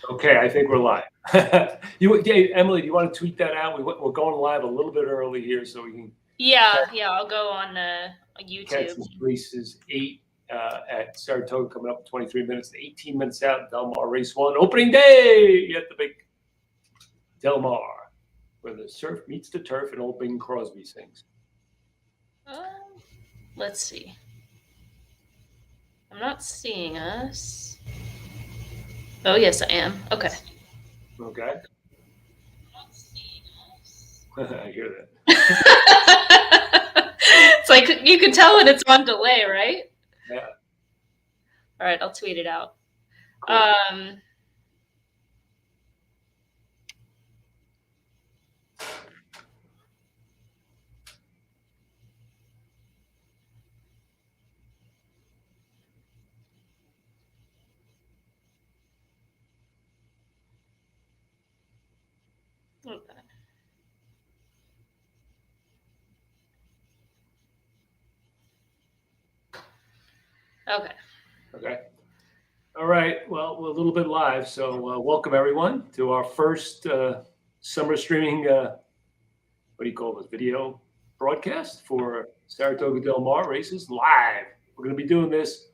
Okay, I think we're live. Emily, do you want to tweet that out? We're going live a little bit early here, so we can Yeah, I'll go on catch YouTube. some races. 8 at Saratoga coming up in 23 minutes. 18 minutes out, Del Mar race 1. Opening day at the big Del Mar, where the surf meets the turf and old Bing Crosby sings. Let's see. I'm not seeing us. Oh, yes, I am. Okay. Okay. I hear that. It's like you can tell when it's on delay, right? Yeah. All right, I'll tweet it out. Cool. Okay. All right. Well, we're a little bit live, so welcome everyone to our first summer streaming. What do you call this? Video broadcast for Saratoga Del Mar races live. We're going to be doing this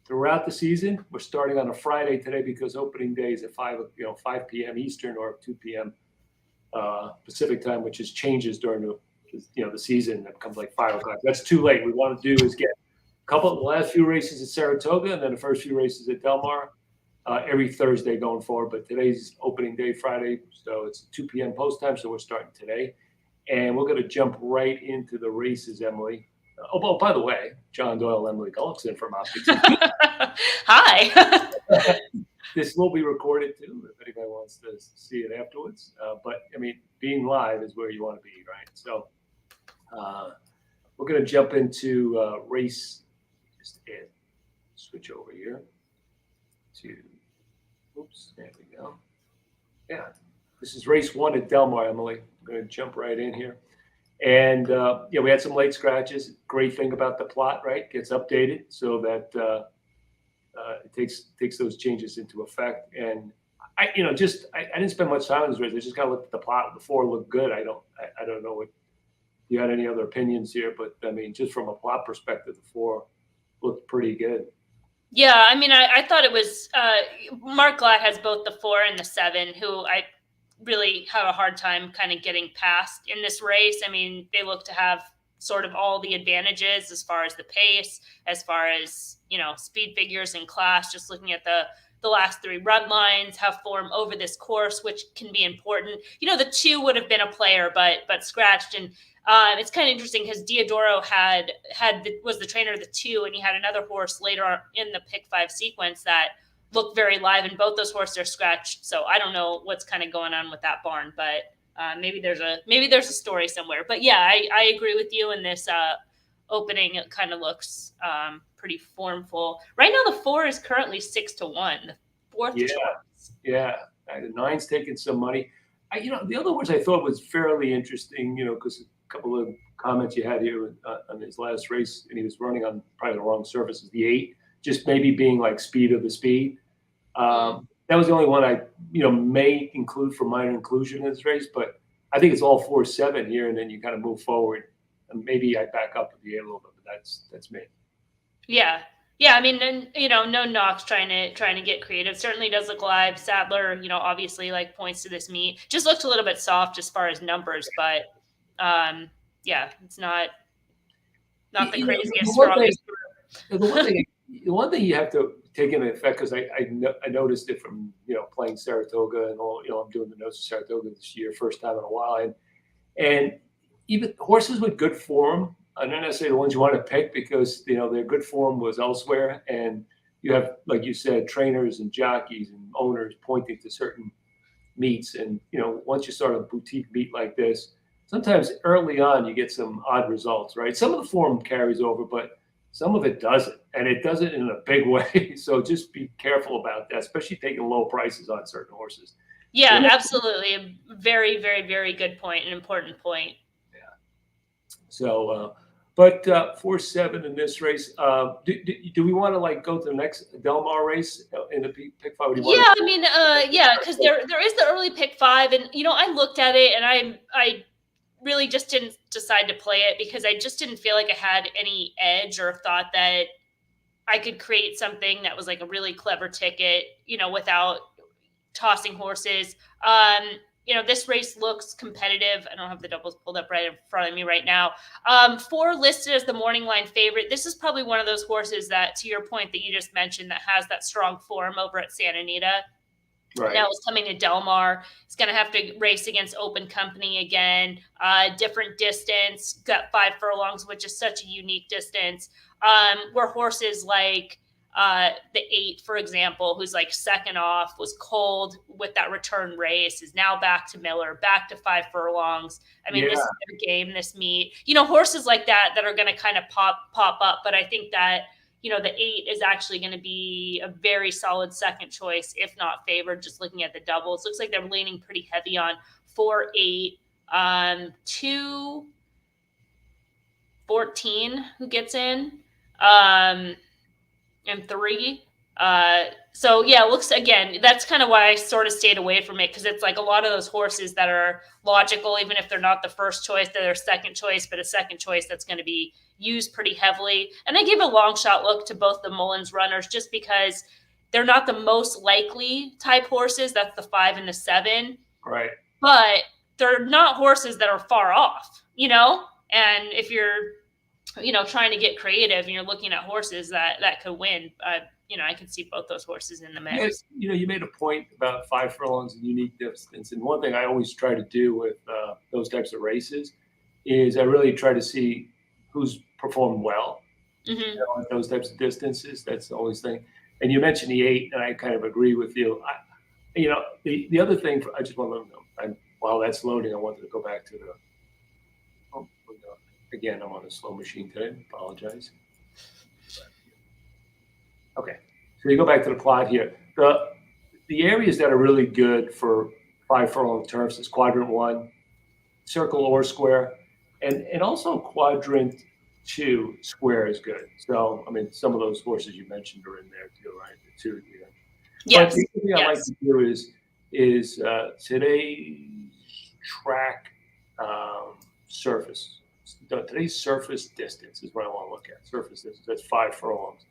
throughout the season. We're starting on a Friday today because opening day is at 5 p.m. Eastern or 2 p.m. Pacific time, which changes during the season. It becomes like 5 o'clock. That's too late. What we want to do is get the last few races at Saratoga and then the first few races at Del Mar every Thursday going forward. But today's opening day, Friday, so it's 2 p.m. post time, so we're starting today. And we're going to jump right into the races, Emily. Oh, by the way, John Doyle, Emily Gullickson from OptixLIVE. Hi. This will be recorded too, if anybody wants to see it afterwards. But I mean, being live is where you want to be, right? So we're going to jump into race. Just switch over here to. Oops, there we go. Yeah, this is race 1 at Del Mar, Emily. I'm going to jump right in here. And we had some late scratches. Great thing about the plot, right? Gets updated so that it takes those changes into effect. And I didn't spend much time on this race. I just kind of looked at the plot. The 4 looked good. I don't know what you had any other opinions here, but I mean, just from a plot perspective, the 4 looked pretty good. Yeah, I mean, I thought it was Mark Glatt has both the 4 and the 7, who I really have a hard time kind of getting past in this race. I mean, they look to have sort of all the advantages as far as the pace, as far as, speed figures and class, just looking at the last 3 run lines, have form over this course, which can be important. The 2 would have been a player, but scratched. And it's kind of interesting because Diodoro was the trainer of the 2, and he had another horse later on in the pick 5 sequence that looked very live, and both those horses are scratched. So I don't know what's kind of going on with that barn, but maybe there's a story somewhere. But yeah, I agree with you in this opening. It kind of looks pretty formful. Right now, the 4 is currently 6-1. The 4th choice. Yeah. The 9's taking some money. The other horse I thought was fairly interesting, because a couple of comments you had here on his last race, and he was running on probably the wrong surfaces. The 8, just maybe being like speed of the speed. That was the only one I, may include for minor inclusion in this race, but I think it's all 4-7 here, and then you kind of move forward. And maybe I back up with the 8 a little bit, but that's me. Yeah. I mean, and no knocks trying to get creative. Certainly does look live. Sadler, obviously like points to this meet. Just looked a little bit soft as far as numbers, but it's not the craziest strongest. The one thing you have to take into effect, because I noticed it from playing Saratoga and all. I'm doing the notes of Saratoga this year, first time in a while, and even horses with good form. I'm not necessarily the ones you want to pick because their good form was elsewhere, and you have, like you said, trainers and jockeys and owners pointing to certain meets, and once you start a boutique meet like this, sometimes early on you get some odd results, right? Some of the form carries over, but some of it doesn't, and it does it in a big way. So just be careful about that, especially taking low prices on certain horses. Yeah, absolutely. A very, very, very good point, an important point. Yeah. So But 4-7 in this race. Do we want to like go to the next Del Mar race in the pick 5? Yeah, I mean, yeah, because there is the early pick 5, and I looked at it and I really just didn't decide to play it because I just didn't feel like I had any edge or thought that I could create something that was like a really clever ticket, without tossing horses. This race looks competitive. I don't have the doubles pulled up right in front of me right now. 4 listed as the morning line favorite. This is probably one of those horses that, to your point that you just mentioned, that has that strong form over at Santa Anita. Right. Now it's coming to Del Mar. It's going to have to race against Open Company again. Different distance, got 5 furlongs, which is such a unique distance. Where horses like the 8, for example, who's like second off, was cold with that return race, is now back to Miller, back to 5 furlongs. I mean, This is their game, this meet. Horses like that are going to kind of pop up. But I think that, the 8 is actually going to be a very solid second choice, if not favored, just looking at the doubles. Looks like they're leaning pretty heavy on 4, 8, 2, 14, who gets in. And 3. So yeah, looks, again, that's kind of why I sort of stayed away from it, because it's like a lot of those horses that are logical, even if they're not the first choice, they're their second choice, but a second choice that's going to be used pretty heavily. And I gave a long shot look to both the Mullins runners just because they're not the most likely type horses. That's the 5 and the 7. Right. But they're not horses that are far off, and if you're trying to get creative and you're looking at horses that could win, I can see both those horses in the mix. You made a point about 5 furlongs and unique distance. And one thing I always try to do with those types of races is I really try to see who's performed well at those types of distances. That's the always thing. And you mentioned the 8, and I kind of agree with you. The other thing, I just want to let them know, while that's loading, I wanted to go back to the, again, I'm on a slow machine today. Apologize. Okay, so you go back to the plot here. The areas that are really good for 5 furlong turfs is quadrant 1, circle or square, and also quadrant 2 square is good. So I mean, some of those horses you mentioned are in there too, right? The 2. Yes. But the thing I like to do is today's track surface. Today's surface distance is what I want to look at. Surface distance, that's 5 furlongs.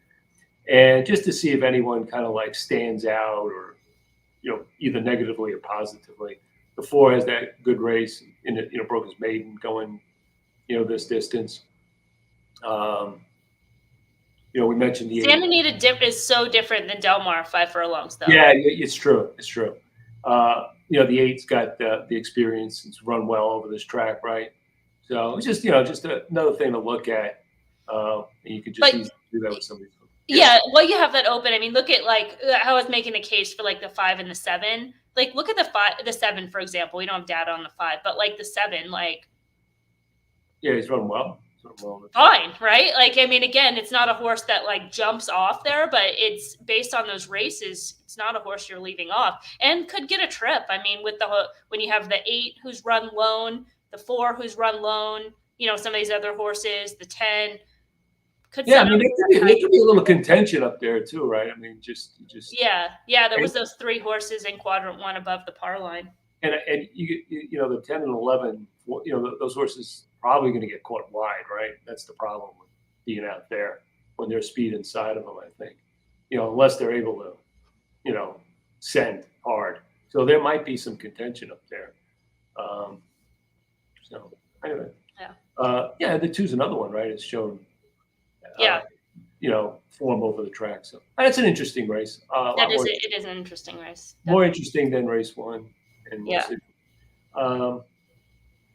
And just to see if anyone kind of like stands out or, either negatively or positively. The 4 has that good race in it, broke his maiden going, this distance. We mentioned the Santa Anita dip is so different than Del Mar 5 furlongs, though. Yeah, it's true. It's true. The 8's got the experience. It's run well over this track, right? So it's just, just another thing to look at. And you could just easily do that with somebody. Yeah, well, you have that open. I mean, look at like how I was making a case for like the 5 and the 7. Like, look at the 7, for example. We don't have data on the 5, but like the 7, like. Yeah, he's run well. Fine, right? Like, I mean, again, it's not a horse that like jumps off there, but it's based on those races. It's not a horse you're leaving off and could get a trip. I mean, when you have the 8 who's run lone, the 4 who's run lone, some of these other horses, the 10. Yeah, I mean, there could be a little contention up there too, right? I mean, just. Yeah. There was those 3 horses in quadrant 1 above the par line. And the 10 and 11, those horses probably going to get caught wide, right? That's the problem with being out there when there's speed inside of them, I think. Unless they're able to, send hard. So there might be some contention up there. So anyway. Yeah. The 2's another one, right? It's shown. Form over the track. So that's an interesting race. It is an interesting race. Definitely. More interesting than race 1. And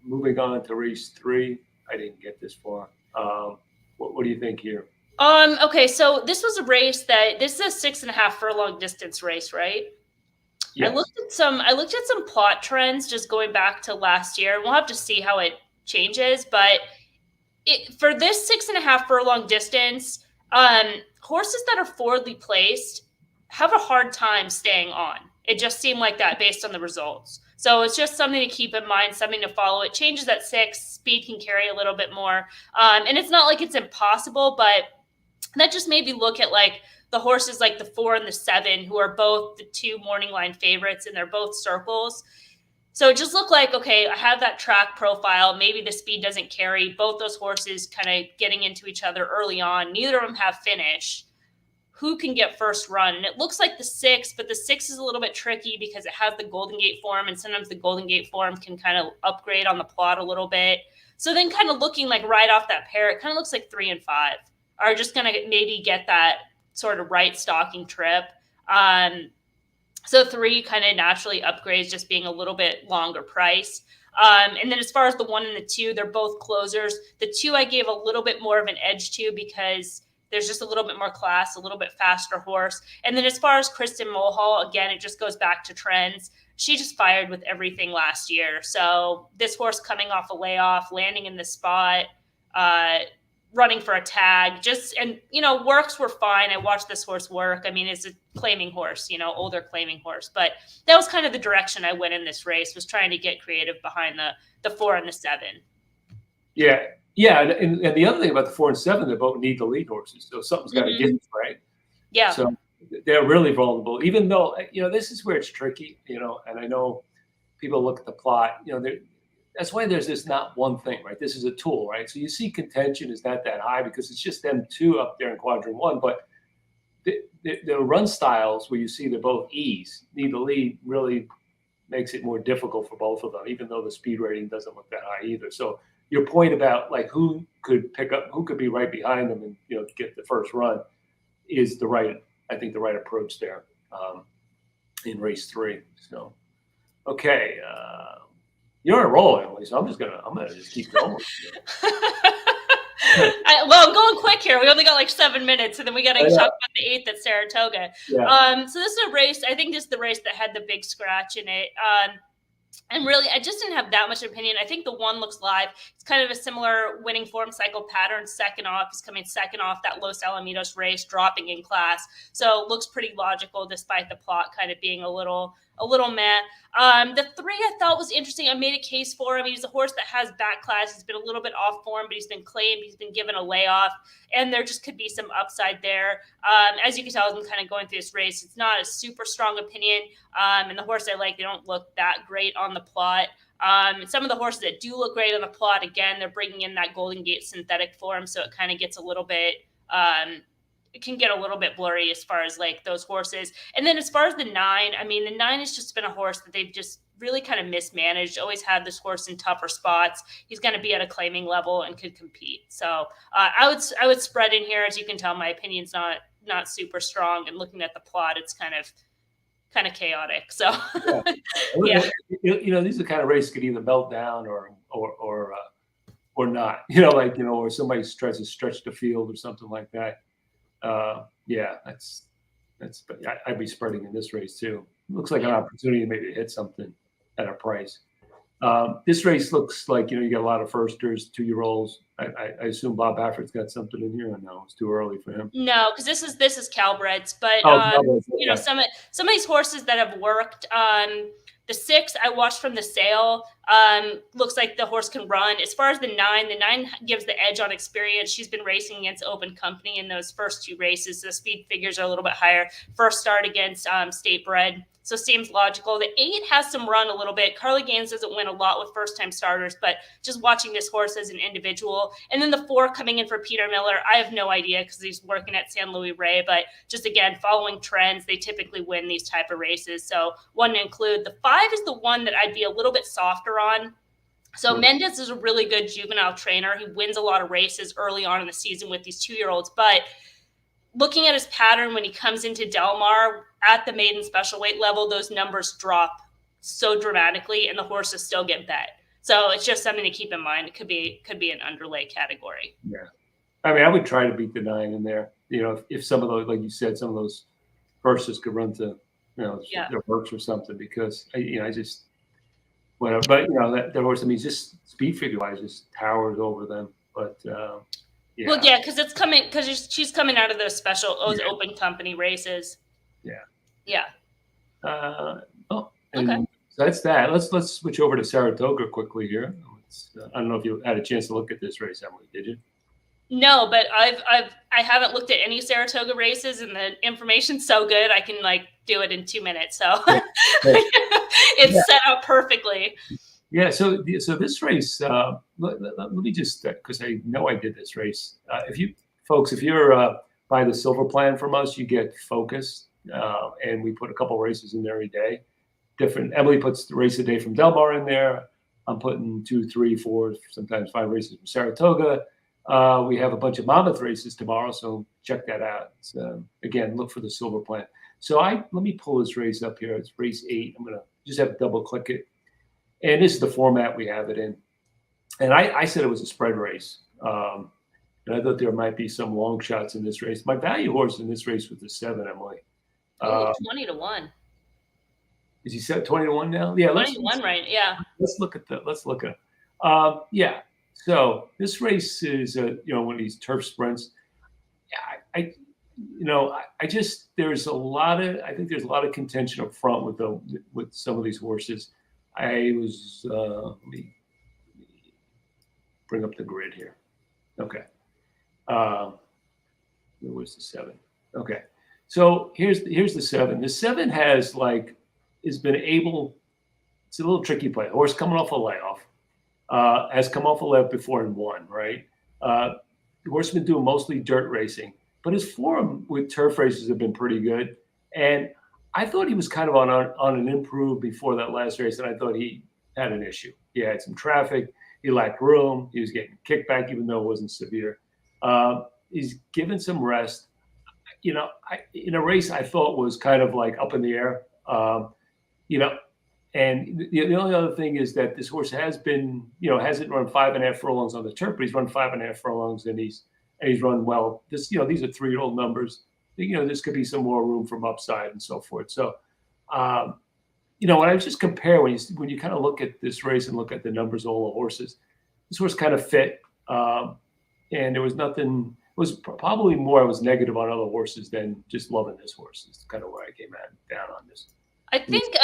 moving on to race 3. I didn't get this far. What do you think here? Okay, so this was a race this is a 6.5 furlong distance race, right? Yes. I looked at some plot trends just going back to last year. We'll have to see how it changes, but for this 6.5 furlong distance, horses that are forwardly placed have a hard time staying on. It just seemed like that based on the results. So it's just something to keep in mind, something to follow. It changes at 6. Speed can carry a little bit more. And it's not like it's impossible, but that just made me look at like the horses like the 4 and the 7, who are both the 2 morning line favorites, and they're both circles. So it just looked like, okay, I have that track profile. Maybe the speed doesn't carry. Both those horses kind of getting into each other early on. Neither of them have finish. Who can get first run? And it looks like the 6, but the 6 is a little bit tricky because it has the Golden Gate form, and sometimes the Golden Gate form can kind of upgrade on the plot a little bit. So then kind of looking like right off that pair, it kind of looks like 3 and 5 are just going to maybe get that sort of right stalking trip. So 3 kind of naturally upgrades, just being a little bit longer price. And then as far as the 1 and the 2, they're both closers. The 2 I gave a little bit more of an edge to because there's just a little bit more class, a little bit faster horse. And then as far as Kristen Mulhall, again, it just goes back to trends. She just fired with everything last year. So this horse coming off a layoff, landing in the spot, running for a tag, works were fine. I watched this horse work. I mean, it's a claiming horse, older claiming horse. But that was kind of the direction I went in this race, was trying to get creative behind the 4 and the 7. Yeah. Yeah. And the other thing about the 4 and 7, they both need the lead horses. So something's got to give, right? Yeah. So they're really vulnerable, even though, this is where it's tricky, and I know people look at the plot, that's why there's this not one thing, right? This is a tool, right? So you see contention is not that high because it's just them 2 up there in quadrant 1, but the run styles where you see they're both E's, need the lead, really makes it more difficult for both of them, even though the speed rating doesn't look that high either. So your point about like who could be right behind them and get the first run is I think the right approach there in race 3. So okay, you're on a roll, Emily. So I'm gonna just keep going. I'm going quick here. We only got like 7 minutes, and then we got to talk about the 8th at Saratoga. Yeah. So this is a race. I think this is the race that had the big scratch in it. And really, I just didn't have that much opinion. I think the 1 looks live. It's kind of a similar winning form cycle pattern. Second off, he's coming second off that Los Alamitos race, dropping in class. So looks pretty logical despite the plot kind of being a little meh. The 3 I thought was interesting. I made a case for him. He's a horse that has back class. He's been a little bit off form, but he's been claimed. He's been given a layoff, and there just could be some upside there. As you can tell, as I'm kind of going through this race, it's not a super strong opinion. And the horse I like, they don't look that great on the plot. Some of the horses that do look great on the plot, again, they're bringing in that Golden Gate synthetic form, so it kind of gets a little bit it can get a little bit blurry as far as like those horses. And then as far as the 9, I mean, the 9 has just been a horse that they've just really kind of mismanaged, always had this horse in tougher spots. He's going to be at a claiming level and could compete. So I would spread in here. As you can tell, my opinion's not super strong, and looking at the plot, it's kind of chaotic. So yeah. These are the kind of races could either melt down or not, or somebody tries to stretch the field or something like that. I'd be spreading in this race too. Looks like an opportunity maybe to hit something at a price. This race looks like, you got a lot of firsters, 2-year-olds. I assume Bob Baffert's got something in here, or no? It's too early for him. No, because this is Calbreds, but Calbreds, okay. Some of these horses that have worked. The 6 I watched from the sale. Looks like the horse can run. As far as the 9 gives the edge on experience. She's been racing against Open Company in those first 2 races. So the speed figures are a little bit higher. First start against State Bred. So seems logical. The 8 has some run a little bit. Carly Gaines doesn't win a lot with first-time starters, but just watching this horse as an individual. And then the 4 coming in for Peter Miller, I have no idea because he's working at San Luis Rey, but just again, following trends, they typically win these type of races. So one to include. The 5 is the one that I'd be a little bit softer on. So Mendez is a really good juvenile trainer. He wins a lot of races early on in the season with these 2-year-olds, but looking at his pattern when he comes into Del Mar at the maiden special weight level, those numbers drop so dramatically and the horses still get bet. So it's just something to keep in mind. It could be an underlay category. Yeah. I mean, I would try to beat the 9 in there. If some of those, like you said, some of those horses could run to, their works or something, because I just whatever. But that horse, I mean, just speed figure wise, just towers over them. But yeah. Well, yeah, because she's coming out of those Open Company races. Yeah. Yeah. Oh, and Okay. so that's that. Let's switch over to Saratoga quickly here. I don't know if you had a chance to look at this race, Emily. Did you? No, but I haven't looked at any Saratoga races, and the information's so good I can like do it in 2 minutes. So Yeah. Yeah. it's set up perfectly. Yeah. So this race, let me just because I know I did this race. If you're by the silver plan from us, you get Focus, and we put a couple races in there every day. Different. Emily puts the race a day from Del Mar in there. I'm putting 2, 3, 4, sometimes 5 races from Saratoga. We have a bunch of Monmouth races tomorrow, so check that out. Again, look for the silver plan. So let me pull this race up here. It's race 8. I'm gonna just have to double click it, and this is the format we have it in. And I said it was a spread race, and I thought there might be some long shots in this race. My value horse in this race was the 7, Emily. 20 to 1. Is he set 20 to 1 now? Yeah, 20 to 1, right? Yeah. Let's look at that. Let's look at. Yeah. So this race is one of these turf sprints. Yeah, I just there's a lot of I think there's a lot of contention up front with some of these horses. Let me bring up the grid here. Okay. Where was the 7? Okay. So here's the 7. The 7 has been able. It's a little tricky play. Horse coming off a layoff. Has come off a layoff before and won, right? The horse has been doing mostly dirt racing, but his form with turf races have been pretty good. And I thought he was kind of on an improve before that last race, and I thought he had an issue. He had some traffic. He lacked room. He was getting kickback, even though it wasn't severe. He's given some rest. In a race I thought was kind of like up in the air. And the only other thing is that this horse hasn't run 5.5 furlongs on the turf, but he's run 5.5 furlongs, and he's run well. These are 3-year-old numbers. This could be some more room from upside and so forth. So, when I just compare when you kind of look at this race and look at the numbers of all the horses, this horse kind of fit, and there was nothing. It was probably more I was negative on other horses than just loving this horse. It's kind of where I came down on this. I think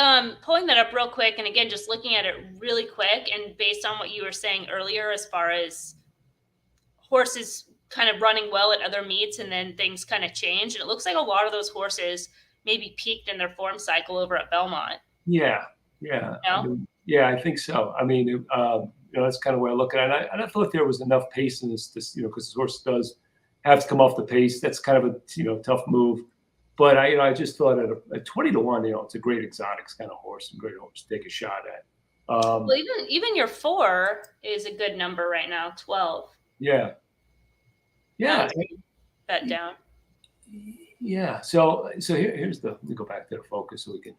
pulling that up real quick, and again, just looking at it really quick, and based on what you were saying earlier, as far as horses kind of running well at other meets, and then things kind of change, and it looks like a lot of those horses maybe peaked in their form cycle over at Belmont. Yeah. I think so. I mean, that's kind of where I look at it. And I thought there was enough pace in this, because this horse does have to come off the pace. That's kind of a tough move. But I just thought at 20 to 1, it's a great exotics kind of horse, and great horse to take a shot at. Well, even your 4 is a good number right now, 12. Yeah. Bet down. Yeah. So here's let me go back to the focus so we can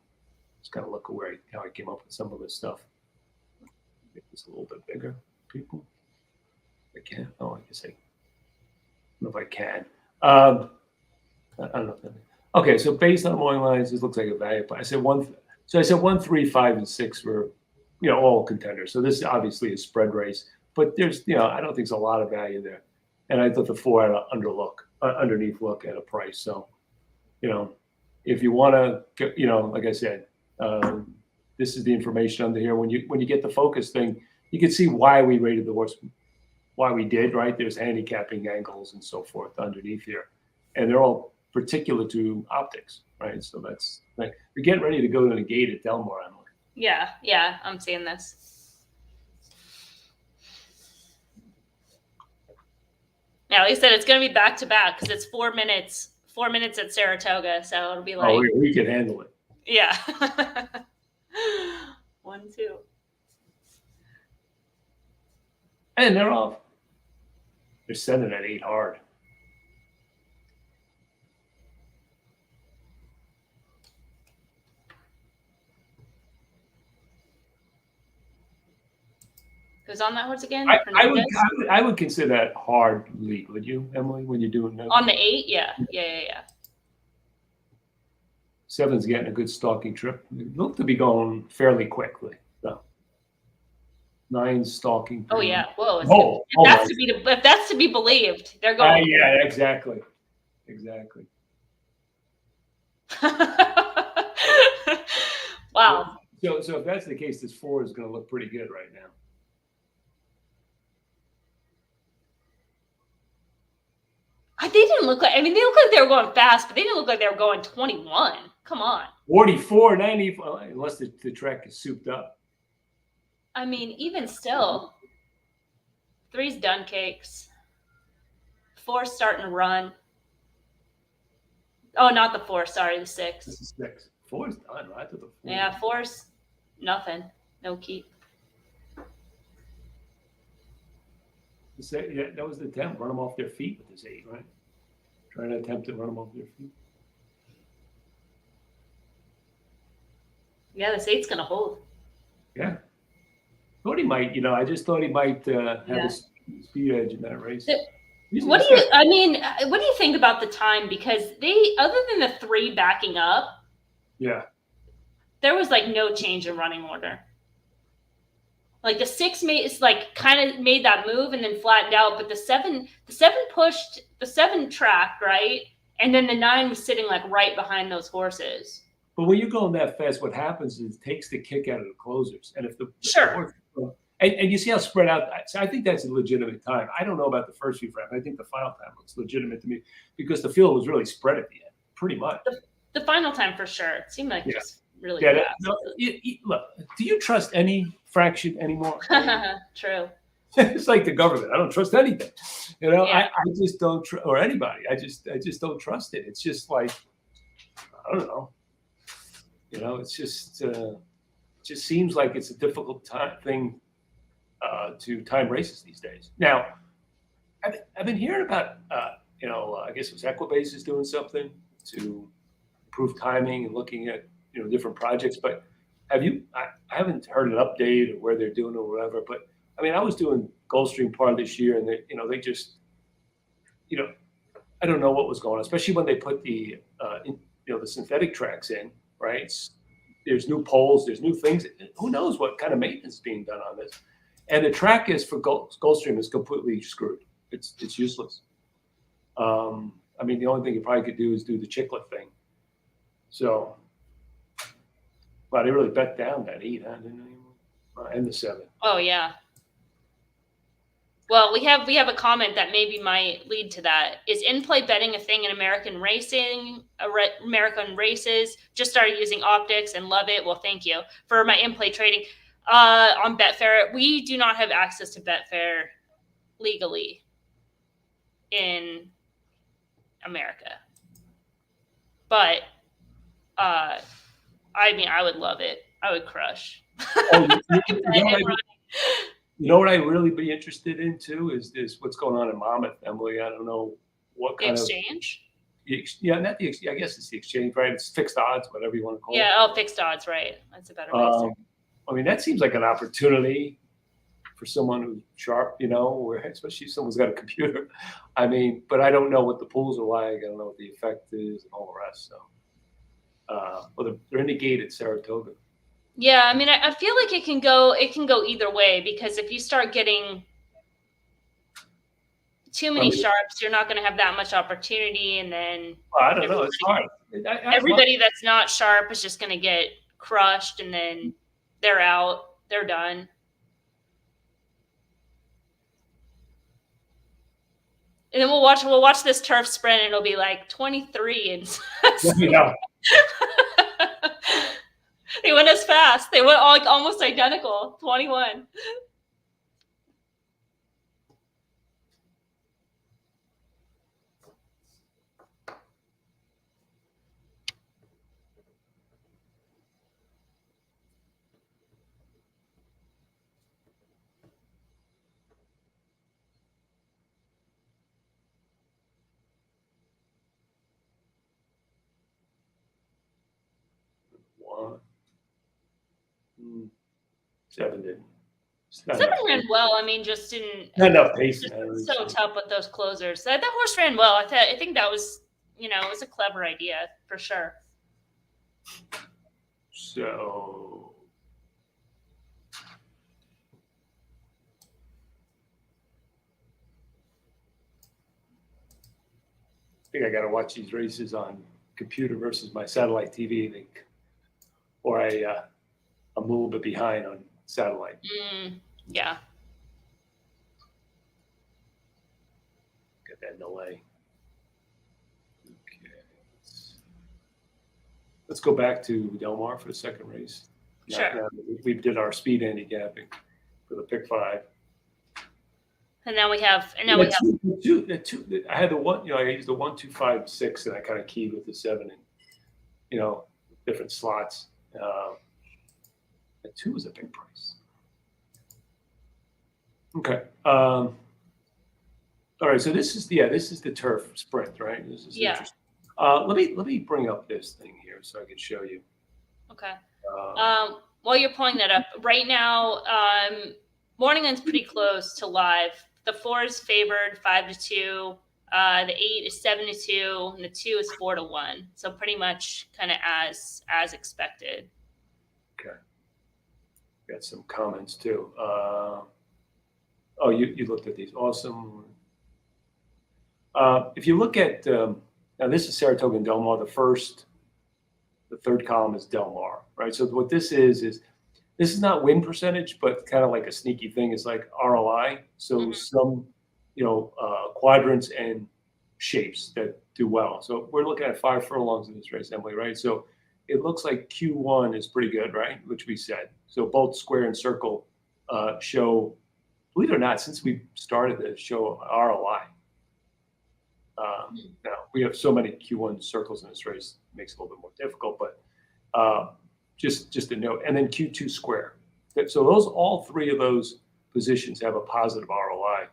just kind of look at how I came up with some of this stuff. Make this a little bit bigger, people. I can. Oh, I guess I don't know if I can. I don't know. Okay, so based on morning lines, this looks like a value play. I said 1, 3, 5, and 6 were, all contenders. So this obviously is a spread race, but there's, I don't think there's a lot of value there. And I thought the 4 had an underneath look at a price. So, if you want to, like I said, this is the information under here. When you get the focus thing, you can see why we rated the horse, why we did, right? There's handicapping angles and so forth underneath here, and they're all particular to optics, right? So that's like we're getting ready to go to the gate at Del Mar, Emily. Yeah, I'm seeing this. Yeah, like I said, it's going to be back to back because it's 4 minutes. 4 minutes at Saratoga, so it'll be like. Oh, we can handle it. Yeah. 1, 2. And they're sending at 8 hard. Who's on that horse again? I would consider that hard lead, would you, Emily, when you're doing that? On the 8? Yeah. 7's getting a good stalking trip. It looked to be going fairly quickly. So 9's stalking. Oh yeah. Whoa. If that's to be believed, they're going. Yeah, exactly. So if that's the case, this 4 is going to look pretty good right now. They didn't look like. I mean, they looked like they were going fast, but they didn't look like they were going 21. Come on. 44, 90, unless the track is souped up. I mean, even still, 3's done cakes. 4's starting to run. Oh, not the 4. Sorry, the 6. This is 6. 4 is done, right? To the 4. Yeah, 4's nothing. No keep. Yeah, that was the attempt. Run them off their feet with this 8, right? Trying to attempt to run them off their feet. Yeah, this 8's gonna hold. Yeah. Thought he might. I just thought he might have a speed edge in that race. What do you think about the time? Because they, other than the 3 backing up, yeah, there was like no change in running order. Like the 6 kind of made that move and then flattened out, but the 7 pushed the 7 track, right? And then the 9 was sitting like right behind those horses. But when you're going that fast, what happens is it takes the kick out of the closers. And if the and you see how spread out. So I think that's a legitimate time. I don't know about the first few frames. I think the final time looks legitimate to me because the field was really spread at the end, pretty much. The final time for sure. It seemed like just really fast. Look, do you trust any fraction anymore? True. It's like the government. I don't trust anything. Yeah. I just don't or anybody. I just don't trust it. It's just like, I don't know. It's just it just seems like it's a difficult thing to time races these days. Now, I've been hearing about I guess it was Equibase is doing something to improve timing and looking at different projects. But I haven't heard an update or where they're doing or whatever. But I mean, I was doing Gulfstream part of this year, and they just I don't know what was going on, especially when they put the the synthetic tracks in. Right? There's new poles, there's new things. Who knows what kind of maintenance is being done on this? And the track is for Gulfstream is completely screwed. It's useless. I mean, the only thing you probably could do is do the chiclet thing. So, wow, they really bet down that 8, huh? And the 7. Oh yeah. Well, we have a comment that maybe might lead to that. Is in-play betting a thing in American racing? American races just started using Optix and love it. Well, thank you for my in-play trading on Betfair. We do not have access to Betfair legally in America, but I mean, I would love it. I would crush. You know what I really be interested in too is what's going on in Monmouth, Emily. I don't know what kind of exchange. Not the exchange. I guess it's the exchange, right? It's fixed odds, whatever you want to call it. Yeah, fixed odds, right? That's a better way to say. I mean, that seems like an opportunity for someone who's sharp, or especially if someone's got a computer. I mean, but I don't know what the pools are like. I don't know what the effect is and all the rest. So, well, they're in the gate at Saratoga. Yeah, I mean, I feel like it can go either way, because if you start getting too many sharps, you're not going to have that much opportunity, and then I don't know. It's hard. Everybody that's not sharp is just going to get crushed, and then they're out. They're done. And then we'll watch this turf sprint, and it'll be like 23 and yeah. They went as fast. They went all almost identical. 21. One. 7 didn't. 7 ran well. I mean, just didn't. Not enough pace. So tough with those closers. That horse ran well. I think that was, it was a clever idea for sure. So. I think I got to watch these races on computer versus my satellite TV. Or I'm a little bit behind on satellite. Yeah. Get that in the way. Okay. Let's go back to Del Mar for the second race. Sure. Now we did our speed handicapping for the pick 5. And now we have, I had the one, I used the 1, 2, 5, 6, and I kind of keyed with the 7 and, different slots. The 2 is a big price. Okay. All right. So this is the turf sprint, right? This is interesting. Let me bring up this thing here so I can show you. Okay. While you're pulling that up, right now, Morningland's pretty close to live. The 4 is favored 5-2. The 8 is 7-2, and the 2 is 4-1. So pretty much kind of as expected. Okay. Got some comments too. You looked at these. Awesome. If you look at now, this is Saratoga and Del Mar. The third column is Del Mar, right? So what this is this is not win percentage, but kind of like a sneaky thing. It's like ROI. So some, quadrants and shapes that do well. So we're looking at 5 furlongs in this race, Emily, right? So it looks like Q1 is pretty good, right? Which we said. So both square and circle show, believe it or not, since we started the show ROI. Now we have so many Q1 circles in this race, it makes it a little bit more difficult, but just a note. And then Q2 square. So all 3 of those positions have a positive ROI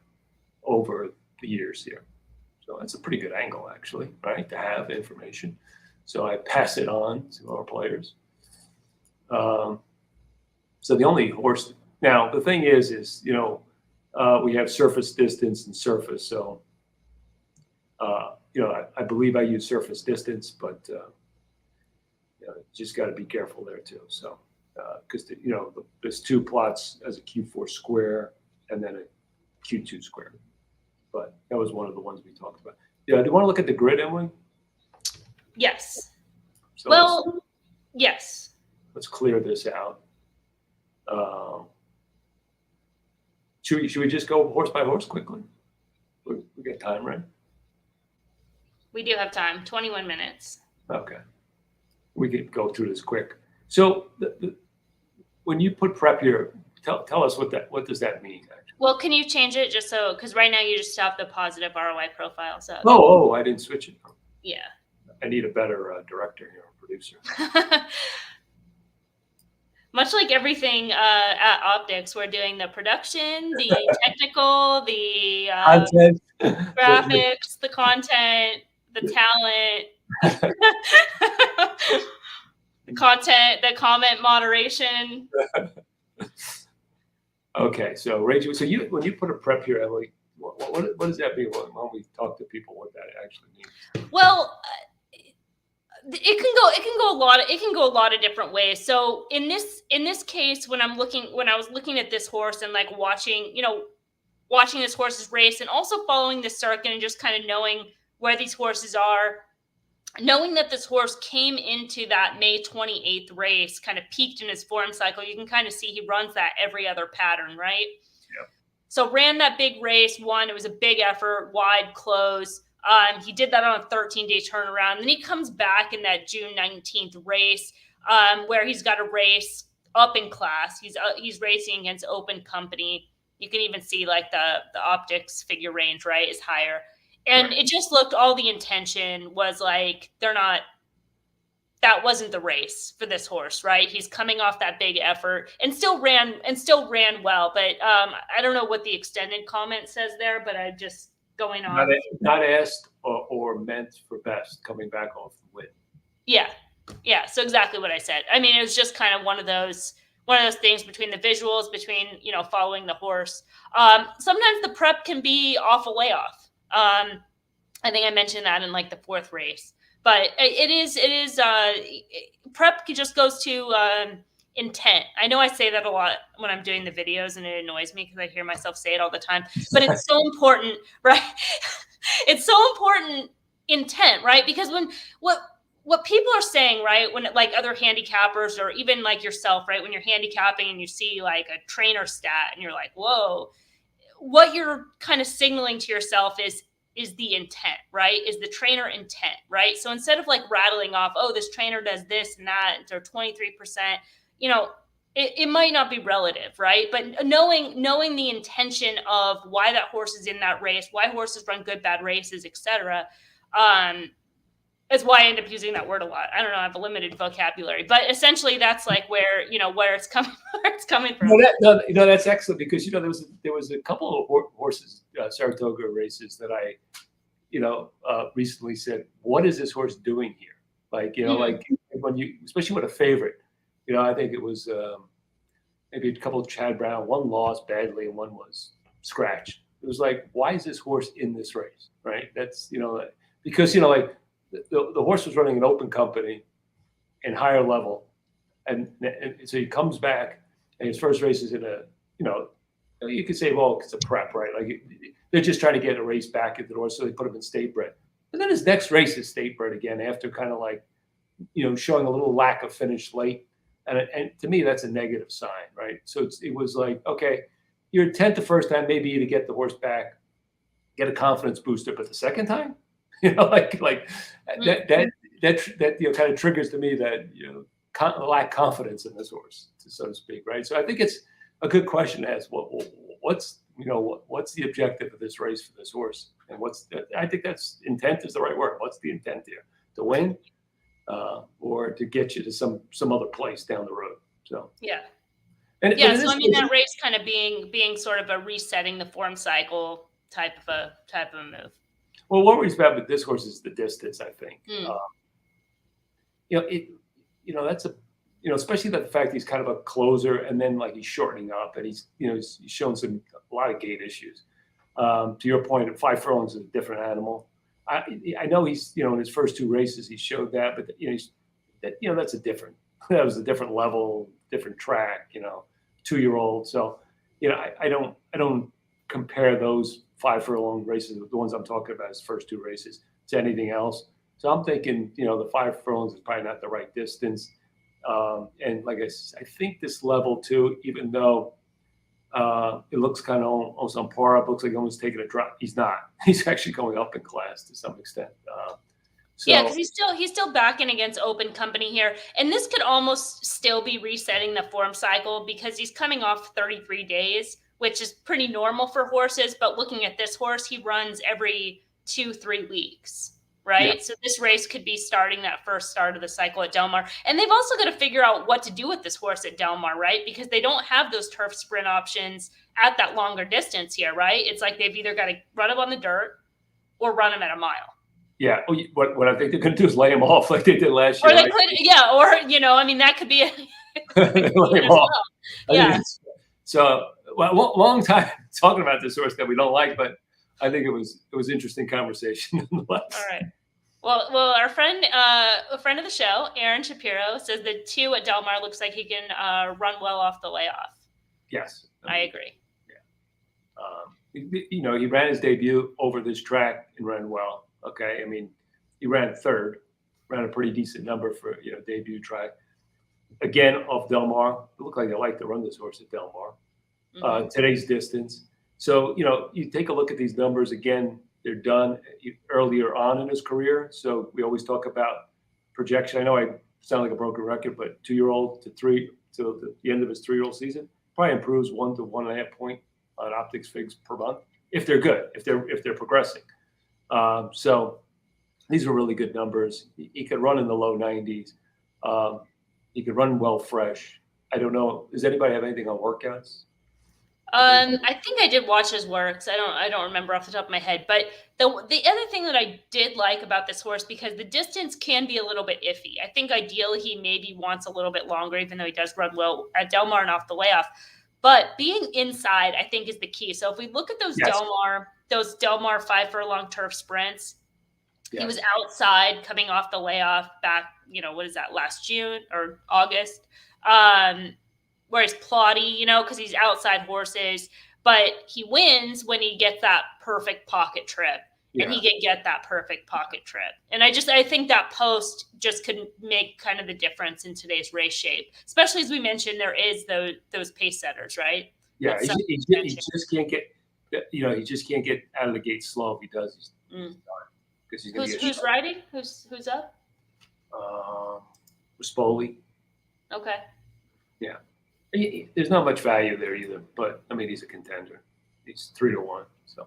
over the years here. So that's a pretty good angle, actually, right, to have information. So I pass it on to our players. So the only horse now, the thing is we have surface distance and surface. So I believe I use surface distance, but just got to be careful there too. So because there's 2 plots as a Q4 square and then a Q2 square. But that was one of the ones we talked about. Yeah, do you want to look at the grid, Emily? Yes. So yes. Let's clear this out. Should we just go horse by horse quickly? We got time, right? We do have time. 21 minutes. Okay. We could go through this quick. So when you put prep here, tell us what does that mean? Actually? Well, can you change it just so, because right now you just have the positive ROI profile. So. I didn't switch it. Yeah. I need a better director here, producer. Much like everything at Optics, we're doing the production, the technical, the content, graphics, the content, the talent, the comment moderation. Okay, so Rachel, when you put a prep here, Emily, what does that mean? When we talk to people, what that actually means? Well, it can go a lot of different ways. So in this case, when I was looking at this horse and like watching this horse's race and also following the circuit and just kind of knowing where these horses are, knowing that this horse came into that May 28th race, kind of peaked in his form cycle, you can kind of see he runs that every other pattern, right? Yep. So ran that big race, won. It was a big effort, wide close. He did that on a 13-day turnaround. Then he comes back in that June 19th race where he's got a race up in class. He's racing against Open Company. You can even see like the Optics figure range, right, is higher. And It just looked, all the intention was like, that wasn't the race for this horse, right? He's coming off that big effort and still ran well. But I don't know what the extended comment says there, but I'm just going on. Not asked or meant for best coming back off the win. Yeah. So exactly what I said. I mean, it was just kind of one of those things between the visuals, between, following the horse. Sometimes the prep can be off a layoff. I think I mentioned that in like the 4th race, but it is prep just goes to intent. I know I say that a lot when I'm doing the videos and it annoys me because I hear myself say it all the time, but it's so important, right? It's so important, intent, right? Because what people are saying, right? When like other handicappers or even like yourself, right? When you're handicapping and you see like a trainer stat and you're like, whoa, what you're kind of signaling to yourself is the intent, right? Is the trainer intent, right? So instead of like rattling off, oh, this trainer does this and that, or 23%, you know, it might not be relative, right? But knowing the intention of why that horse is in that race, why horses run good, bad races, etc. Is why I end up using that word a lot. I don't know, I have a limited vocabulary, but essentially that's like where, where it's coming, where it's coming from. That's excellent because, there was a couple of horses, Saratoga races that I, recently said, what is this horse doing here? Like, like when you, especially with a favorite, I think it was maybe a couple of Chad Brown, one lost badly and one was scratched. It was like, why is this horse in this race? Right. That's, because, like the horse was running an open company and higher level. And so he comes back and his first race is in a, you could say, well, it's a prep, right? Like they're just trying to get a race back at the horse. So they put him in state bred. But then his next race is state bred again after kind of like, showing a little lack of finish late. And to me, that's a negative sign, right? So it was like, okay, your intent the first time maybe to get the horse back, get a confidence booster, but the second time, that kind of triggers to me that lack confidence in this horse, so to speak, right? So I think it's a good question to ask. What's the objective of this race for this horse, and I think that's intent is the right word. What's the intent here? To win? Or to get you to some other place down the road. So yeah. So I mean that race kind of being sort of a resetting the form cycle type of a move. Well, what worries about with this horse is the distance, I think. That's especially the fact he's kind of a closer and then like he's shortening up and he's shown a lot of gait issues. To your point, 5 furlongs is a different animal. I know he's, in his first 2 races, he showed that, but that was a different level, different track, 2-year-old. So, I don't compare those 5 furlong races with the ones I'm talking about his first 2 races to anything else. So I'm thinking, the 5 furlongs is probably not the right distance. And like I think this level too, even though it looks kind of almost on par. It looks like almost taking a drop. He's not. He's actually going up in class to some extent. Yeah, because he's still backing against open company here, and this could almost still be resetting the form cycle because he's coming off 33 days, which is pretty normal for horses. But looking at this horse, he runs every 2-3 weeks. Right. Yeah. So this race could be starting that first start of the cycle at Del Mar. And they've also got to figure out what to do with this horse at Del Mar, right? Because they don't have those turf sprint options at that longer distance here, right? It's like they've either got to run him on the dirt or run him at a mile. Yeah. What I think they're going to do is lay him off like they did last year. Or they could, yeah. Or, that could be lay him off. Well. Yeah. So, long time talking about this horse that we don't like, but I think it was interesting conversation. All right. Well, our friend, a friend of the show, Aaron Shapiro, says the 2 at Del Mar looks like he can run well off the layoff. Yes, I agree. Yeah, he ran his debut over this track and ran well. Okay, I mean, he ran 3rd, ran a pretty decent number for debut track. Again, off Del Mar, it looked like they like to run this horse at Del Mar. Today's distance. So you take a look at these numbers again. They're done earlier on in his career. So we always talk about projection. I know I sound like a broken record, but 2-year-old to the end of his 3-year-old season probably improves 1 to 1.5 point on OptixFigs per month if they're good, if they're progressing. So these are really good numbers. He could run in the low 90s. He could run well fresh. I don't know. Does anybody have anything on workouts? I think I did watch his works. I don't remember off the top of my head. But the other thing that I did like about this horse, because the distance can be a little bit iffy. I think ideally he maybe wants a little bit longer, even though he does run well at Del Mar and off the layoff. But being inside, I think, is the key. So if we look at those Del Mar 5 furlong turf sprints, he was outside coming off the layoff back, what is that, last June or August? Where he's plotty, because he's outside horses, but he wins when he gets that perfect pocket trip. and he can get that perfect pocket trip. And I think that post just could make kind of the difference in today's race shape, especially as we mentioned, there is those pace setters, right? Yeah, he just can't get, he just can't get out of the gate slow. If he does, because he's going to Who's riding? Who's up? Spoli. Okay. Yeah, there's not much value there either, but I mean, he's a contender. He's 3-1. So.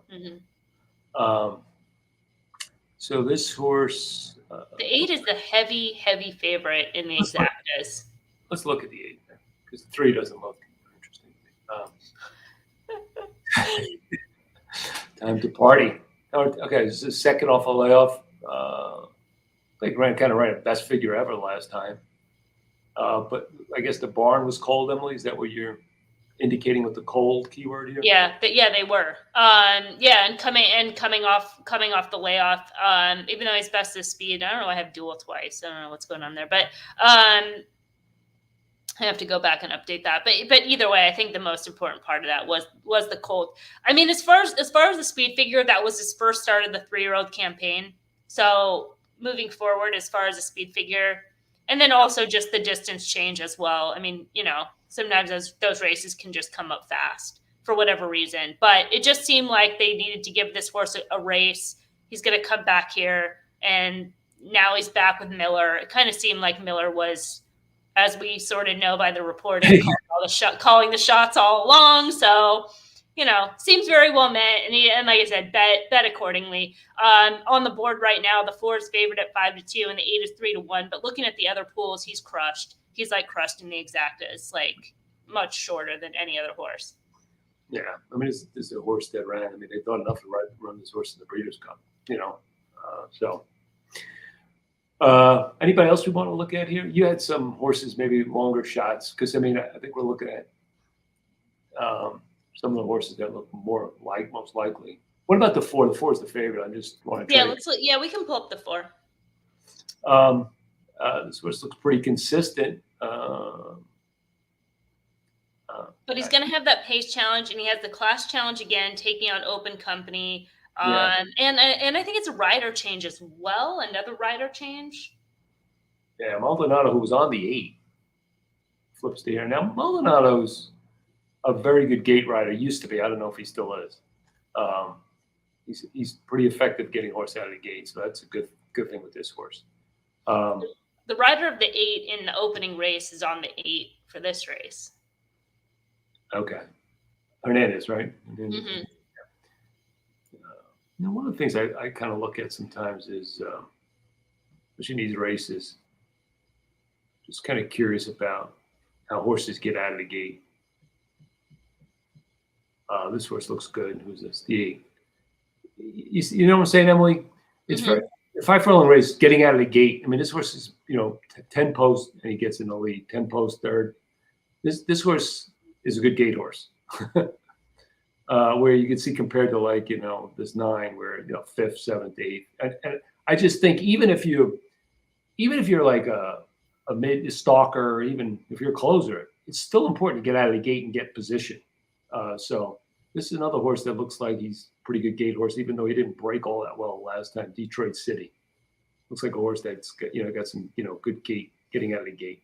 So this horse, the 8 is the heavy favorite in the exactas. Let's look at the 8 because the 3 doesn't look interesting. Time to party. Okay, this is second off a layoff. I think ran kind of ran a best figure ever last time. But I guess the barn was cold, Emily. Is that what you're indicating with the cold keyword here? Yeah, they were. And coming off the layoff. Even though he's best of speed, I don't know. I have dual twice. I don't know what's going on there, but I have to go back and update that. But either way, I think the most important part of that was the cold. I mean, as far as the speed figure, that was his first start of the 3-year-old campaign. So moving forward, as far as the speed figure, and then also just the distance change as well. I mean, sometimes those races can just come up fast for whatever reason. But it just seemed like they needed to give this horse a race. He's going to come back here, and now he's back with Miller. It kind of seemed like Miller was, as we sort of know by the reporting, calling the shots all along. So, seems very well met. And like I said, bet accordingly. On the board right now, the 4 is favored at 5-2, and the 8 is 3-1. But looking at the other pools, he's crushed. He's like crushed in the exactas, like much shorter than any other horse. Yeah, I mean, this is a horse that ran. I mean, they thought enough to run this horse in the Breeders' Cup. So. Anybody else we want to look at here? You had some horses, maybe longer shots, because I mean, I think we're looking at some of the horses that look more like most likely. What about the 4? The 4 is the favorite. I just want to. Yeah, we can pull up the 4. This horse looks pretty consistent. But he's going to have that pace challenge, and he has the class challenge again, taking on Open Company. And I think it's a rider change as well. Another rider change. Yeah, Maldonado, who was on the 8, flips to here. Now, Maldonado's a very good gate rider. Used to be. I don't know if he still is. He's pretty effective getting horse out of the gate, so that's a good thing with this horse. The rider of the 8 in the opening race is on the 8 for this race. Okay. Hernandez, right? Mm-hmm. One of the things I kind of look at sometimes is, especially in these races, just kind of curious about how horses get out of the gate. This horse looks good. Who's this? The 8. You know what I'm saying, Emily? It's very, the 5 furlong race, getting out of the gate. I mean, this horse is, 10 posts and he gets in the lead. 10 posts, third. This horse is a good gate horse. Where you can see compared to this 9 where 5th, 7th, 8th. And I just think even if you're like a mid stalker, or even if you're a closer, it's still important to get out of the gate and get position. So this is another horse that looks like he's a pretty good gate horse, even though he didn't break all that well last time. Detroit City looks like a horse that's got some good gate, getting out of the gate.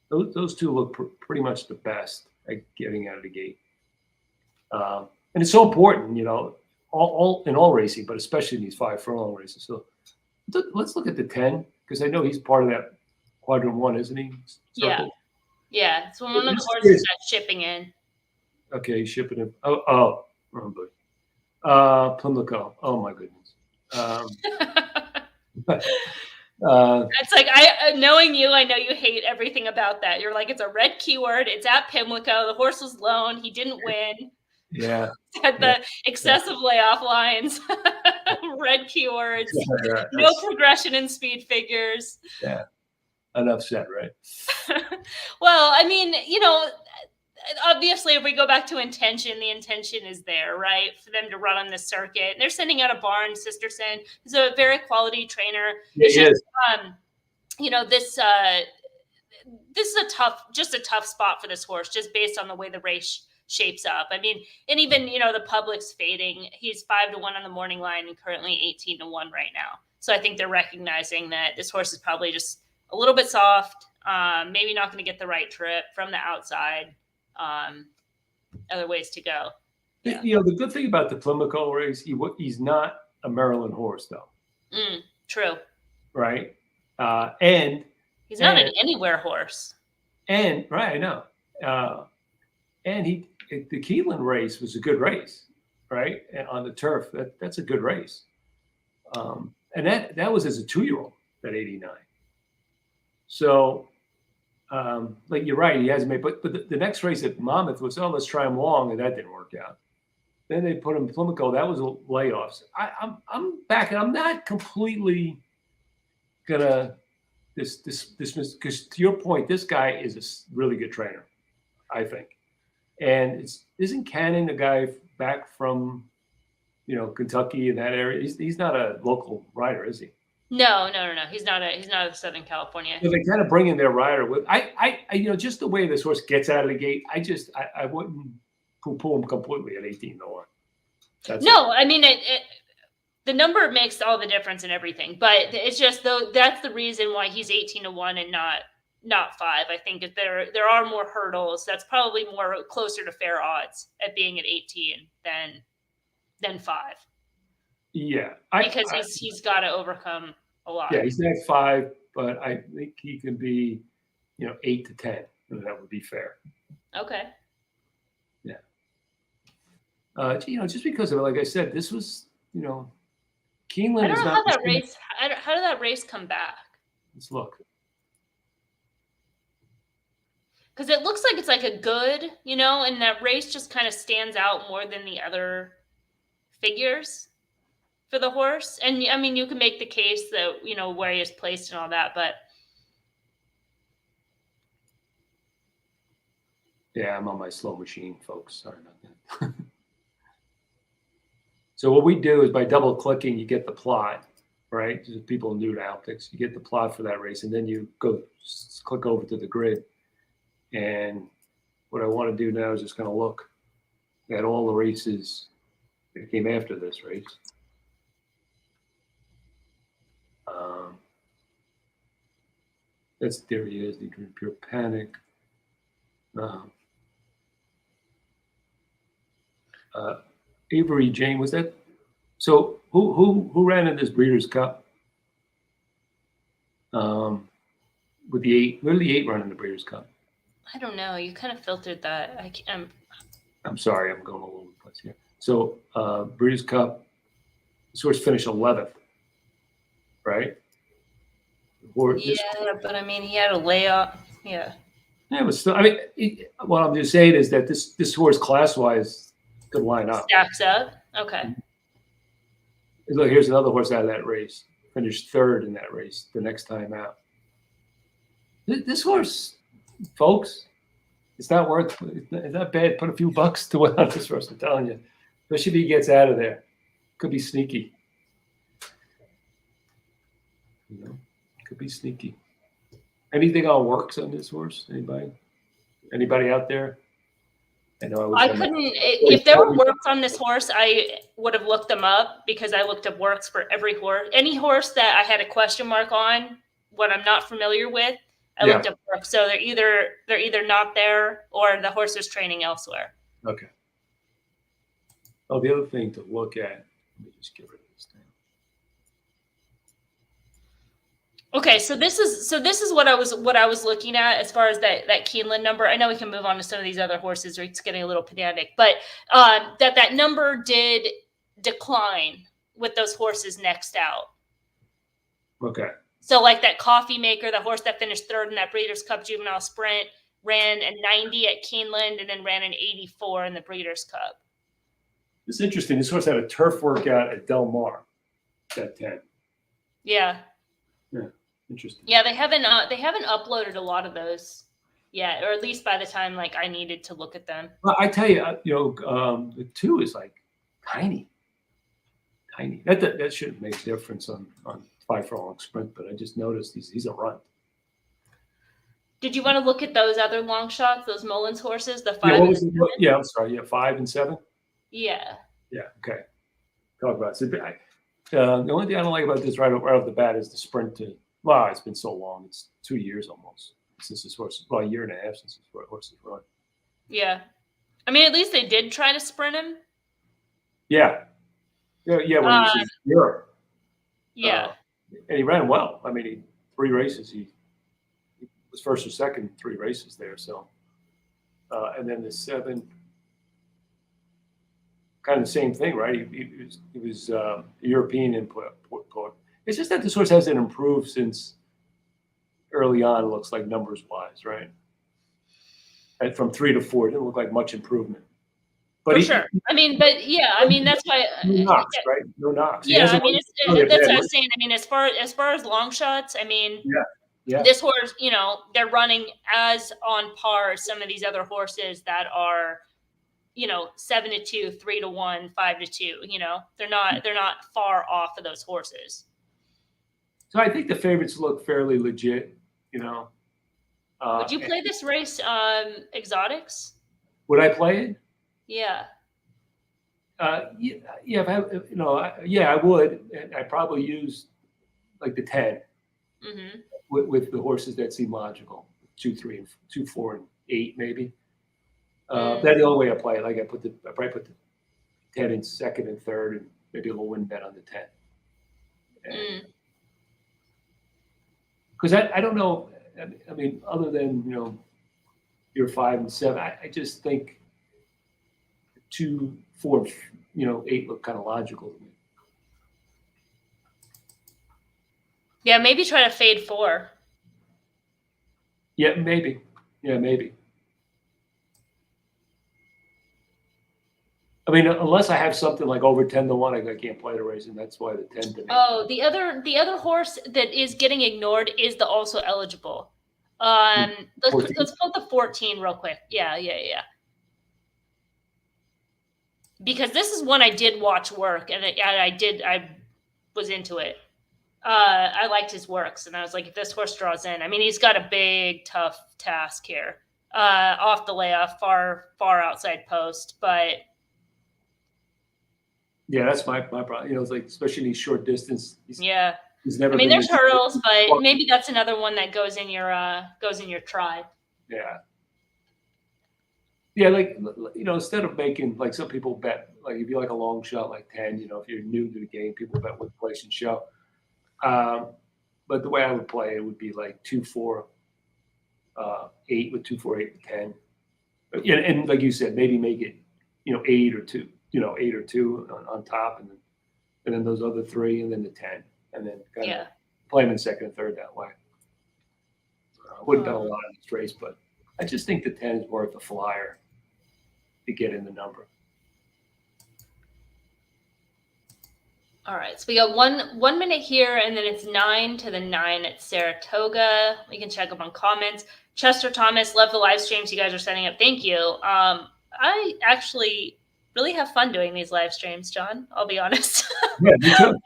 Those two look pretty much the best at getting out of the gate. And it's so important, all in all racing, but especially in these 5 furlong races. So let's look at the 10, because I know he's part of that quadrant 1, isn't he? Circle? Yeah. So one of the horses that's shipping in. Okay, he's shipping in. Oh, wrong book. Pimlico. Oh my goodness. It's like knowing you, I know you hate everything about that. You're like, it's a red keyword. It's at Pimlico. The horse was lone. He didn't win. Yeah. Had the excessive layoff lines, red keywords, no progression in speed figures. Yeah. Enough said, right? Well, I mean, obviously, if we go back to intention, the intention is there, right? For them to run on this circuit. They're sending out a barn, Sisterson. He's a very quality trainer. Yeah, he is. This is a tough spot for this horse, just based on the way the race shapes up. I mean, and even, you know, the public's fading. He's 5-1 on the morning line and currently 18-1 right now. So I think they're recognizing that this horse is probably just a little bit soft, maybe not going to get the right trip from the outside. Other ways to go. Yeah. You know, the good thing about the Plimico race, he's not a Maryland horse, though. True. Right. And he's not an anywhere horse. And right, I know. And the Keeneland race was a good race, right? And on the turf, that's a good race. And that was as a 2-year-old, that 89. So, like you're right, he hasn't made. But the next race at Monmouth was, let's try him long, and that didn't work out. Then they put him Plimico. That was layoffs. I'm back, and I'm not completely gonna dismiss, because to your point, this guy is a really good trainer, I think. And isn't Cannon a guy back from, you know, Kentucky in that area? He's not a local rider, is he? No. He's not a Southern California. So they kind of bring in their rider with I you know, just the way this horse gets out of the gate. I wouldn't poo-poo him completely at 18-1. I mean the number makes all the difference in everything, but it's just that's the reason why he's 18-1 and not 5. I think if there are more hurdles, that's probably more closer to fair odds at being at 18 than 5. Yeah, because he's got to overcome a lot. Yeah, he's not 5, but I think he can be, you know, 8-10. That would be fair. Okay. Yeah. You know, just because of it, like I said, this was, you know, Keeneland is not. How did that race come back? Let's look. Because it looks like it's like a good, you know, and that race just kind of stands out more than the other figures for the horse. And I mean, you can make the case that, you know, where he is placed and all that, but. Yeah, I'm on my slow machine, folks. Sorry about that. So what we do is by double clicking, you get the plot, right? Just people new to Optix, you get the plot for that race, and then you go click over to the grid. And what I want to do now is just kind of look at all the races that came after this race. There he is, the Pure Panic. Avery Jane, was that? So who ran in this Breeders' Cup? With the 8, where did the 8 run in the Breeders' Cup? I don't know. You kind of filtered that. I'm sorry, I'm going all over the place here. So Breeders' Cup, this horse finished 11th, right? But I mean, he had a layoff. Yeah. Yeah, but still, I mean, what I'm just saying is that this horse class-wise could line up. Stacks up. Okay. Look, here's another horse out of that race. Finished 3rd in that race the next time out. This horse, folks, it's not bad. Put a few bucks to win on this horse, I'm telling you. Especially if he gets out of there. Could be sneaky. You know, could be sneaky. Anything on works on this horse? Anybody out there? I know I couldn't. If there were works on this horse, I would have looked them up, because I looked up works for every horse. Any horse that I had a question mark on, what I'm not familiar with, I looked up works. So they're either not there or the horse is training elsewhere. Okay. Oh, the other thing to look at. Let me just get rid of this thing. Okay, so this is what I was looking at as far as that Keeneland number. I know we can move on to some of these other horses, or it's getting a little pedantic, but that number did decline with those horses next out. Okay. So like that Coffee Maker, the horse that finished 3rd in that Breeders' Cup Juvenile Sprint, ran a 90 at Keeneland and then ran an 84 in the Breeders' Cup. It's interesting. This horse had a turf workout at Del Mar at 10. Yeah. Yeah. Interesting. Yeah, they haven't uploaded a lot of those yet, or at least by the time like I needed to look at them. Well, I tell you, the 2 is like tiny. That shouldn't make a difference on 5 furlong sprint, but I just noticed he's a runt. Did you want to look at those other long shots, those Mullins horses, the 5 Yeah, and what the was 7? it? Yeah, I'm sorry. Yeah, 5 and 7. Yeah. Yeah. Okay. Talk about it. So, the only thing I don't like about this right off the bat is the sprint to. Wow, it's been so long. It's 2 years almost since this horse. Well, a year and a half since this horse has run. Yeah. I mean, at least they did try to sprint him. Yeah. Yeah. Yeah. When he was in Europe. Yeah. And he ran well. I mean, 3 races. He was first or second in 3 races there. So, and then the 7. Kind of the same thing, right? He was European input. It's just that this horse hasn't improved since early on. It looks like numbers wise, right? And from 3 to 4, it didn't look like much improvement. But for sure. I mean, but yeah, I mean that's why. No knocks, right? No knocks. Yeah, I mean that's what I was saying. I mean, as far as long shots, I mean, yeah. This horse, you know, they're running as on par as some of these other horses that are, you know, 7 to 2, 3 to 1, 5 to 2. You know, they're not far off of those horses. So I think the favorites look fairly legit. You know. Would you play this race exotics? Would I play it? Yeah. Yeah. If I would. And I probably use like the 10 with the horses that seem logical. 2, 3, and 2, 4, and 8 maybe. That's the only way I play it. Like I probably put the 10 in second and third, and maybe a little win bet on the 10. Because I don't know. I mean, other than your 5 and 7, I just think 2, 4, 8 look kind of logical to me. Yeah, maybe try to fade 4. Yeah, maybe. I mean, unless I have something like over 10 to 1, I can't play the race, and that's why the 10 to me. Oh, the other horse that is getting ignored is the also eligible. Let's pull the 14 real quick. Yeah. Because this is one I did watch work, and I was into it. I liked his works, and I was like, if this horse draws in, I mean, he's got a big, tough task here. Off the layoff, far outside post, but. Yeah, that's my problem. It's like, especially in these short distance. He's never. I mean, there's hurdles, but maybe that's another one that goes in your try. Yeah. Yeah, like instead of making, like, some people bet, like if you like a long shot like 10, if you're new to the game, people bet with place and show. But the way I would play it would be like 2, 4, 8 with 2, 4, 8, 10. And like you said, maybe make it 8 or 2. 8 or 2 on top, and then those other 3, and then the 10, and then kind of play them in second and third that way. I wouldn't bet a lot on this race, but I just think the 10 is worth a flyer to get in the number. All right, so we got one minute here, and then it's 9 to the 9 at Saratoga. We can check up on comments. Chester Thomas, love the live streams you guys are setting up. Thank you. I actually really have fun doing these live streams, John. I'll be honest. Yeah, me too.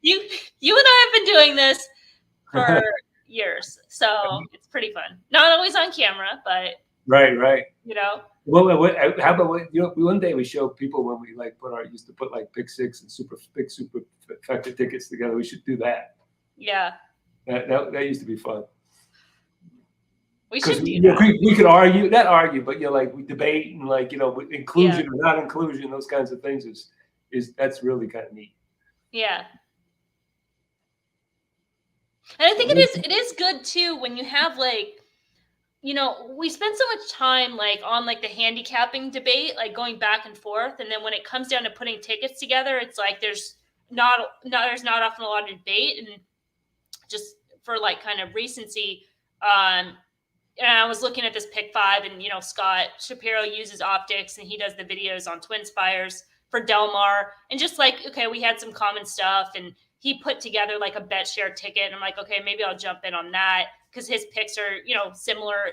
you and I have been doing this for years, so it's pretty fun. Not always on camera, but right. Well, how about one day we show people when we used to put like pick 6 and super effective tickets together. We should do that. Yeah. That used to be fun. We should do that. We could argue, but we debate and inclusion or not inclusion, those kinds of things is that's really kind of neat. Yeah. And I think it is good too when you have we spend so much time on the handicapping debate, going back and forth, and then when it comes down to putting tickets together, it's like there's not often a lot of debate, and just for kind of recency, and I was looking at this pick 5, and Scott Shapiro uses Optics, and he does the videos on Twin Spires for Del Mar, and just okay, we had some common stuff, and he put together a bet share ticket, and I'm like, okay, maybe I'll jump in on that because his picks are similar,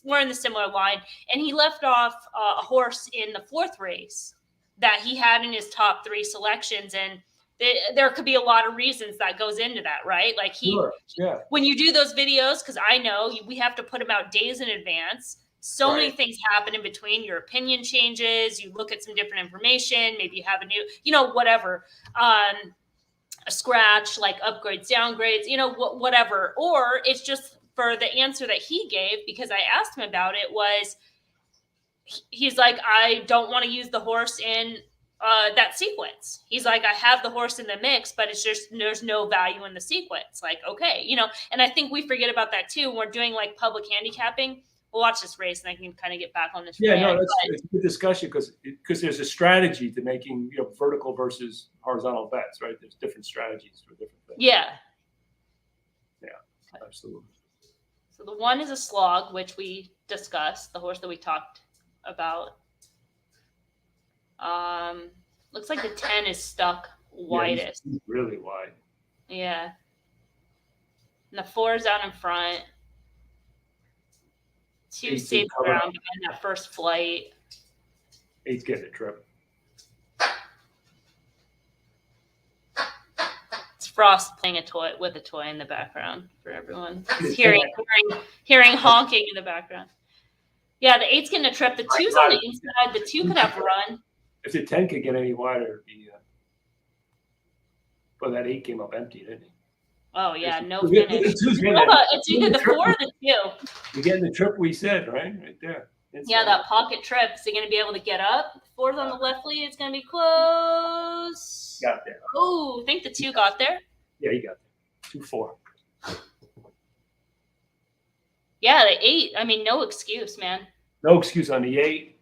more in the similar line, and he left off a horse in the 4th race that he had in his top 3 selections, and there could be a lot of reasons that goes into that, right? Like Sure. Yeah. when you do those videos, because I know we have to put them out days in advance. So many things happen in between. Your opinion changes. You look at some different information. Maybe you have a new, whatever, a scratch, like upgrades, downgrades, whatever. Or it's just for the answer that he gave, because I asked him about it, was he's like, I don't want to use the horse in that sequence. He's like, I have the horse in the mix, but it's just, there's no value in the sequence. Like, okay, and I think we forget about that too. When we're doing like public handicapping. We'll watch this race and I can kind of get back on this. Yeah, no, it's a good discussion because there's a strategy to making, vertical versus horizontal bets, right? There's different strategies for different things. Yeah. Yeah, absolutely. So the one is a slog, which we discussed, the horse that we talked about. Looks like the 10 is stuck widest. Yeah, he's really wide. Yeah. And the 4 is out in front. 2 safe ground behind that first flight. 8's getting a trip. It's Frost playing a toy in the background for everyone. Hearing honking in the background. Yeah, the 8's getting a trip. The 2's on the inside. The 2 could have run. If the 10 could get any wider, it'd be. Well, that 8 came up empty, didn't he? Oh yeah, no finish. It's either the 4 or the 2. You're getting the trip we said, right there. Yeah, that pocket trip. Is he going to be able to get up? The 4's on the left lead. It's going to be close. Got there. Oh, I think the 2 got there. Yeah, he got there. 2-4. Yeah, the 8. I mean, no excuse, man. No excuse on the 8.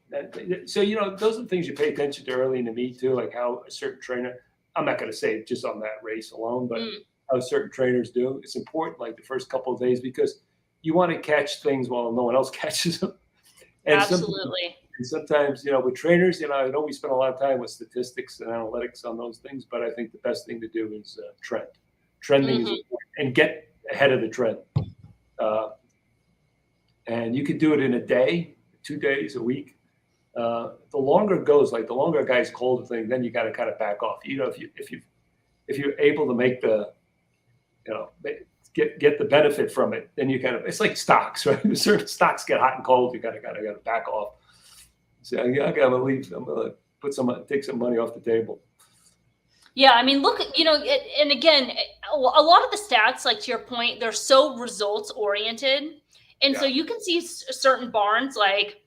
So those are the things you pay attention to early in the meet too, like how a certain trainer. I'm not going to say just on that race alone, but. How certain trainers do. It's important, like the first couple of days, because you want to catch things while no one else catches them. And absolutely. Sometimes, with trainers, I know we spend a lot of time with statistics and analytics on those things, but I think the best thing to do is trend. Trending is important, and get ahead of the trend. And you could do it in a day, 2 days, a week. The longer it goes, like the longer a guy's cold, the thing, then you got to kind of back off. If you're able to make the get the benefit from it, then you it's like stocks, right? Certain stocks get hot and cold. You gotta back off. So I gotta leave. I'm gonna take some money off the table. Yeah, I mean, look, and again, a lot of the stats, like to your point, they're so results oriented, and so you can see certain barns, like,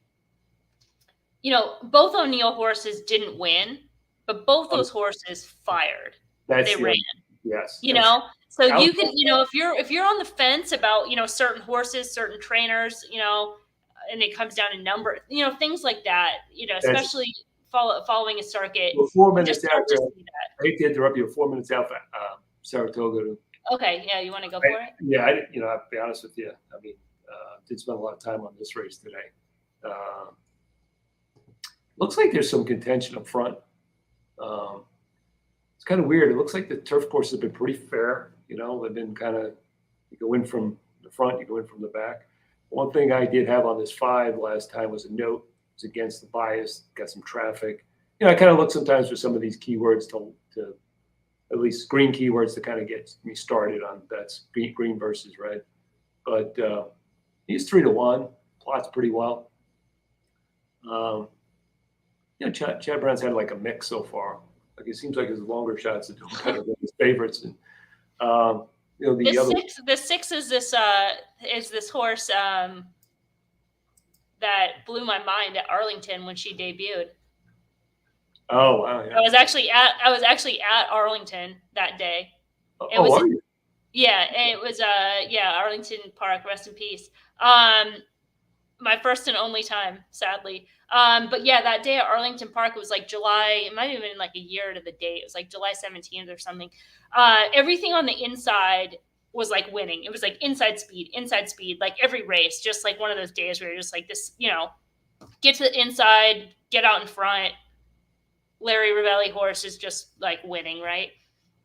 both O'Neill horses didn't win, but both those horses fired. They ran. Yes. So you can, if you're on the fence about, certain horses, certain trainers, and it comes down to number, things like that, especially following a circuit. Well, 4 minutes out. I hate to interrupt you. 4 minutes out for Saratoga. Okay. Yeah. You want to go for it? Yeah. I'll be honest with you. I mean, did spend a lot of time on this race today. Looks like there's some contention up front. It's kind of weird. It looks like the turf course has been pretty fair. They've been kind of, you go in from the front, you go in from the back. One thing I did have on this 5 last time was a note. It was against the bias, got some traffic. I kind of look sometimes for some of these keywords to at least green keywords to kind of get me started on bets, green versus red. But he's 3-1, plots pretty well. Chad Brown's had like a mix so far. Like it seems like his longer shots are doing better than his favorites. And the 6 is this horse that blew my mind at Arlington when she debuted. Oh wow! Yeah. I was actually at Arlington that day. It was Arlington Park. Rest in peace. My first and only time, sadly. But yeah, that day at Arlington Park, it was like July. It might have been like a year to the date. It was like July 17th or something. Everything on the inside was like winning. It was like inside speed, like every race, just like one of those days where you're just like this, get to the inside, get out in front. Larry Ravelli horse is just like winning, right?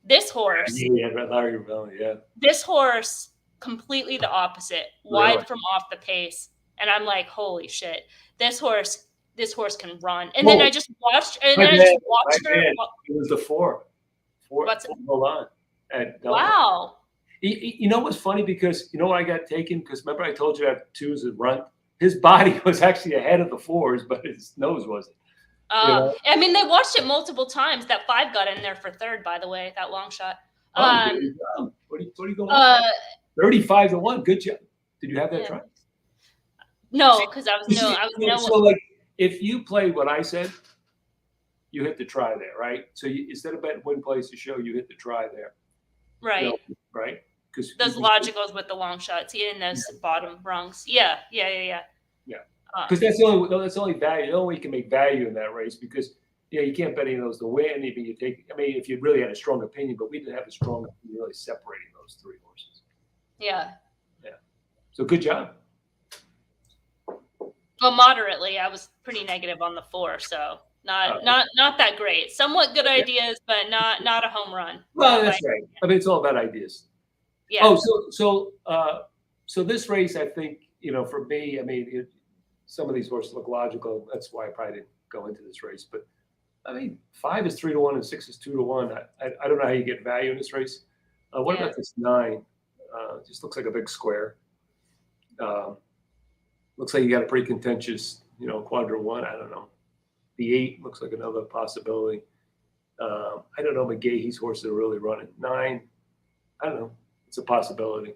This horse. Yeah, Larry Ravelli, yeah. This horse, completely the opposite, wide from off the pace. And I'm like, holy shit, this horse can run. And then I just watched, her. It was the 4. What's Milan at Belmont. wow? You know what's funny? Because you know I got taken because remember I told you I have 2s that run. His body was actually ahead of the 4s, but his nose wasn't. You know? I mean, they watched it multiple times. That 5 got in there for 3rd, by the way. That long shot. What are you going? 35-1. Good job. Did you have that try? No, because I was So like if you play what I said, you hit the try there, right? So instead of betting win place to show, you hit the try there. right. You know, right? Because Those logicals with the long shots, in those bottom rungs. Yeah. Because that's the only value. The only way you can make value in that race because you can't bet any of those to win. Even you take. I mean, if you really had a strong opinion, but we didn't have a strong opinion really separating those 3 horses. Yeah. So good job. Well, moderately. I was pretty negative on the 4, so not that great. Somewhat good ideas, but not a home run. Well, that's right. I mean, it's all about ideas. Yeah. Oh, so this race, I think, for me, I mean, some of these horses look logical. That's why I probably didn't go into this race. But I mean, 5 is 3-1 and 6 is 2-1. I don't know how you get value in this race. What about this 9? Just looks like a big square. Looks like you got a pretty contentious, quadra 1. I don't know. The 8 looks like another possibility. I don't know. McGahee's horses are really running. 9, I don't know. It's a possibility.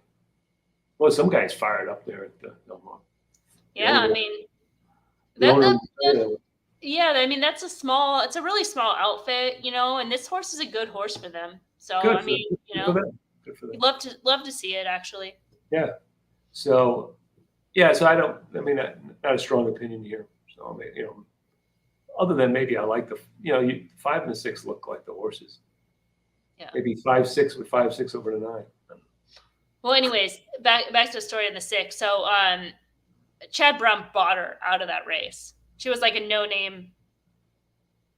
Well, some guy's fired up there at the Belmont. Yeah, I mean, I mean that's it's a really small outfit, and this horse is a good horse for them. So I mean, good for them. Love to see it actually. Yeah. So I mean, not a strong opinion here. So I mean, other than maybe I like 5 and the 6 look like the horses. Yeah. Maybe 5-6 with 5-6 over the 9. Well, anyways, back to the story of the 6. So Chad Brown bought her out of that race. She was like a no-name,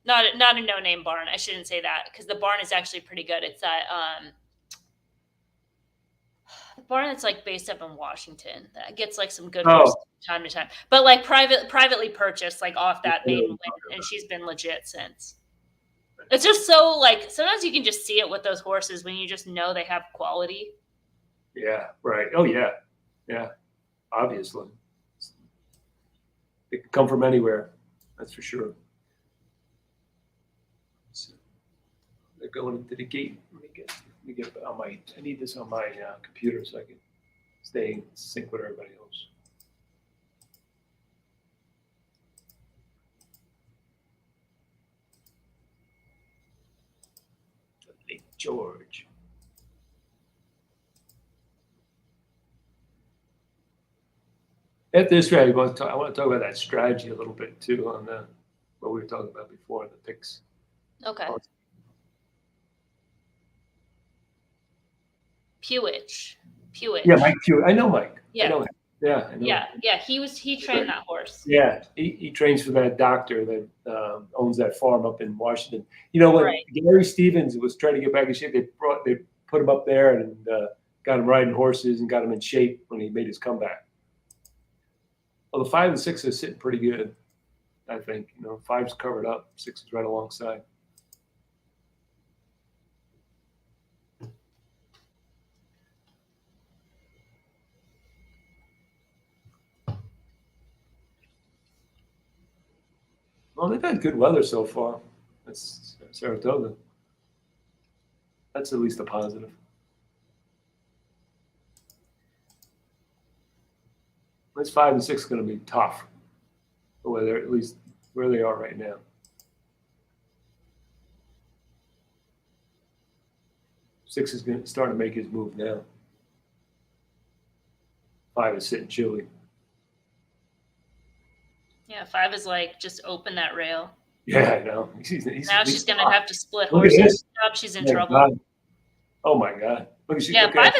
not a no-name barn. I shouldn't say that because the barn is actually pretty good. It's that the barn that's like based up in Washington that gets like some good horses from time to time, but like privately purchased like off that maiden win, and she's been legit since. It's just so like sometimes you can just see it with those horses when you just know they have quality. Yeah. Right. Oh yeah. Yeah. Obviously. It can come from anywhere, that's for sure. So they're going into the gate. Let me get on I need this on my computer so I can stay in sync with everybody else. Lake George. After this rally, I want to talk about that strategy a little bit too on what we were talking about before, the picks. Okay. Pewich. Yeah, Mike Pewich. I know Mike. Yeah. I know him. Yeah. I know him. Yeah. He trained that horse. Yeah, he trains for that doctor that owns that farm up in Washington. When Gary Stevens was trying to get back in shape, they put him up there and got him riding horses and got him in shape when he made his comeback. Well, the 5 and 6 is sitting pretty good, I think. 5's covered up, 6 is right alongside. Well, they've had good weather so far. That's Saratoga. That's at least a positive. This 5 and 6 is going to be tough, at least where they are right now. 6 is going to start to make his move now. 5 is sitting chilly. Yeah, 5 is like just open that rail. Yeah, I know. Now she's going to have to split horses. She's in trouble. God. Oh my God! Look, 5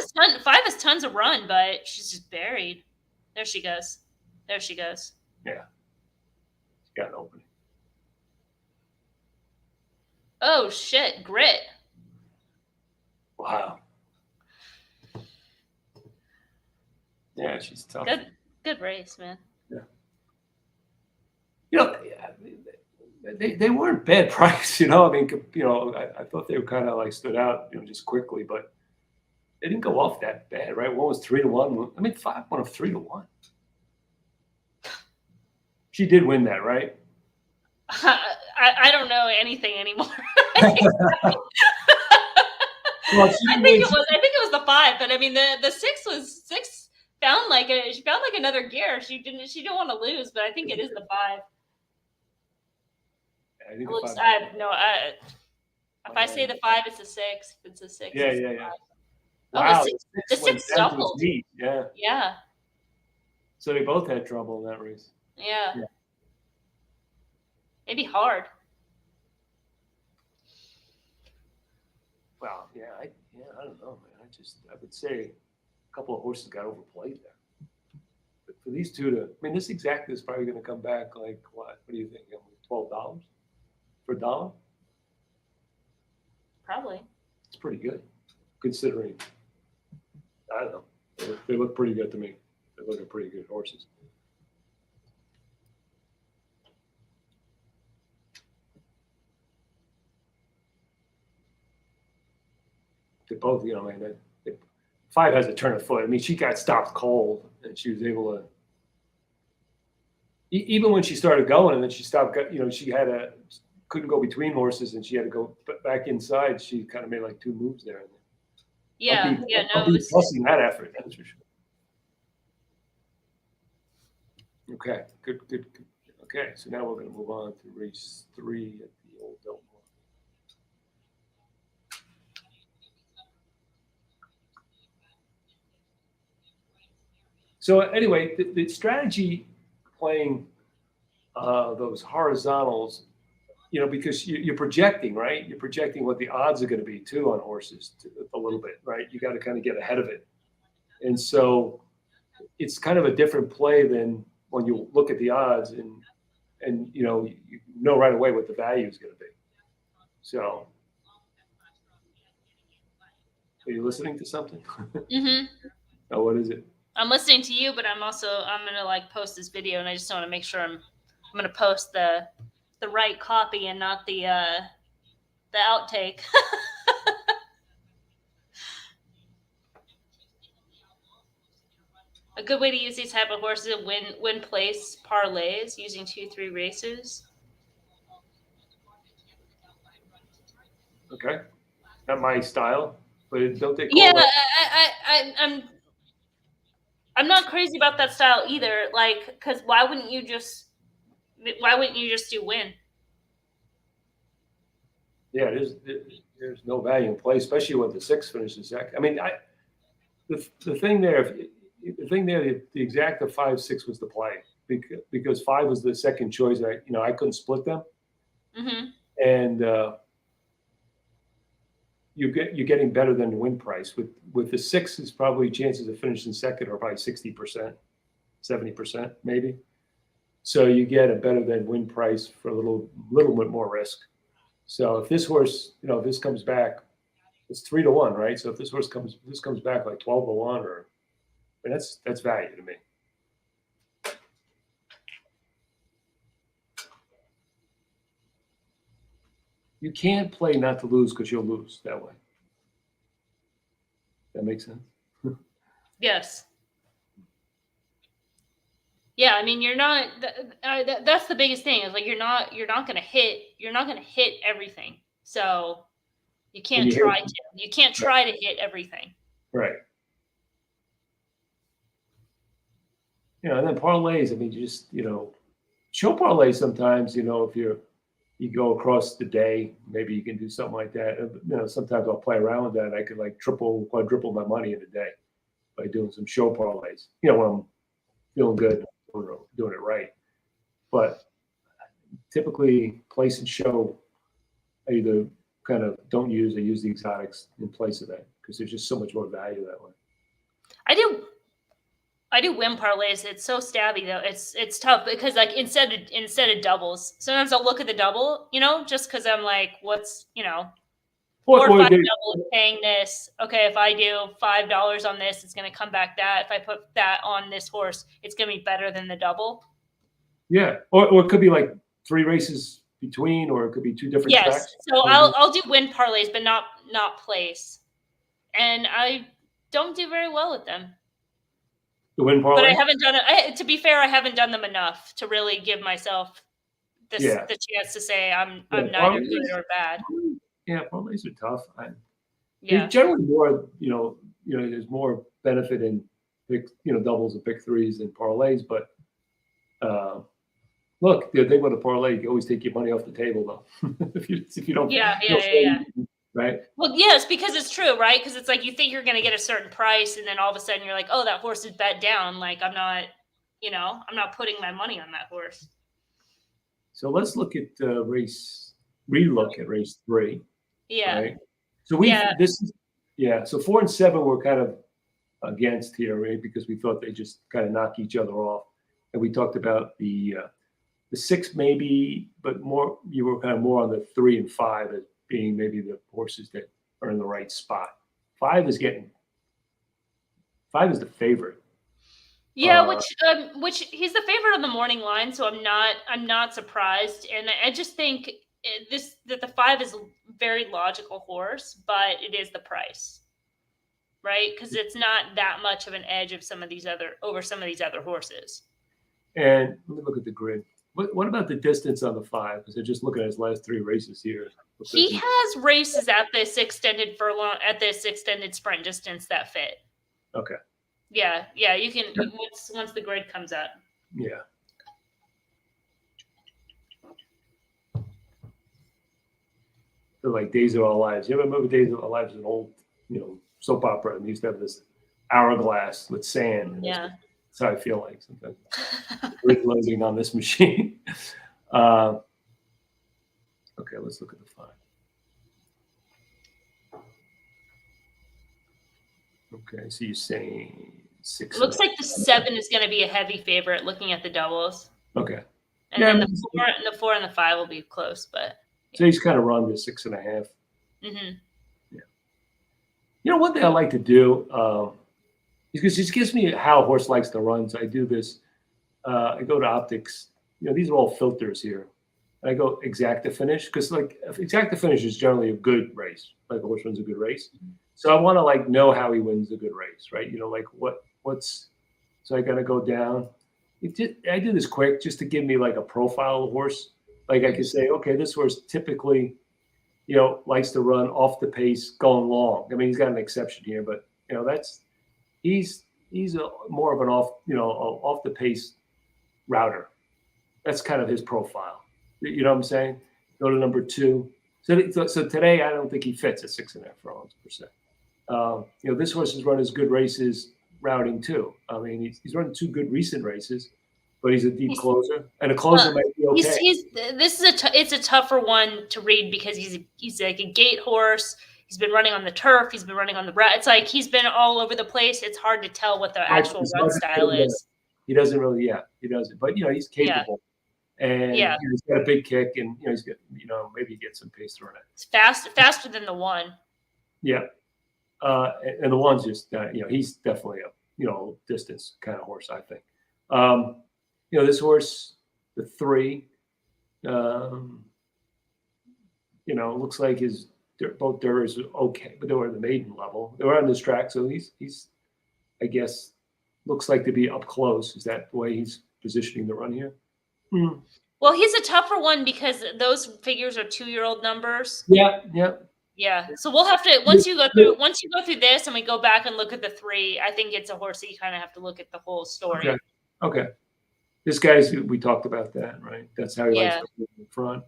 is tons of run, but she's just buried. There she goes. Yeah. She got an opening. Oh shit! Grit. Wow. Yeah, she's tough. Good race, man. Yeah. they weren't bad price, you know. I mean, you know, I thought they were kind of like stood out, you know, just quickly, but they didn't go off that bad, right? One was 3-1. I mean, 5 won of 3-1. She did win that, right? I don't know anything anymore. Well, I think it was the 5, but I mean the 6 was 6 found like she found like another gear. She didn't want to lose, but I think it is the 5. I think Looks, the 5. if I say the 5, it's a 6. If it's a 6, Yeah, it's yeah, a yeah. 5. Wow, Oh, the the 6 went 6 down to his doubled. knee. Yeah. Yeah. So they both had trouble in that race. Yeah. Yeah. Maybe hard. Well, yeah, I don't know, man. I would say a couple of horses got overplayed there. But for these two to, I mean, this exact is probably going to come back like what? What do you think? $12 for $1? Probably. It's pretty good, considering. I don't know. They look pretty good to me. They look like pretty good horses. They both, you know, man. 5 has a turn of foot. I mean, she got stopped cold, and she was able to. Even when she started going, and then she stopped. You know, she couldn't go between horses, and she had to go back inside. She kind of made like 2 moves there. Yeah, I'll be blessing that effort. That's for sure. Okay, good. Okay, so now we're going to move on to race 3 at the Old Biltmore. So anyway, the strategy playing those horizontals, you know, because you're projecting, right? You're projecting what the odds are going to be too on horses a little bit, right? You got to kind of get ahead of it. And so it's kind of a different play than when you look at the odds and you know right away what the value is going to be. So are you listening to something? Mm-hmm. Oh, what is it? I'm listening to you, but I'm gonna like post this video, and I just want to make sure I'm gonna post the right copy and not the outtake. A good way to use these type of horses is win place parlays using 2-3 races. Okay, not my style, but don't they call Yeah, it? I'm not crazy about that style either. Like, because why wouldn't you just do win? Yeah, there's no value in play, especially when the 6 finishes second. I mean, the thing there, the exact of 5, 6 was the play because 5 was the second choice. I couldn't split them, and you're getting better than the win price with the 6 is probably chances of finishing second are probably 60%, 70% maybe. So you get a better than win price for a little bit more risk. So if this horse, if this comes back, it's 3-1, right? So if this comes back like 12-1, I mean, that's value to me. You can't play not to lose because you'll lose that way. That makes sense? Yes. Yeah, I mean, you're not. That's the biggest thing. Is like you're not going to hit everything. So you can't try to. You can't try to hit everything. Right. And then parlays. I mean, just show parlays sometimes. If you go across the day, maybe you can do something like that. Sometimes I'll play around with that. I could like quadruple my money in a day by doing some show parlays. When I'm feeling good, doing it right. But typically, place and show, I either kind of don't use or use the exotics in place of that because there's just so much more value that way. I do win parlays. It's so stabby though. It's tough because like instead of doubles, sometimes I'll look at the double, just because I'm like, what's 4 or 5 doubles paying this. Okay, if I do $5 on this, it's going to come back that. If I put that on this horse, it's going to be better than the double. Yeah, or it could be like 3 races between, or it could be two different Yes. tracks. So I'll do win parlays, but not place. And I don't do very well with them. The win parlay? But I haven't done it. To be fair, I haven't done them enough to really give myself the chance to say I'm neither good or bad. Yeah, parlays are tough. Yeah. Generally more, there's more benefit in pick, doubles and pick threes than parlays. But look, the thing with a parlay, you can always take your money off the table though. if you don't. Yeah. Right. Well, yes, because it's true, right? Because it's like you think you're going to get a certain price, and then all of a sudden you're like, oh, that horse is bet down. Like I'm not putting my money on that horse. So let's look at relook at race 3. Yeah. Right? So so 4 and 7 were kind of against here, right? Because we thought they just kind of knock each other off. And we talked about the 6 maybe, but more, you were kind of more on the 3 and 5 as being maybe the horses that are in the right spot. 5 is the favorite. Yeah, which he's the favorite on the morning line, so I'm not surprised, and I just think that the 5 is a very logical horse, but it is the price, right? Because it's not that much of an edge of some of these other horses. And let me look at the grid. What about the distance on the 5? Because they're just looking at his last 3 races here. He has races at this extended sprint distance that fit. Okay. Yeah, you can once the grid comes out. Yeah. They're like Days of Our Lives. You ever remember Days of Our Lives? An old, soap opera, and they used to have this hourglass with sand. Yeah. That's how I feel like sometimes. Grid loading on this machine. Okay, let's look at the 5. Okay, so you're saying 6. It looks like the 7 is going to be a heavy favorite looking at the doubles. Okay. And then the 4 and the 5 will be close, but. So he's kind of run to 6.5. Mm-hmm. Yeah. One thing I like to do, because it gives me how a horse likes to run. So I do this. I go to Optics. These are all filters here. I go exact to finish because exact to finish is generally a good race. Like a horse runs a good race. So I want to know how he wins a good race, right? What's. So I got to go down. I do this quick just to give me a profile of the horse. Like I could say, okay, this horse typically, likes to run off the pace going long. I mean, he's got an exception here, but he's more of an off the pace router. That's kind of his profile. You know what I'm saying? Go to number 2. So today I don't think he fits at 6.5 furlongs per se. This horse has run his good races routing too. I mean, he's run 2 good recent races, but he's a deep closer, and a closer might be okay. It's a tougher one to read because he's like a gate horse. He's been running on the turf. He's been running on the it's like he's been all over the place. It's hard to tell what the actual run style is. He doesn't really, he doesn't. But he's capable, and he's got a big kick, and he's got maybe he gets some pace thrown it. It's faster than the 1. Yeah, and the 1's just he's definitely a distance kind of horse, I think. This horse, the 3, looks like both Durers are okay, but they were at the maiden level. They were on this track, so he's I guess, looks like to be up close. Is that the way he's positioning the run here? Mm. Well, he's a tougher one because those figures are 2-year-old numbers. Yeah. So we'll have to once you go through this and we go back and look at the 3. I think it's a horse that you kind of have to look at the whole story. Okay. This guy's, we talked about that, right? That's how he likes to move in front.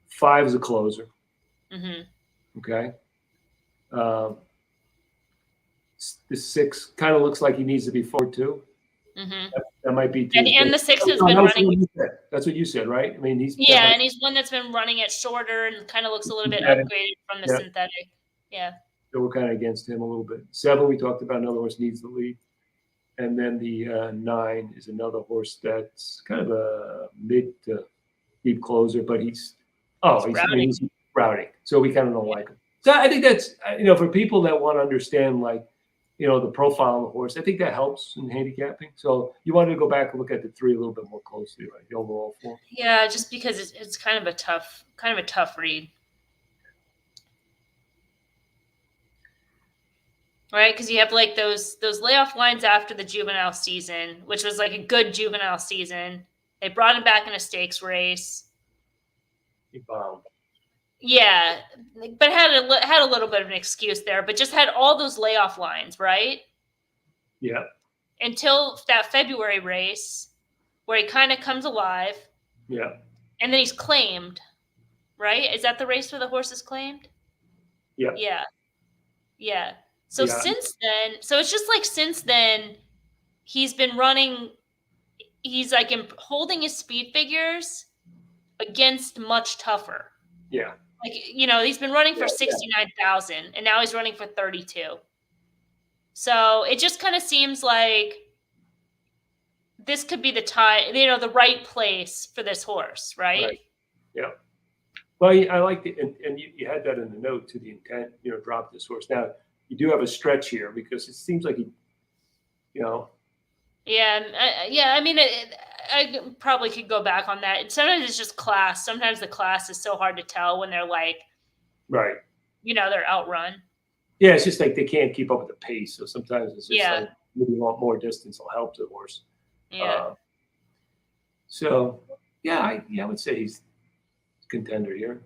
5 is a closer. Mm-hmm. Okay. The 6 kind of looks like he needs to be forward too. Mm-hmm. That might be. And the 6 has been running. That's what you said, right? I mean, and he's one that's been running it shorter and kind of looks a little bit upgraded from the synthetic. Yeah. So we're kind of against him a little bit. 7, we talked about, another horse needs the lead. And then the 9 is another horse that's kind of a mid to deep closer, but he's routing. So we kind of don't like him. So I think that's, for people that want to understand, the profile of the horse. I think that helps in handicapping. So you wanted to go back and look at the 3 a little bit more closely, right? The overall form. Yeah, just because it's kind of a tough read. Right, because you have like those layoff lines after the juvenile season, which was like a good juvenile season. They brought him back in a stakes race. He bombed. Yeah, but had a little bit of an excuse there, but just had all those layoff lines, right? Yeah. Until that February race where he kind of comes alive. Yeah. And then he's claimed, right? Is that the race where the horse is claimed? Yeah. Yeah. Yeah. So since then, it's just like since then, he's been running. He's like holding his speed figures against much tougher. Yeah. Like, he's been running for 69,000 and now he's running for 32. So it just kind of seems like this could be the time, the right place for this horse, right? Yeah. Well, I like and you had that in the note to the intent, drop this horse. Now, you do have a stretch here because it seems like he. Yeah. I mean, I probably could go back on that. Sometimes it's just class. Sometimes the class is so hard to tell when they're like, right. They're outrun. Yeah, it's just like they can't keep up with the pace. So sometimes it's just like maybe more distance will help the horse. Yeah. I would say he's a contender here,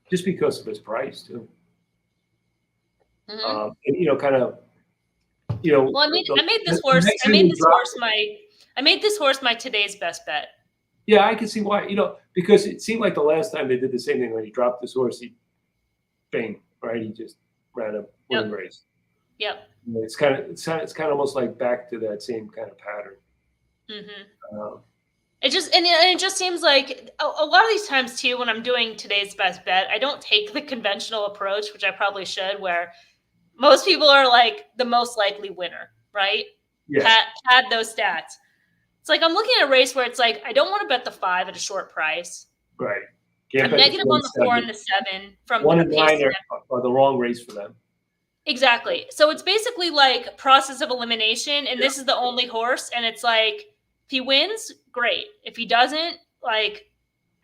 just because of his price too. Mm-hmm. And kind of. Well, I made this horse my today's best bet. Yeah, I can see why. Because it seemed like the last time they did the same thing when he dropped this horse, bang, right? He just ran a winning race. Yep. It's kind of almost like back to that same kind of pattern. Mm-hmm. It just seems like a lot of these times too, when I'm doing today's best bet, I don't take the conventional approach, which I probably should, where most people are like the most likely winner, right? Yeah. Had those stats. It's like I'm looking at a race where it's like I don't want to bet the 5 at a short price. Right. I'm negative on the 4 and the 7 from 1 and 9 are the wrong race for them. Exactly. So it's basically like process of elimination, and this is the only horse, and it's like if he wins, great. If he doesn't, like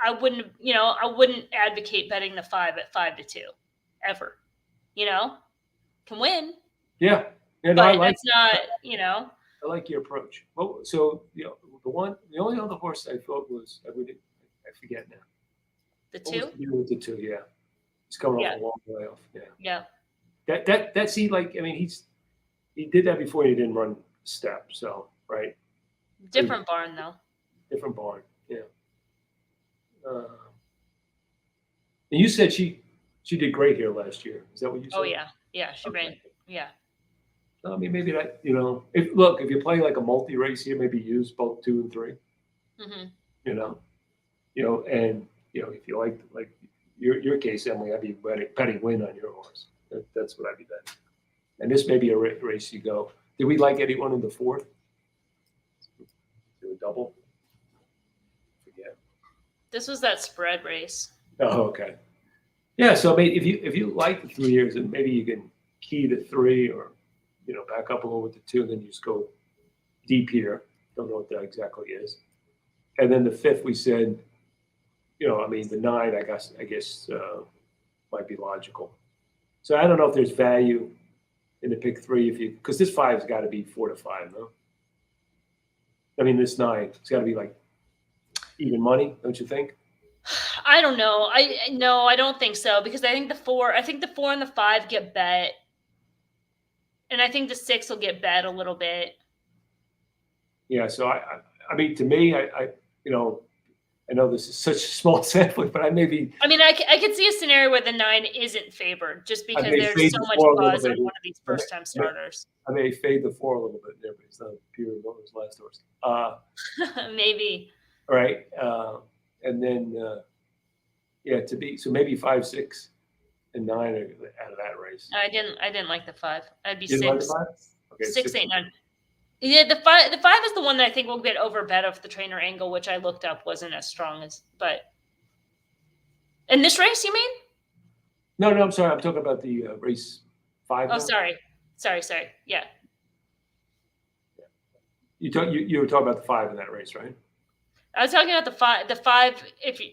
I wouldn't advocate betting the 5 at 5-2 ever. Can win. Yeah. But that's not, I like your approach. Well, so the only other horse I thought was I forget now. The 2? With the 2, yeah. He's coming off a long way off. Yeah. Yeah. That's he did that before he didn't run step, so right. Different barn though. Different barn, yeah. And you said she did great here last year. Is that what you said? Oh yeah, she ran. Yeah. I mean, maybe that if you play like a multi race here, maybe use both 2 and 3. Mm-hmm. And if you like your case, Emily, I'd be betting win on your horse. That's what I'd be betting. And this may be a race you go. Did we like anyone in the 4th? Do a double? Forget. This was that spread race. Oh, okay. Yeah, so maybe if you like the 3 years, and maybe you can key the 3 or back up a little with the 2, and then you just go deep here. Don't know what that exactly is. And then the 5th, we said, the 9, I guess might be logical. So I don't know if there's value in the pick 3 because this 5's got to be 4 to 5, no? I mean, this 9, it's got to be like even money, don't you think? I don't know. I don't think so, because I think the 4 and the 5 get bet. And I think the 6 will get bet a little bit. Yeah. So I mean, to me, I know this is such a small sampling, but I could see a scenario where the 9 isn't favored just because there's so much buzz on one of these first-time starters. I may fade the 4 a little bit there, but it's not pure one of his last horse. Maybe. All right. And then, so maybe 5, 6, and 9 are out of that race. I didn't like the 5. I'd be you 6. Like the 5? Okay, 6, 8, 9. Yeah, the 5 is the one that I think will get over bet if the trainer angle, which I looked up wasn't as strong as. But in this race, you mean? No, I'm sorry. I'm talking about the race 5. Oh, sorry. Sorry. Yeah. You were talking about the 5 in that race, right? I was talking about the 5. The 5. If you,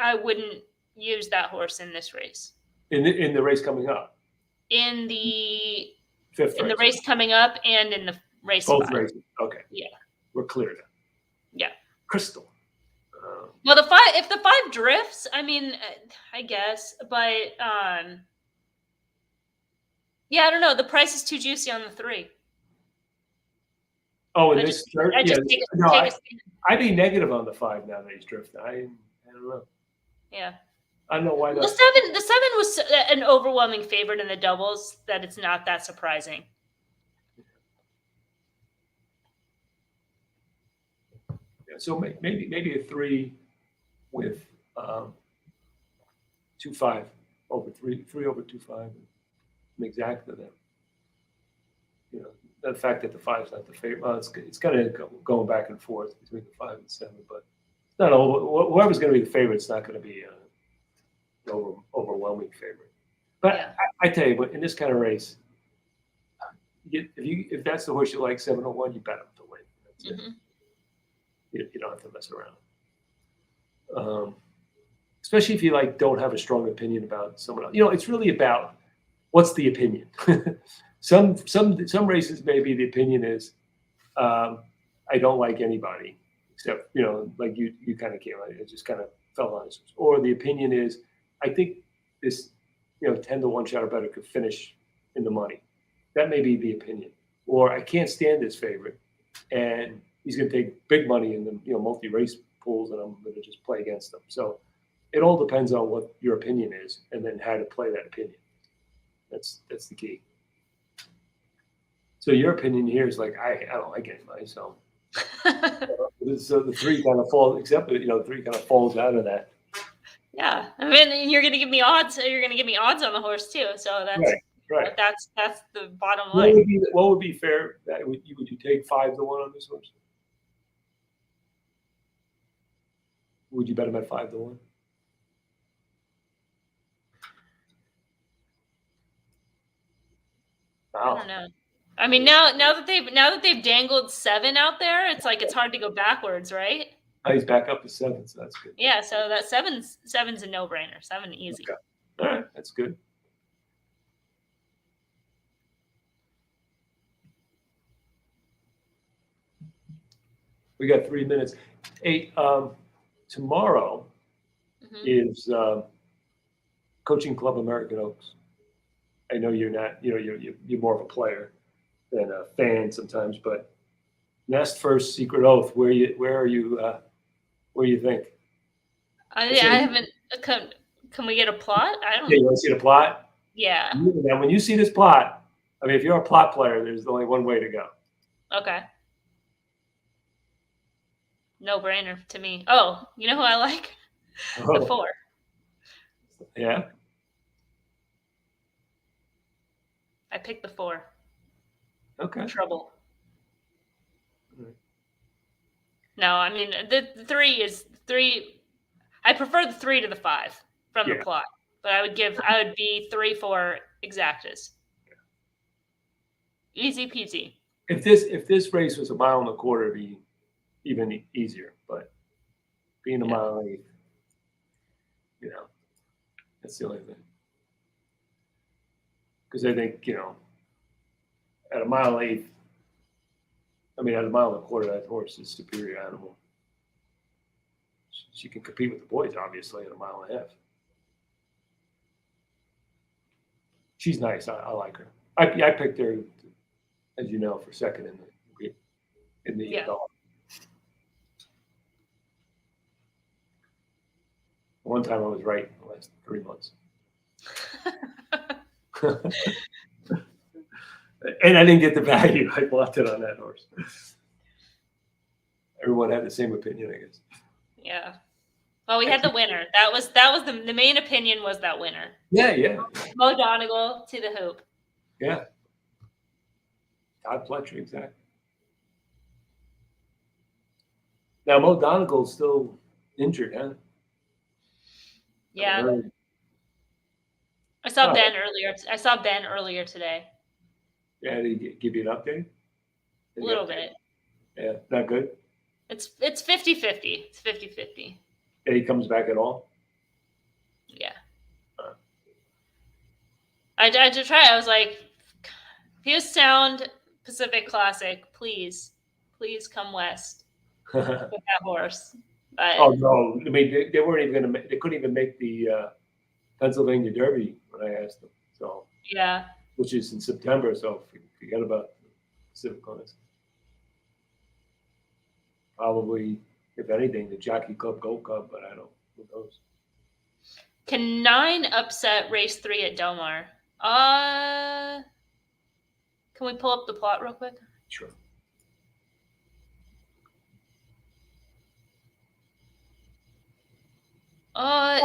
I wouldn't use that horse in this race. In the race coming up. In the 5th in the race coming up and in the race. Both 5. races. Okay. Yeah. We're clear now. Yeah. Crystal. Well, the 5. If the 5 drifts, I mean, I guess, but yeah, I don't know. The price is too juicy on the 3. Oh, I'd be negative on the 5 now that he's drifting. I don't know. Yeah. I don't know why. The 7 was an overwhelming favorite in the doubles that it's not that surprising. Yeah, so maybe a 3 with 2.5 over 3 over 2.5. Exactly that. You know, the fact that the 5 is not the favorite. Well, it's kind of going back and forth between the 5 and 7, but it's not whoever's going to be the favorite. It's not going to be an overwhelming favorite. But yeah. I tell you, but in this kind of race, if that's the horse you like, 701, you bet him to win. That's it. You don't have to mess around. Especially if you don't have a strong opinion about someone else. You know, it's really about what's the opinion. Some races, maybe the opinion is, I don't like anybody except, like you kind of came out. It just kind of fell on us. Or the opinion is, I think this, 10-1 shot or better could finish in the money. That may be the opinion. Or I can't stand this favorite, and he's going to take big money in the multi-race pools, and I'm going to just play against them. So it all depends on what your opinion is, and then how to play that opinion. That's the key. So your opinion here is like, I don't like anybody, so so the 3 kind of falls, except 3 kind of falls out of that. Yeah, I mean, you're going to give me odds. You're going to give me odds on the horse too. So that's right. That's the bottom line. What would be fair? Would you take 5-1 on this horse? Would you bet him at 5-1? I don't know. I mean, now that they've dangled 7 out there, it's like it's hard to go backwards, right? Oh, he's back up to 7, so that's good. Yeah, so that 7's a no-brainer. 7 easy. Okay. All right, that's good. We got 3 minutes. Hey, tomorrow is Coaching Club American Oaks. I know you're not, you're more of a player than a fan sometimes, but Nest First Secret Oath. Where are you? What do you think? I haven't. Can we get a plot? I don't. Yeah, you want to see the plot? Yeah. Now, when you see this plot, I mean, if you're a plot player, there's only one way to go. Okay. No brainer to me. Oh, you know who I like? The 4. Yeah. I picked the 4. Okay. Trouble. No, I mean the 3 is 3. I prefer the 3 to the 5 from the plot, but I would be 3-4 exactas. Easy peasy. If this race was a 1.25 miles, it'd be even easier. But being a 1.8 miles, that's the only thing. Because I think at a 1.8 miles, at a 1.25 miles, that horse is a superior animal. She can compete with the boys, obviously, at a 1.5 miles. She's nice. I like her. I picked her, as you know, for second in the dog. One time I was right in the last 3 months. And I didn't get the value. I bought it on that horse. Everyone had the same opinion, I guess. Yeah. Well, we had the winner. That was the main opinion was that winner. Yeah. Mo Donegal to the hoop. Yeah. Todd Fletcher, exactly. Now Mo Donegal's still injured, huh? Yeah. I saw Ben earlier. I saw Ben earlier today. Yeah, did he give you an update? A little bit. Yeah, not good. It's 50-50. It's 50-50. Yeah, he comes back at all? Yeah. I did try. I was like, if he was sound Pacific Classic, please come west with that horse. But, oh no! I mean, they weren't even going to. They couldn't even make the Pennsylvania Derby when I asked them. So yeah, which is in September. So forget about Pacific Classic. Probably, if anything, the Jockey Club Gold Cup, but I don't. Who knows? Can 9 upset race 3 at Del Mar? Can we pull up the plot real quick? Sure.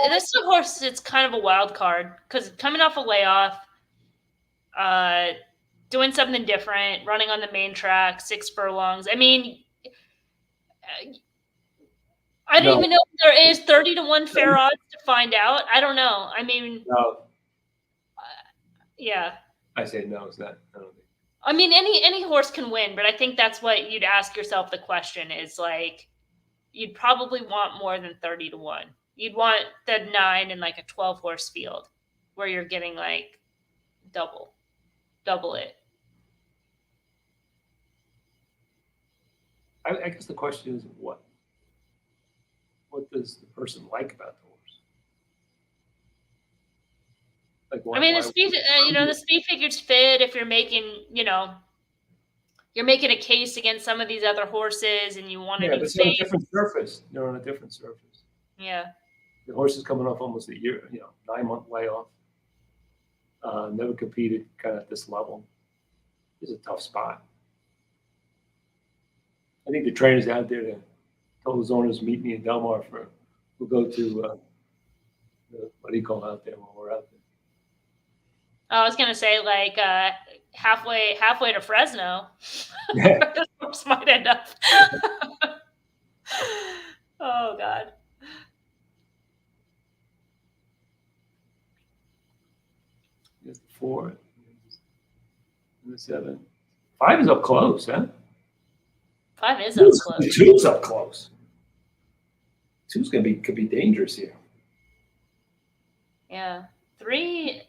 This is a horse. It's kind of a wild card because coming off a layoff, doing something different, running on the main track, 6 furlongs. I mean, I don't even know if there is 30-1 fair odds to find out. I don't know. I mean, no. Yeah. I say no. It's not. I don't think. I mean, any horse can win, but I think that's what you'd ask yourself. The question is like, you'd probably want more than 30-1. You'd want the 9 in like a 12 horse field where you're getting like double it. I guess the question is what does the person like about the horse? Like, I mean, the speed, the speed figures fit if you're making, you're making a case against some of these other horses and you want to but it's on a different surface. They're on a different surface. Yeah. The horse is coming off almost a year, 9-month layoff. Never competed kind of at this level. It's a tough spot. I think the trainers out there that told his owners meet me in Del Mar we'll go to what do you call out there when we're out there? I was gonna say like halfway to Fresno. Yeah. This horse might end up. Oh God. There's the 4 and the 7. 5 is up close, huh? 5 is up close. 2 is up close. 2's could be dangerous here. Yeah. 3.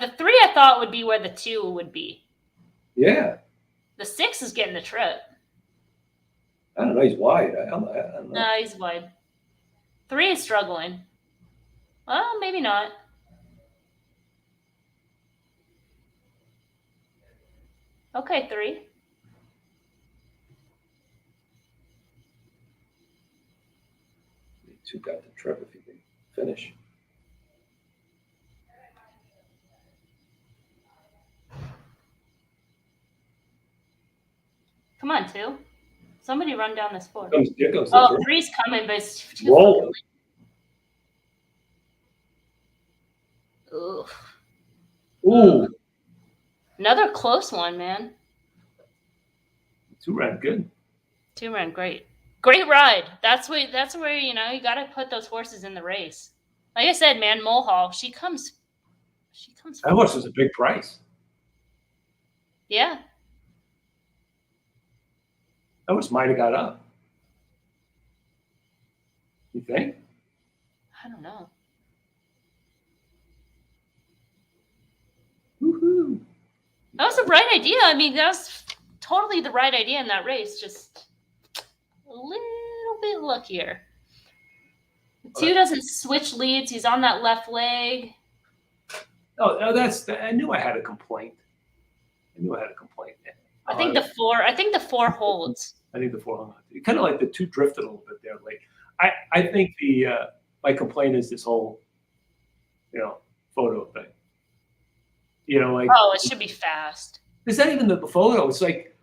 The 3 I thought would be where the 2 would be. Yeah. The 6 is getting the trip. I don't know. He's wide. I don't know. No, he's wide. 3 is struggling. Well, maybe not. Okay, 3. Two got the trip if he can finish. Come on, 2. Somebody run down this 4. Here goes oh, 3's coming, but it's too Whoa. Ooh. Ooh. Another close one, man. 2 ran good. 2 ran great. Great ride. That's where you got to put those horses in the race. Like I said, man, Mulhall, she comes. That horse was a big price. Yeah. That horse might have got up. You think? I don't know. Woohoo! That was the right idea. I mean, that was totally the right idea in that race. Just a little bit luckier. 2 doesn't switch leads. He's on that left leg. Oh, I knew I had a complaint. I think the 4. I think the 4 holds. I think the 4 hung on. Kind of like the 2 drifted a little bit there late. I think my complaint is this whole, photo thing. Oh, it should be fast. It's not even the photo. It's like,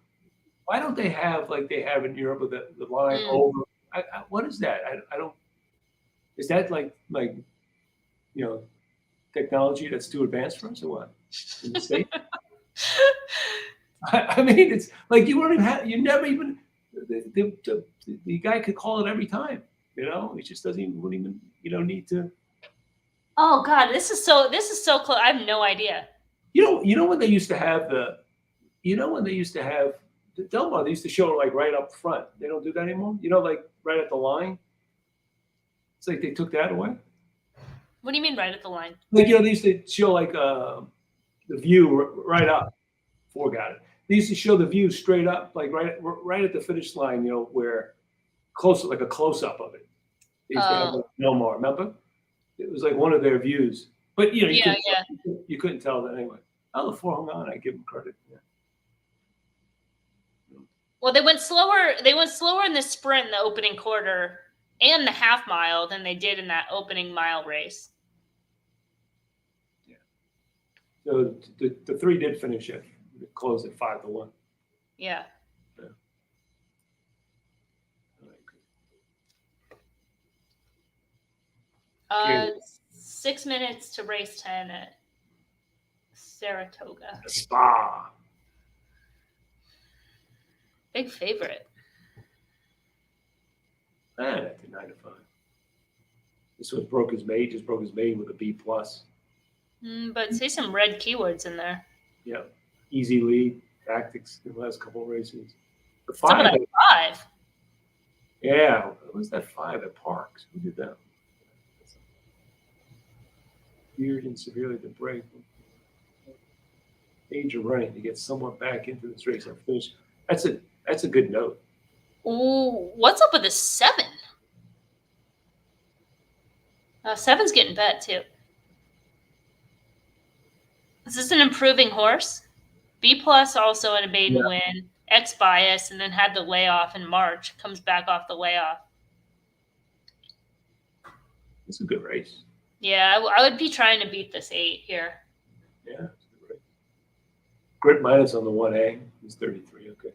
why don't they have like they have in Europe with the line over? What is that? I don't. Is that like technology that's too advanced for us or what? In the States? I mean, it's like you never even the guy could call it every time. He just wouldn't even need to. Oh God, this is so close. I have no idea. You know when they used to have You know when they used to have the Del Mar, they used to show like right up front. They don't do that anymore. You know, like right at the line. It's like they took that away. What do you mean right at the line? Like they used to show like the view right up. Forgot it. They used to show the view straight up, like right at the finish line. Where close, like a close up of it. They used to have like Del Mar. Remember? It was like one of their views. But you couldn't tell that anyway. Oh, the 4 hung on. I give them credit. Yeah. Well, they went slower. They went slower in the sprint in the opening quarter and the half mile than they did in that opening mile race. Yeah. So the 3 did finish it. It closed at 5-1. Yeah. 6 minutes to race 10 at Saratoga. Spa. Big favorite. That's a 9 to 5. This one broke his maiden. Just broke his maiden with a B+. But see some red keywords in there. Yeah. Easy lead. Tactics in the last couple of races. The 5. Some of that 5. Yeah. What was that 5 at Parks? Who did that? Feared and severely to break. Age of running to get someone back into this race and finish. That's a good note. Ooh, what's up with the 7? 7's getting bet too. Is this an improving horse? B+ also in a maiden win. X bias, and then had the layoff in March. Comes back off the layoff. It's a good race. Yeah, I would be trying to beat this 8 here. Yeah, it's a good race. Grit minus on the 1A. He's 33. Okay.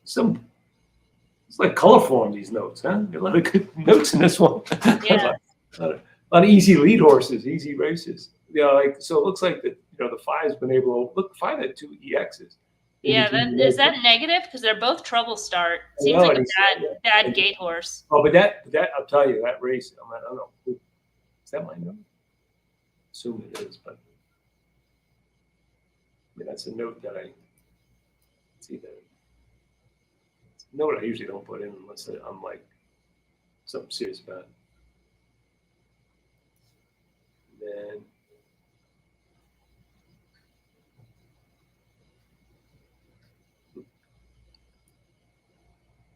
It's like color form, these notes, huh? A lot of good notes in this one. Yeah. a lot of easy lead horses, easy races. So it looks like the 5's been able to look. 5 had 2 EXs. Yeah, is that negative? Because they're both trouble start. Seems like a bad gate horse. Oh, but that I'll tell you, that race, I don't know. Is that my note? Assume it is, but that's a note that I see that. Note I usually don't put in unless I'm like something serious about it. And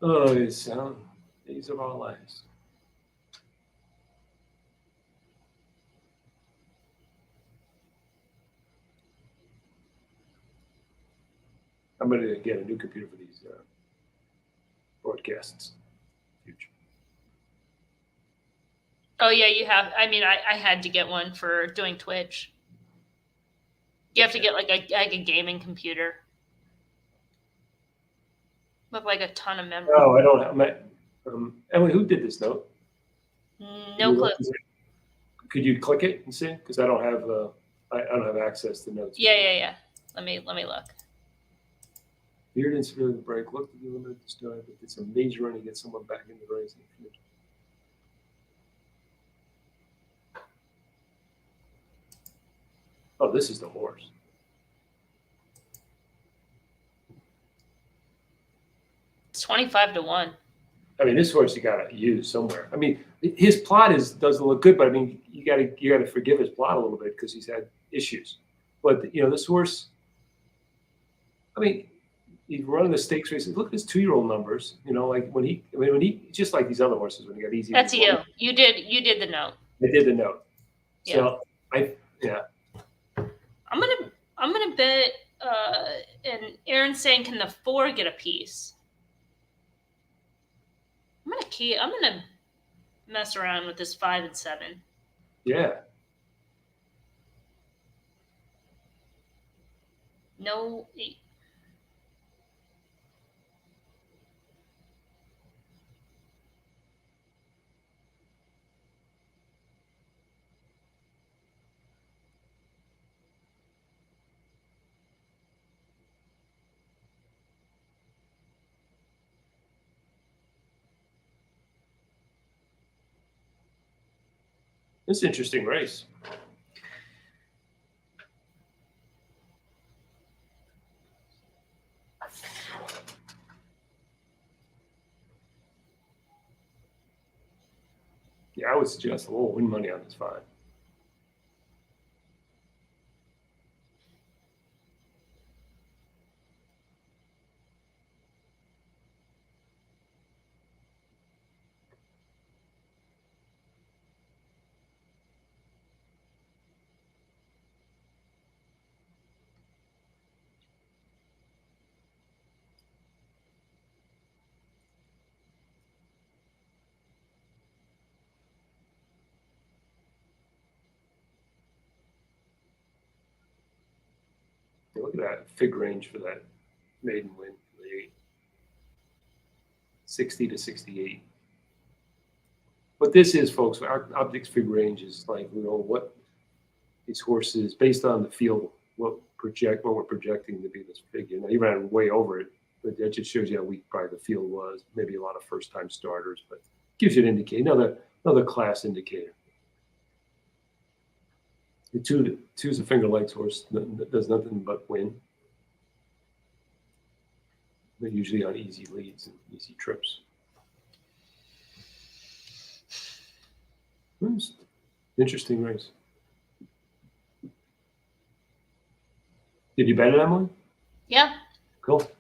then these are our lives. I'm going to get a new computer for these broadcasts. Future. Oh yeah, you have. I mean, I had to get one for doing Twitch. You have to get like a gaming computer with like a ton of memory. Oh, I don't have. Emily, who did this note? No clue. Could you click it and see? Because I don't have I don't have access to notes. Yeah. Let me look. Feared and severely break. Look to the limit at the start, but it's a major run to get someone back in the race. Oh, this is the horse. It's 25-1. I mean, this horse you got to use somewhere. I mean, his plot doesn't look good, but I mean, you got to forgive his plot a little bit because he's had issues. But this horse. I mean, he's running the stakes races. Look at his 2-year-old numbers. Like when he just like these other horses when he got easy. That's you. You did the note. I did the note. So yeah. I'm gonna bet. And Aaron's saying, can the 4 get a piece? I'm gonna mess around with this 5 and 7. Yeah. No. It's an interesting race. Yeah, I would suggest a little win money on this 5. Look at that fig range for that maiden win for the 8. 60 to 68. But this is, folks, our optics fig range is like, what these horses, based on the field, what we're projecting to be this fig. Even I'm way over it, but that just shows you how weak probably the field was. Maybe a lot of first-time starters, but gives you an indicator, another class indicator. The two's a finger legs horse that does nothing but win. They're usually on easy leads and easy trips. Interesting race. Did you bet it, Emily? Yeah. Cool.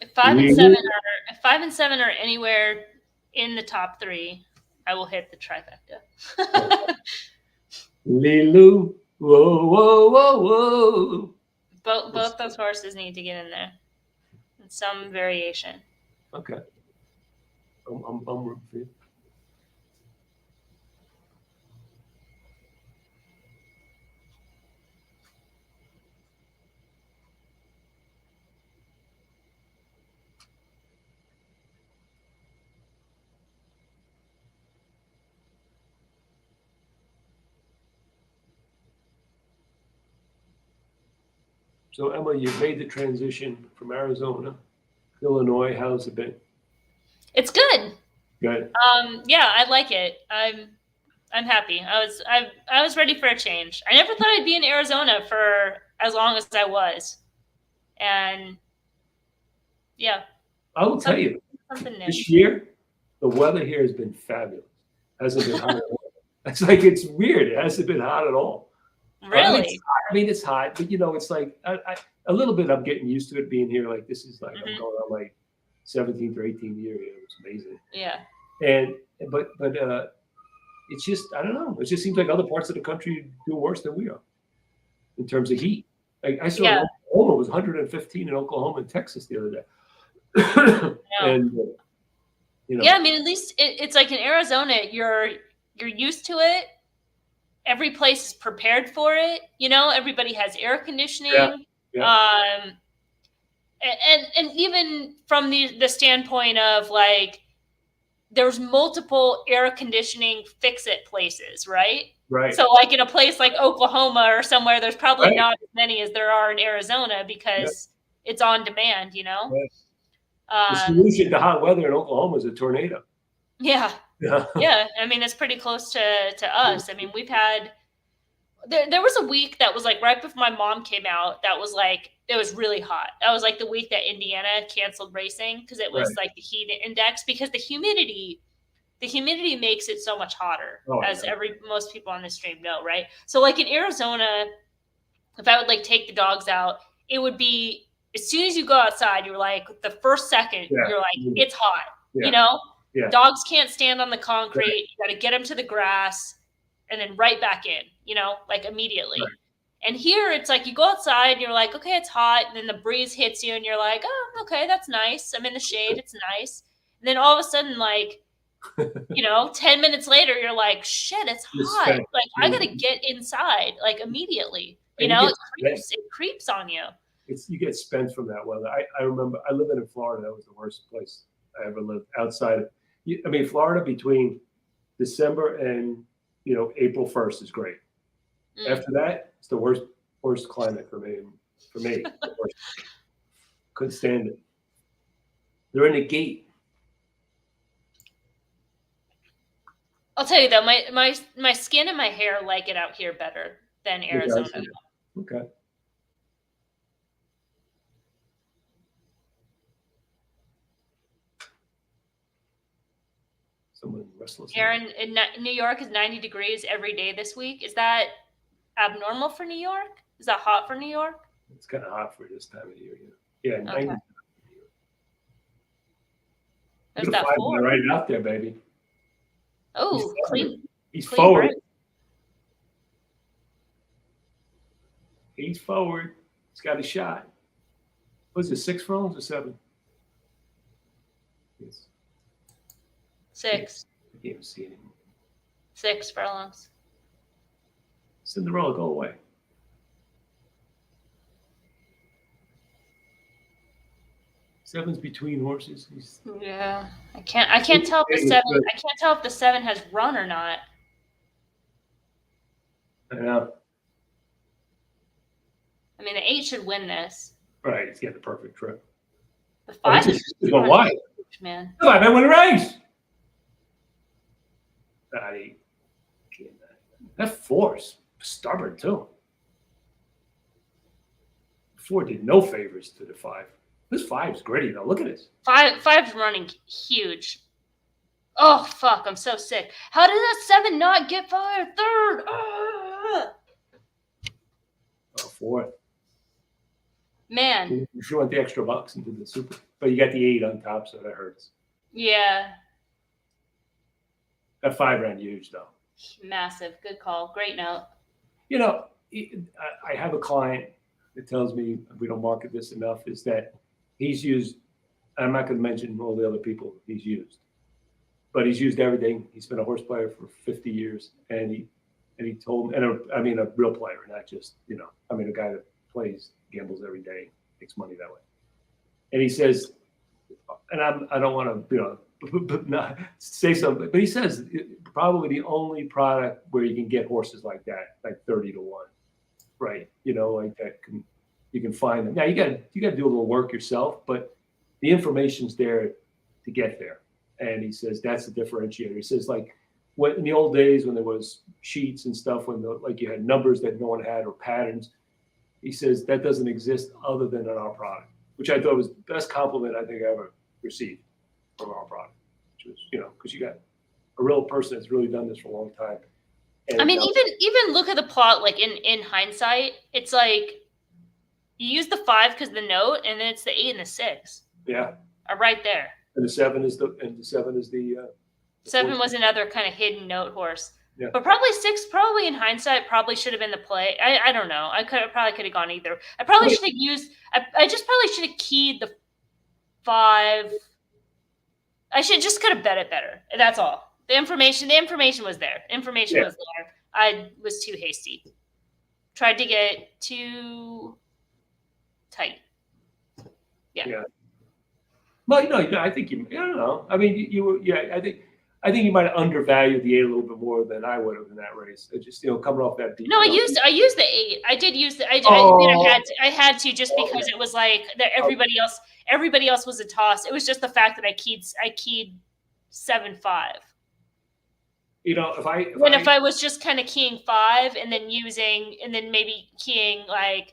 If 5 and 7 are anywhere in the top 3, I will hit the trifecta. Lilu, whoa, whoa, whoa, whoa. Both those horses need to get in there in some variation. Okay. I'm rooting for you. So, Emma, you made the transition from Arizona to Illinois. How's it been? It's good. Good. Yeah, I like it. I'm happy. I was ready for a change. I never thought I'd be in Arizona for as long as I was, and yeah. I will tell you, this year the weather here has been fabulous. Hasn't been hot at all. It's like, it's weird. It hasn't been hot at all. Really? It's hot, but it's like a little bit. I'm getting used to it being here. Like, this is like I'm going on my 17th or 18th year. It was amazing. Yeah. But it's just, I don't know. It just seems like other parts of the country do worse than we are in terms of heat. Like, I saw Oklahoma was 115 in Oklahoma and Texas the other day. And yeah, I mean, at least it's like in Arizona, you're used to it. Every place is prepared for it. Everybody has air conditioning. Yeah. And even from the standpoint of, like, there's multiple air conditioning fix-it places, right? Right. So, like, in a place like Oklahoma or somewhere, there's probably not as many as there are in Arizona because it's on demand, Right. The solution to hot weather in Oklahoma is a tornado. Yeah. Yeah. I mean, it's pretty close to us. I mean, we've had there was a week that was like right before my mom came out. That was like, it was really hot. That was like the week that Indiana canceled racing because it was like the heat index, because the humidity makes it so much hotter, as most people on the stream know, right? So, like, in Arizona, if I would like take the dogs out, it would be, as soon as you go outside, you're like, the first second, you're like, it's hot, Dogs can't stand on the concrete. You got to get them to the grass and then right back in, like immediately. Right. And here it's like you go outside and you're like, okay, it's hot. And then the breeze hits you and you're like, oh, okay, that's nice. I'm in the shade. It's nice. And then all of a sudden, like, 10 minutes later, you're like, shit, it's hot. Like, I got to get inside, like, immediately. It creeps on you. You get spent from that weather. I remember I lived in Florida. That was the worst place I ever lived outside. Florida between December and, April 1st is great. After that, it's the worst climate for me. Couldn't stand it. They're in the gate. I'll tell you though, my skin and my hair like it out here better than Arizona. Okay. Someone restless. Aaron, in New York is 90 degrees every day this week. Is that abnormal for New York? Is that hot for New York? It's kind of hot for this time of year. Yeah, Okay. 90. There's Look at that the 5 4. right out there, baby. Oh, clean. He's clean forward. break. He's forward. He's got a shot. Was it 6 furlongs or 7? Yes. 6. I can't even see anymore. 6 furlongs. Cinderella, go away. Seven's between horses. Yeah, I can't tell if the 7. I can't tell if the 7 has run or not. I know. I mean, the 8 should win this. Right, he's got the perfect trip. The 5 is going wide. Man. Come on, man, win the race. That 4's stubborn too. 4 did no favors to the 5. This 5's gritty though. Look at this. 5's running huge. Oh fuck! I'm so sick. How did that 7 not get fired? 3rd. Oh, 4th. Man. You sure want the extra bucks into the super, but you got the 8 on top, so that hurts. Yeah. That 5 ran huge though. Massive. Good call. Great note. You know, I have a client that tells me we don't market this enough. Is that he's used? I'm not going to mention all the other people he's used, but he's used everything. He's been a horse player for 50 years, and he told me, I mean a real player, not just a guy that plays, gambles every day, makes money that way. And he says, and I don't want to not say something, but he says probably the only product where you can get horses like that, like 30 to 1, right? Like that you can find them. Now you got to do a little work yourself, but the information's there to get there. And he says that's the differentiator. He says like when in the old days when there was sheets and stuff, when like you had numbers that no one had or patterns, he says that doesn't exist other than in our product, which I thought was the best compliment I think I ever received from our product, which was, because you got a real person that's really done this for a long time. And I mean, even look at the plot, like in hindsight, it's like you use the 5 because the note, and then it's the 8 and the 6. Yeah. Are right there. And the 7 is the 7 was another kind of hidden note horse. Yeah. But probably 6, probably in hindsight, probably should have been the play. I don't know. I probably could have gone either. I probably should have used. I just probably should have keyed the 5. I could have bet it better. That's all. The information was there. Information was there. I was too hasty. Tried to get too tight. Yeah. Well, I think I don't know. I mean, you were. Yeah, I think you might have undervalued the 8 a little bit more than I would have in that race. It just coming off that beat. No, I used the 8. I did use the. I had to just because it was like that. Everybody else was a toss. It was just the fact that I keyed 7-5. If I was just kind of keying 5 and then maybe keying like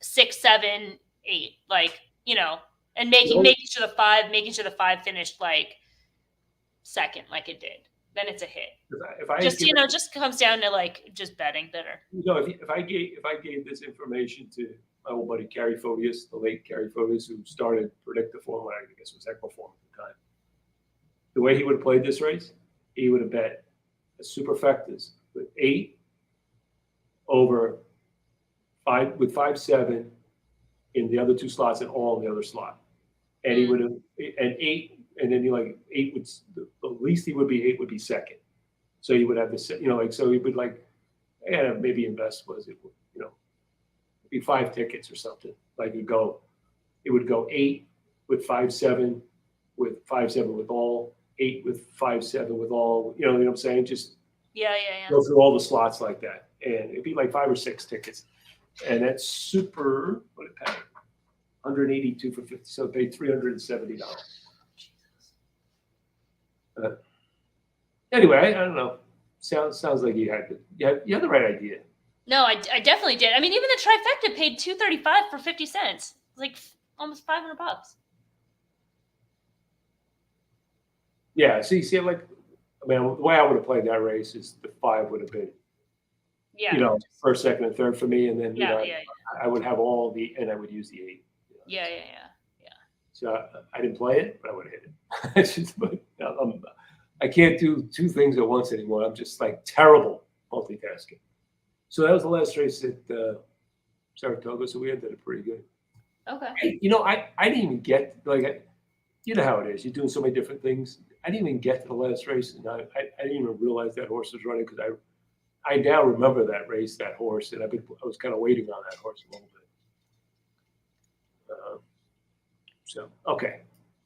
6, 7, 8, like and making sure the 5 finished like second, like it did, then it's a hit. Just comes down to like just betting better. If I gave this information to my old buddy Carrie Photius, the late Carrie Photius, who started Predictaform, I guess it was Equiform at the time, the way he would have played this race, he would have bet a superfectas with 8 over 5 with 5-7 in the other 2 slots and all in the other slot, and he would have 8. And then 8 would, the least he would be 8 would be second. So he would have this, so he would maybe invest be 5 tickets or something. Like it would go 8 with 5-7 with 5-7 with all, 8 with 5-7 with all, you know what I'm saying? Just go through all the slots like that. And it'd be like 5 or 6 tickets. And that's super, what it paid? 182 for 50. So it paid $370. Anyway, I don't know. Sounds like you had the right idea. No, I definitely did. I mean, even the trifecta paid $235 for 50 cents. Like almost $500. Yeah. See, like, I mean, the way I would have played that race is the 5 would have been, Yeah. first, second, and third for me, and then Yeah. I would have and I would use the 8. Yeah. So I didn't play it, but I would have hit it. It's just, I can't do 2 things at once anymore. I'm just like terrible multitasking. So that was the last race at Saratoga. So we ended it pretty good. Okay. I didn't even get you know how it is. You're doing so many different things. I didn't even get to the last race, and I didn't even realize that horse was running because I now remember that race, that horse, and I was kind of waiting on that horse a little bit. So okay,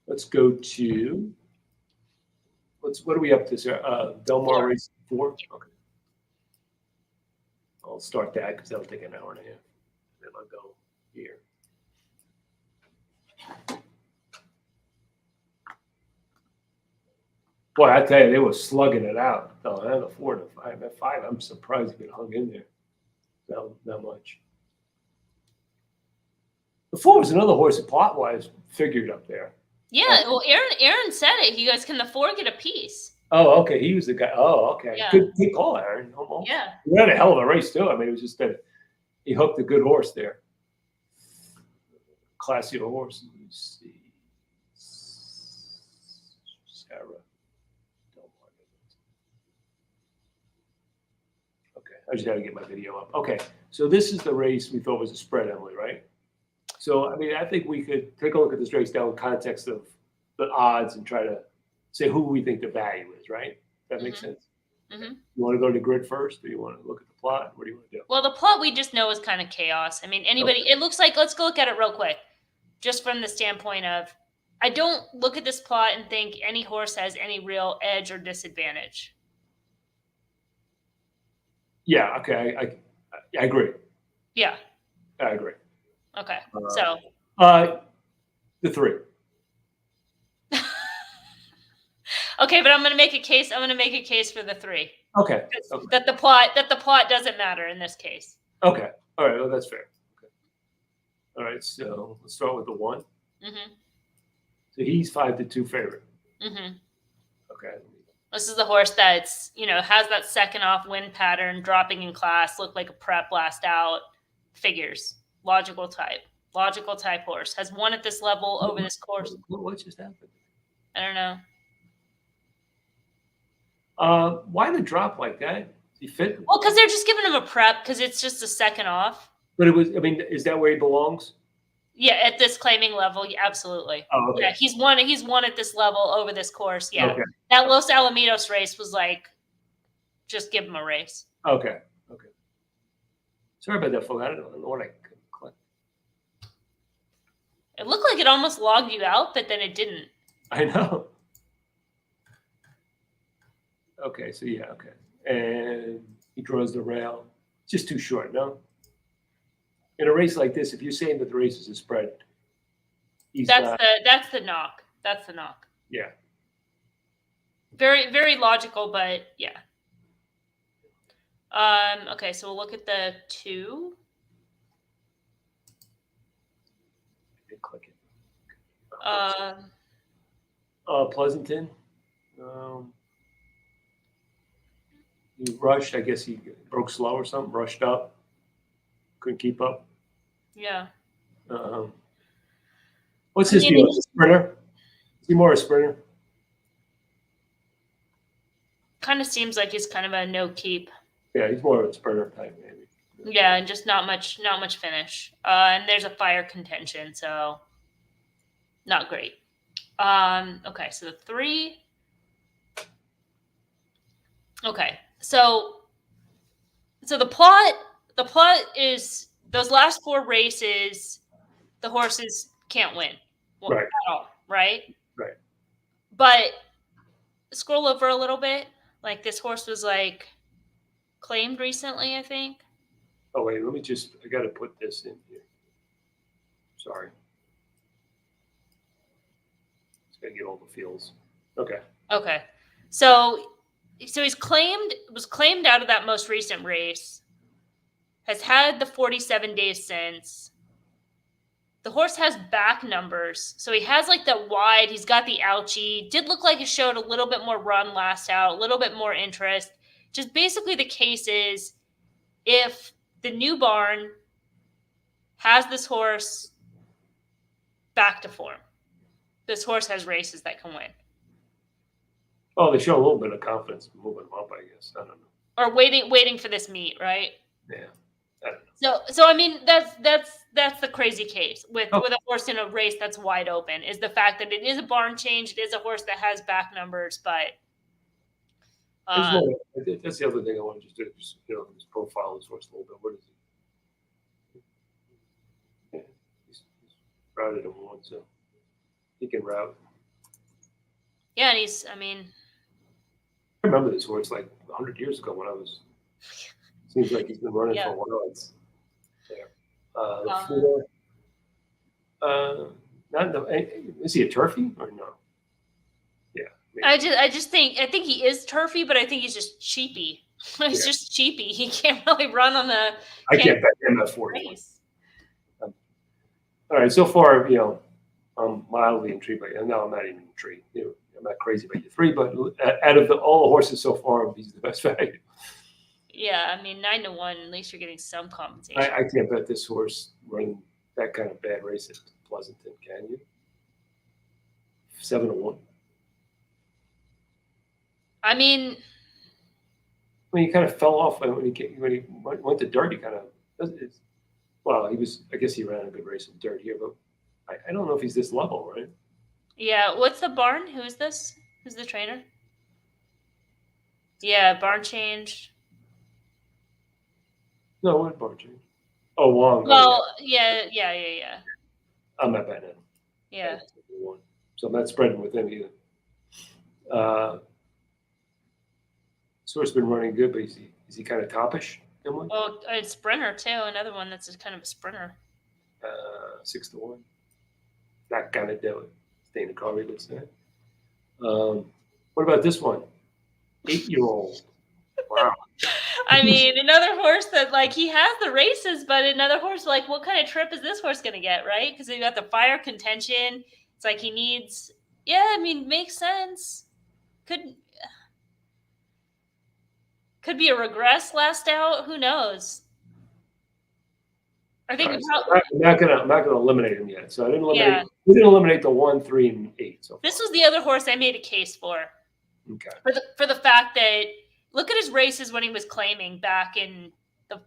let's go to what are we up to, sir? Del Mar 4. race 4. Okay, I'll start that because that'll take an hour and a half. Then I'll go here. Boy, I tell you, they were slugging it out. The 4 to 5. At 5, I'm surprised it hung in there that much. The 4 was another horse that plot-wise figured up there. Yeah, well, Aaron said it. He goes, "Can the 4 get a piece?" Oh, okay. He was the guy. Oh, okay. Yeah. Good call, Aaron. Almost. Yeah. He had a hell of a race too. I mean, it was just that he hooked a good horse there. Classy horse. Let me see. Sarah. Okay, I just got to get my video up. Okay, so this is the race we thought was a spread, Emily, right? So, I mean, I think we could take a look at this race down in context of the odds and try to say who we think the value is, right? That makes sense? Mm-hmm. You want to go to grid first, or you want to look at the plot? What do you want to do? Well, the plot we just know is kind of chaos. I mean, anybody, It looks like, let's go look at it real quick, just from the standpoint of, I don't look at this plot and think any horse has any real edge or disadvantage. Yeah, okay, I agree. Yeah. I agree. Okay, the 3. Okay, but I'm going to make a case. I'm going to make a case for the 3. Okay. That the plot doesn't matter in this case. Okay. All right. Well, that's fair. Okay. All right. So let's start with the 1. Mm-hmm. So he's 5-2 favorite. Mm-hmm. Okay. This is the horse that's, has that second off wind pattern, dropping in class, looked like a prep last out, figures, logical type horse, has won at this level over this course. What just happened? I don't know. Why the drop like that? He fit? Well, because they're just giving him a prep because it's just a second off. But is that where he belongs? Yeah, at this claiming level, yeah, absolutely. Oh, okay. Yeah, he's won at this level over this course. Yeah. Okay. That Los Alamitos race was like, just give him a race. Okay. Sorry about that, folks. I don't know what I clicked. It looked like it almost logged you out, but then it didn't. I know. Okay, so yeah, okay. And he draws the rail. Just too short, no? In a race like this, if you're saying that the race is a spread, that's the knock. That's the knock. Yeah. Very, very logical, but yeah. Okay, so we'll look at the 2. Click it. Pleasanton. He rushed. I guess he broke slow or something. Rushed up. Couldn't keep up. Yeah. What's his deal? A sprinter? Is he more a sprinter? Kind of seems like he's kind of a no keep. Yeah, he's more of a sprinter type, maybe. Yeah, and just not much finish. And there's a fire contention, so not great. Okay, so the 3. Okay, so the plot is those last 4 races, the horses can't win Right. at all, right? Right. But scroll over a little bit. Like this horse was like claimed recently, I think. Oh wait, I got to put this in here. Sorry. Just got to get all the fields. Okay. Okay. So was claimed out of that most recent race, has had the 47 days since, the horse has back numbers. So he has like that wide, he's got the ouchie. Did look like he showed a little bit more run last out, a little bit more interest. Just basically the case is if the new barn has this horse back to form, this horse has races that can win. Oh, they show a little bit of confidence moving them up, I guess. I don't know. Or waiting for this meet, right? Yeah. I don't know. So I mean that's the crazy case with a horse in a race that's wide open is the fact that it is a barn change. It is a horse that has back numbers, but that's the other thing I want to just do. Just his profile of this horse a little bit. What is he? Yeah, he's routed him once, so he can route. Yeah, and I remember this horse like 100 years ago when I was. Seems like he's been running for a while. It's there. The floor. Is he a turfy or no? Yeah. Maybe. I think he is turfy, but I think he's just cheapy. He's just cheapy. He can't really run on the. I can't bet him at 40. All right. So far, I'm mildly intrigued by you. No, I'm not even intrigued. I'm not crazy about you 3, but out of all the horses so far, he's the best value. Yeah, 9-1. At least you're getting some compensation. I can't bet this horse running that kind of bad race at Pleasanton, can you? 7-1. When he kind of fell off when he went to dirt, he kind of. Well, I guess he ran a good race in dirt here, but I don't know if he's this level, right? Yeah. What's the barn? Who is this? Who's the trainer? Yeah, barn changed. No, what barn change? Oh, Wong. Well, yeah. I'm not betting him. Yeah. So I'm not spreading with him either. Source been running good, but is he kind of toppish? Well, a sprinter too. Another one that's kind of a sprinter. 6-1. Not gonna do it. Stay in the car, would say. What about this one? 8-year-old. Wow. Another horse that he has the races, but another horse what kind of trip is this horse gonna get, right? Because you got the fire contention. It's he needs. Yeah, makes sense. Could be a regress last out. Who knows? I think I'm not gonna eliminate him yet. So I didn't eliminate. Yeah. We didn't eliminate the 1, 3, and 8. So this was the other horse I made a case for. Okay. For the fact that look at his races when he was claiming back in the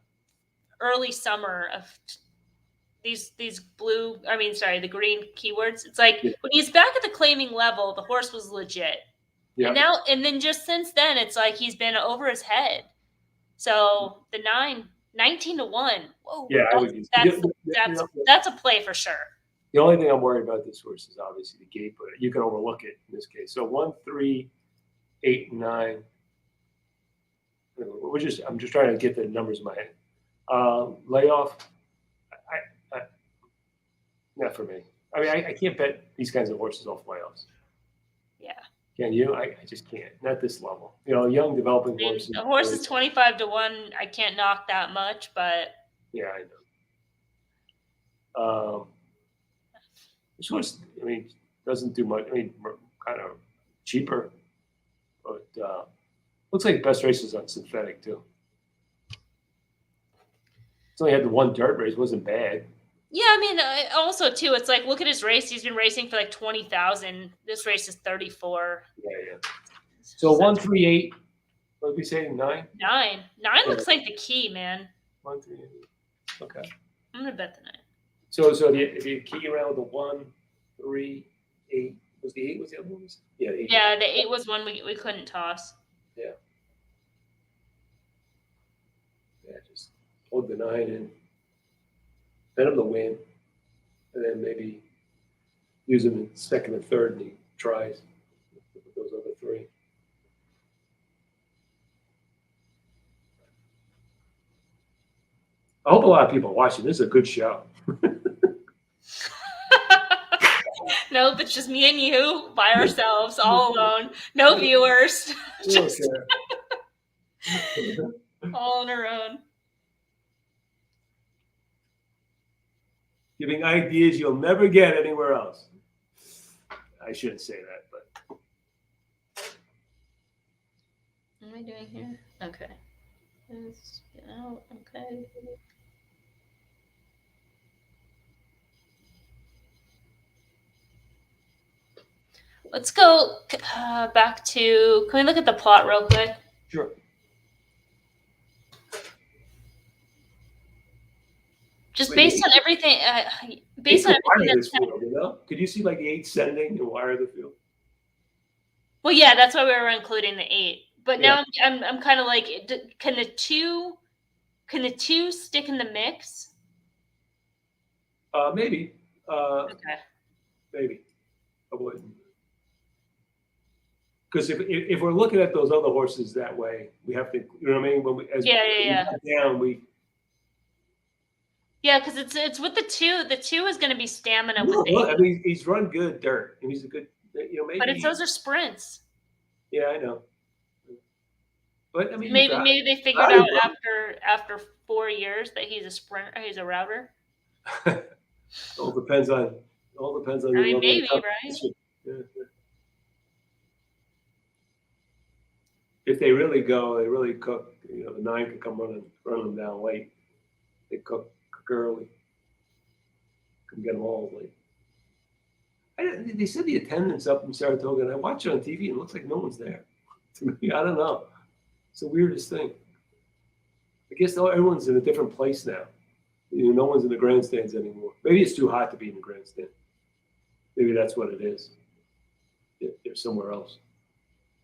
early summer of these blue. The green keywords. It's when he's back at the claiming level, the horse was legit. Yeah. And then just since then, it's he's been over his head. So the 19-1. Whoa. Yeah, that's a play for sure. The only thing I'm worried about this horse is obviously the gate, but you can overlook it in this case. So 1, 3, 8, 9. I'm just trying to get the numbers in my head. Layoff. Not for me. I can't bet these kinds of horses off layoffs. Yeah. Can you? I just can't. Not this level. Young developing horses. The horse is 25-1. I can't knock that much, but yeah, I know. This horse, doesn't do much. Kind of cheaper, but looks like best races on synthetic too. It's only had the one dirt race. Wasn't bad. Yeah, also too, it's look at his race. He's been racing for 20,000. This race is 34. Yeah. So 1, 3, 8. What did we say? 9. 9 looks like the key, man. 1, 3, 8. Okay. I'm gonna bet the 9. So the key around the 1, 3, 8. Was the 8? Was the other one? Yeah, 8. Yeah, the 8 was one we couldn't toss. Yeah. Yeah, just hold the 9 in. Bet him to win, and then maybe use him in second and third, and he tries with those other 3. I hope a lot of people are watching. This is a good show. Nope, it's just me and you by ourselves, all alone. No viewers. Just all on our own. Giving ideas you'll never get anywhere else. I shouldn't say that, but. What am I doing here? Okay. Okay. Let's go back to. Can we look at the plot real quick? Sure. Just based on everything. Based on everything that's field, you know? Could you see like the 8 sending and wire the field? Well, yeah, that's why we were including the 8. But now I'm kind of like, can the two stick in the mix? Maybe. Okay. Maybe. I wouldn't. Because if we're looking at those other horses that way, we have to, you know what I mean? When we, as Yeah. down, Yeah, because it's with the 2. The 2 is going to be stamina with the 8. I mean, he's run good dirt, and he's a good, you know, maybe. But those are sprints. Yeah, I know. But I mean, maybe they figured out after 4 years that he's a sprinter, he's a router. all depends on. I mean, maybe, right? Yeah. If they really go, they really cook. You know, the 9 could come running them down late. They cook early. Can get them all late. They said the attendance up in Saratoga, and I watch it on TV, and it looks like no one's there. To me, I don't know. It's the weirdest thing. I guess everyone's in a different place now. You know, no one's in the grandstands anymore. Maybe it's too hot to be in the grandstand. Maybe that's what it is. They're somewhere else.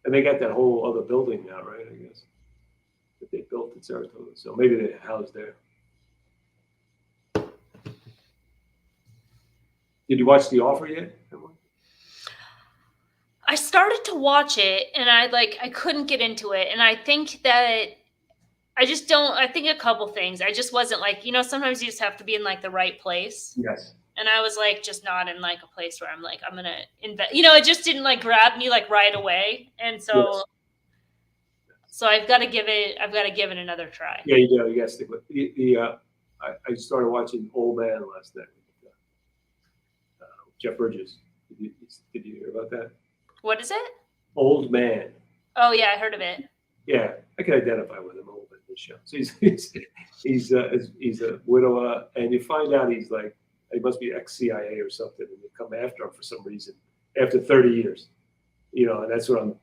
And they got that whole other building now, right? I guess that they built in Saratoga. So maybe they're housed there. Did you watch The Offer yet, Emily? I started to watch it, and I couldn't get into it. And I think that I just don't. I think a couple things. I just wasn't like, you know, sometimes you just have to be in like the right place. Yes. And I was like, just not in like a place where I'm like, I'm gonna invest. You know, it just didn't like grab me like right away. And so, Yes. So I've got to give it another try. Yeah, you do. You got to stick with I started watching Old Man last night. Jeff Bridges. Did you hear about that? What is it? Old Man. Oh yeah, I heard of it. Yeah, I can identify with him a little bit in this show. So he's a widower, and you find out he's like, he must be ex-CIA or something, and they come after him for some reason after 30 years. You know, and that's where I'm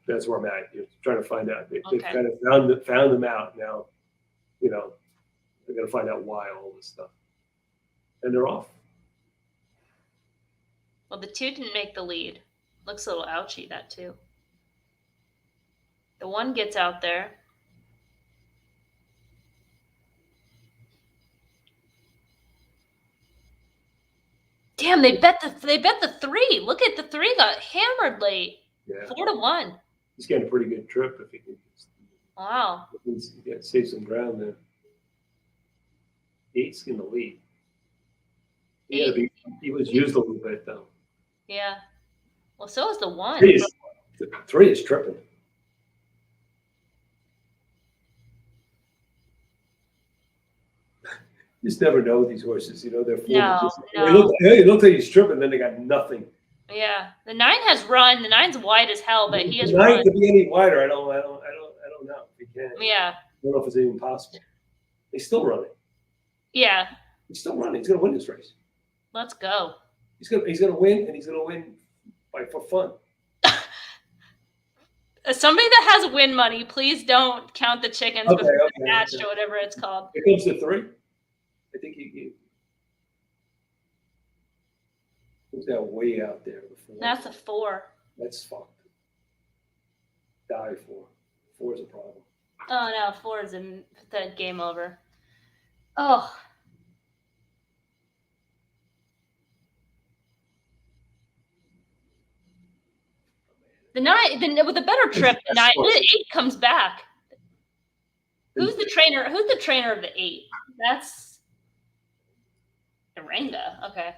at. You're trying to find out. They've kind of found him out now. You know, they're going to find out why all this stuff, and they're off. Well, the 2 didn't make the lead. Looks a little ouchy, that 2. The 1 gets out there. Damn, they bet the 3. Look at the 3 got hammered late. Yeah. 4-1. He's getting a pretty good trip if he can. Wow. Save some ground there. 8's in the lead. He was used a little bit though. Yeah. Well, so is the 1. 3 is tripping. You just never know with these horses. You know, they're full. No. It looks like he's tripping, then they got nothing. Yeah. The 9 has run. The 9's wide as hell, but he has the 9 run. To be any wider, I don't know if he can. Yeah. I don't know if it's even possible. He's still running. Yeah. He's still running. He's going to win this race. Let's go. He's going to win, and he's going to win for fun. Somebody that has win money, please don't count the chickens before the match or whatever it's called. It comes to 3. I think he was that way out there before. That's a 4. That's fucked. Die 4. 4 is a problem. Oh no, 4 is the game over. Oh. The 9, with a better trip, the 8 comes back. Who's the trainer? Who's the trainer of the 8? That's Oranga. Okay.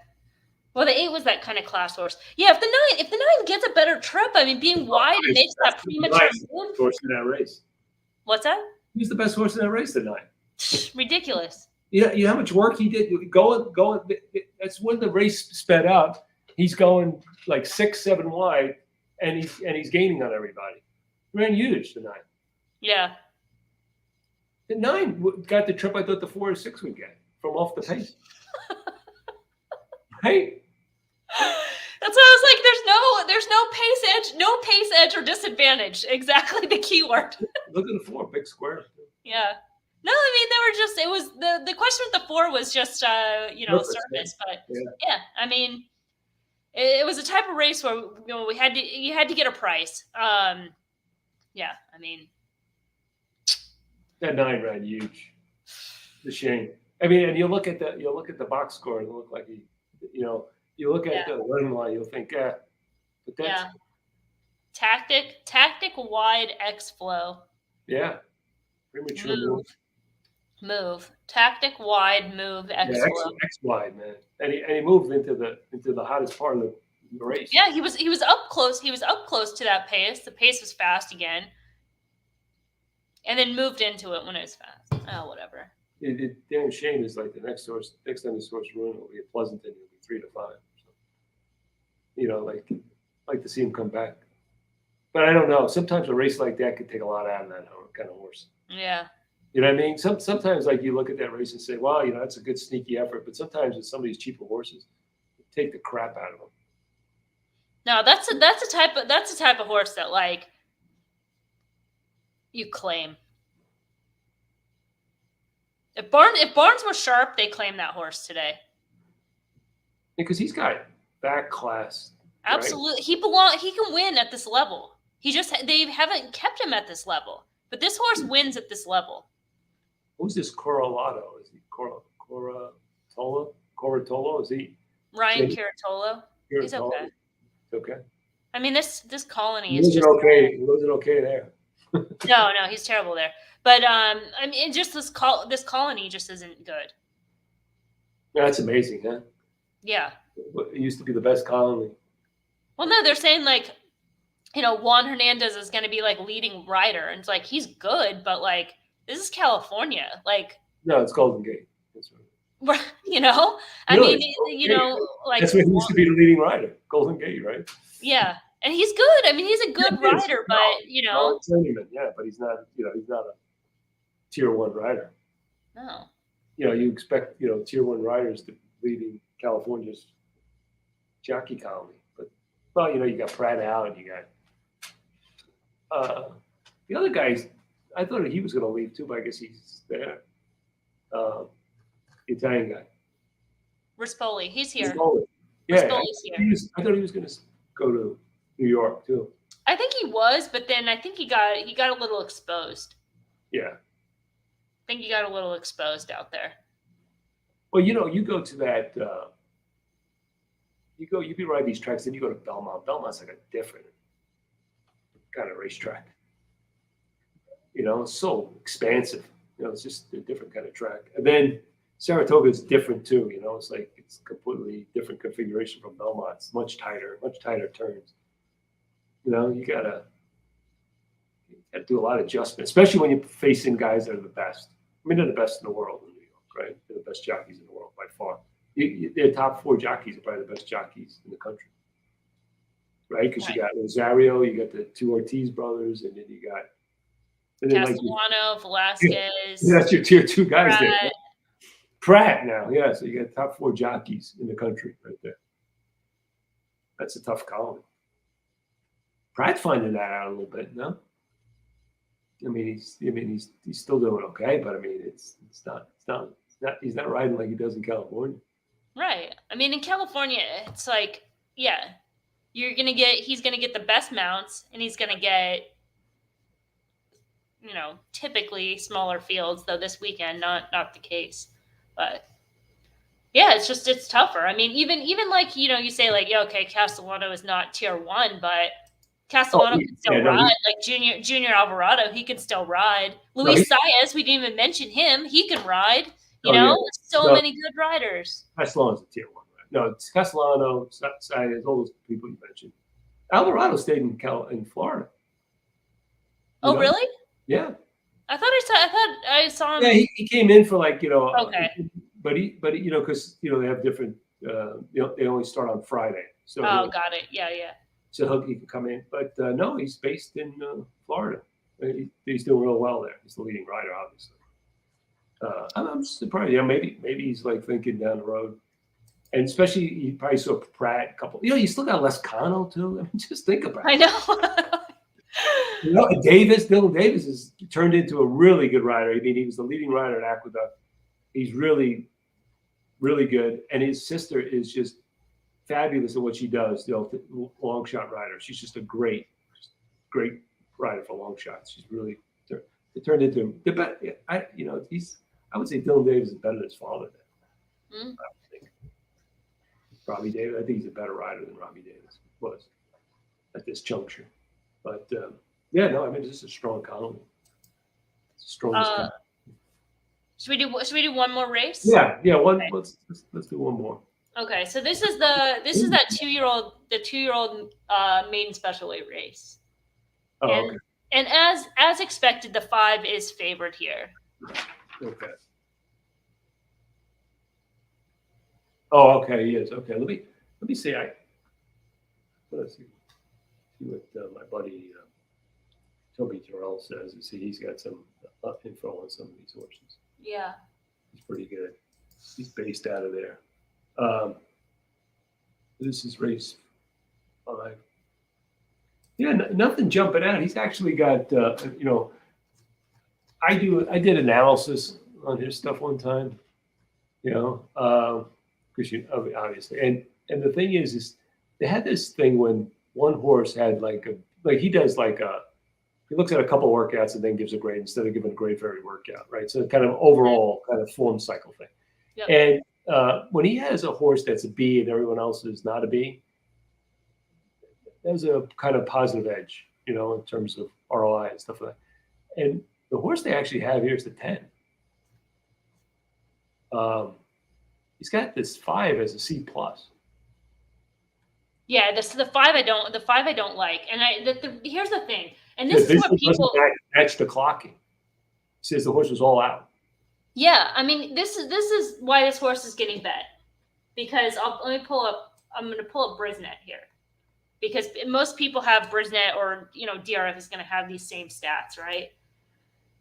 Well, the 8 was that kind of class horse. Yeah, if the 9 gets a better trip, I mean, being wide and makes that premature move. Horse in that race. What's that? Who's the best horse in that race? The 9. Ridiculous. Yeah, you know how much work he did going. that's when the race sped up. He's going like 6, 7 wide, and he's gaining on everybody. He ran huge the 9. Yeah. The 9 got the trip I thought the 4 or 6 would get from off the pace. Right? That's why I was like, there's no pace edge or disadvantage. Exactly the keyword. Look at the 4, big square. Yeah. No, I mean, they were just, it was the question with the 4 was just, Purpose, surface, but yeah. I mean, it was a type of race where, you had to get a price. Yeah, I mean. That 9 ran huge. It's a shame. I mean, and you look at the box score and it look like you look at the running line, you'll think, but that's tactic wide X flow. Yeah. Premature move. Tactic wide move X flow. X wide, man. And he moved into the hottest part of the race. Yeah, he was up close. He was up close to that pace. The pace was fast again. And then moved into it when it was fast. Oh, whatever. The damn shame is like the next time this horse run will be at Pleasanton, it'll be 3 to 5. So, like to see him come back. But I don't know. Sometimes a race like that could take a lot out of that kind of horse. Yeah. You know what I mean? Sometimes like you look at that race and say, wow, that's a good sneaky effort. But sometimes with some of these cheaper horses, take the crap out of them. No, that's a type of horse that like you claim. If Barnes was sharp, they claim that horse today. Because he's got back class. Absolutely. Right? He can win at this level. They haven't kept him at this level. But this horse wins at this level. Who's this Corralato? Is he Coratolo? Is he Ryan Caratolo? He's okay. Okay. I mean, this colony is just okay. He wasn't okay there. No, he's terrible there. But I mean, just this colony just isn't good. That's amazing, huh? Yeah. It used to be the best colony. Well, no, they're saying like, Juan Hernandez is going to be like leading rider, and it's like he's good, but like this is California, like. No, it's Golden Gate. That's right. I mean, like that's where he used to be the leading rider, Golden Gate, right? Yeah, and he's good. I mean, he's a good rider, but yeah, but he's not. He's not a tier 1 rider. No. You expect tier 1 riders to lead in California's jockey colony, but you got Pratt out, and you got the other guys. I thought he was going to leave too, but I guess he's there. The Italian guy. Rispoli, he's here. Yeah, Rispoli's here. I thought he was going to go to New York too. I think he was, but then I think he got a little exposed. Yeah. I think he got a little exposed out there. Well, you go to that. You be ride these tracks, then you go to Belmont. Belmont's like a different kind of racetrack. It's so expansive. It's just a different kind of track. And then Saratoga is different too. It's like it's completely different configuration from Belmont. It's much tighter turns. You gotta do a lot of adjustment, especially when you're facing guys that are the best. I mean, they're the best in the world in New York, right? They're the best jockeys in the world by far. Their top 4 jockeys are probably the best jockeys in the country, right? Because you got Rosario, you got the 2 Ortiz brothers, and then you got Castellano, Velasquez. Yeah, that's your tier 2 guys Pratt. there. Right? Pratt now, yeah. So you got top 4 jockeys in the country right there. That's a tough colony. Pratt finding that out a little bit, no? I mean, he's still doing okay, but I mean, it's not. He's not riding like he does in California. Right. I mean, in California, it's like, yeah, he's gonna get the best mounts, and he's gonna get, typically smaller fields. Though this weekend, not the case, but yeah, it's tougher. I mean, even like you say like, yeah, okay, Castellano is not tier 1, but Castellano can still ride. Like Junior Alvarado, he can still ride. Luis Saez, we didn't even mention him. He can ride. Many good riders. Castellano's a tier 1. Right? No, it's Castellano, Saez, all those people you mentioned. Alvarado stayed in Florida. Oh, really? Yeah. I thought I saw him. Yeah, he came in for like Okay. But because they have different they only start on Friday. So Oh, got it. Yeah, yeah. so he could come in. But no, he's based in Florida. He's doing real well there. He's the leading rider, obviously. I'm surprised. Maybe he's like thinking down the road, and especially you probably saw Pratt a couple. You still got Lescano too. I mean, just think about it. I know. Dylan Davis has turned into a really good rider. I mean, he was the leading rider at Aqueduct. He's really, really good, and his sister is just fabulous at what she does. Long shot rider. She's just a great rider for long shots. She's really it turned into the better. I would say Dylan Davis is better than his father. I would think Robbie Davis. I think he's a better rider than Robbie Davis was at this juncture. But yeah, no, I mean, this is a strong colony. It's the strongest. Should we do one more race? Yeah. One. Okay. Let's do one more. Okay, so this is that 2-year-old maiden special weight race. Oh, okay. And as expected, the 5 is favored here. Okay. Oh, okay. He is. Okay. Let me see. Let's see what my buddy Toby Terrell says. You see, he's got some info on some of these horses. Yeah. He's pretty good. He's based out of there. This is race 5. Yeah, nothing jumping out. He's actually got, I did analysis on his stuff one time, because obviously, and the thing is they had this thing when one horse had he does he looks at a couple workouts and then gives a grade instead of giving a grade for every workout, right? So kind of overall kind of form cycle thing. Yep. And when he has a horse that's a B and everyone else is not a B, there's a kind of positive edge, in terms of ROI and stuff like that. And the horse they actually have here is the 10. He's got this 5 as a C+. Yeah, the 5 I don't like, and here's the thing, and this is what people match the clocking. He says the horse was all out. Yeah, I mean this is why this horse is getting bet, because I'm going to pull up Brisnet here, because most people have Brisnet or DRF is going to have these same stats, right?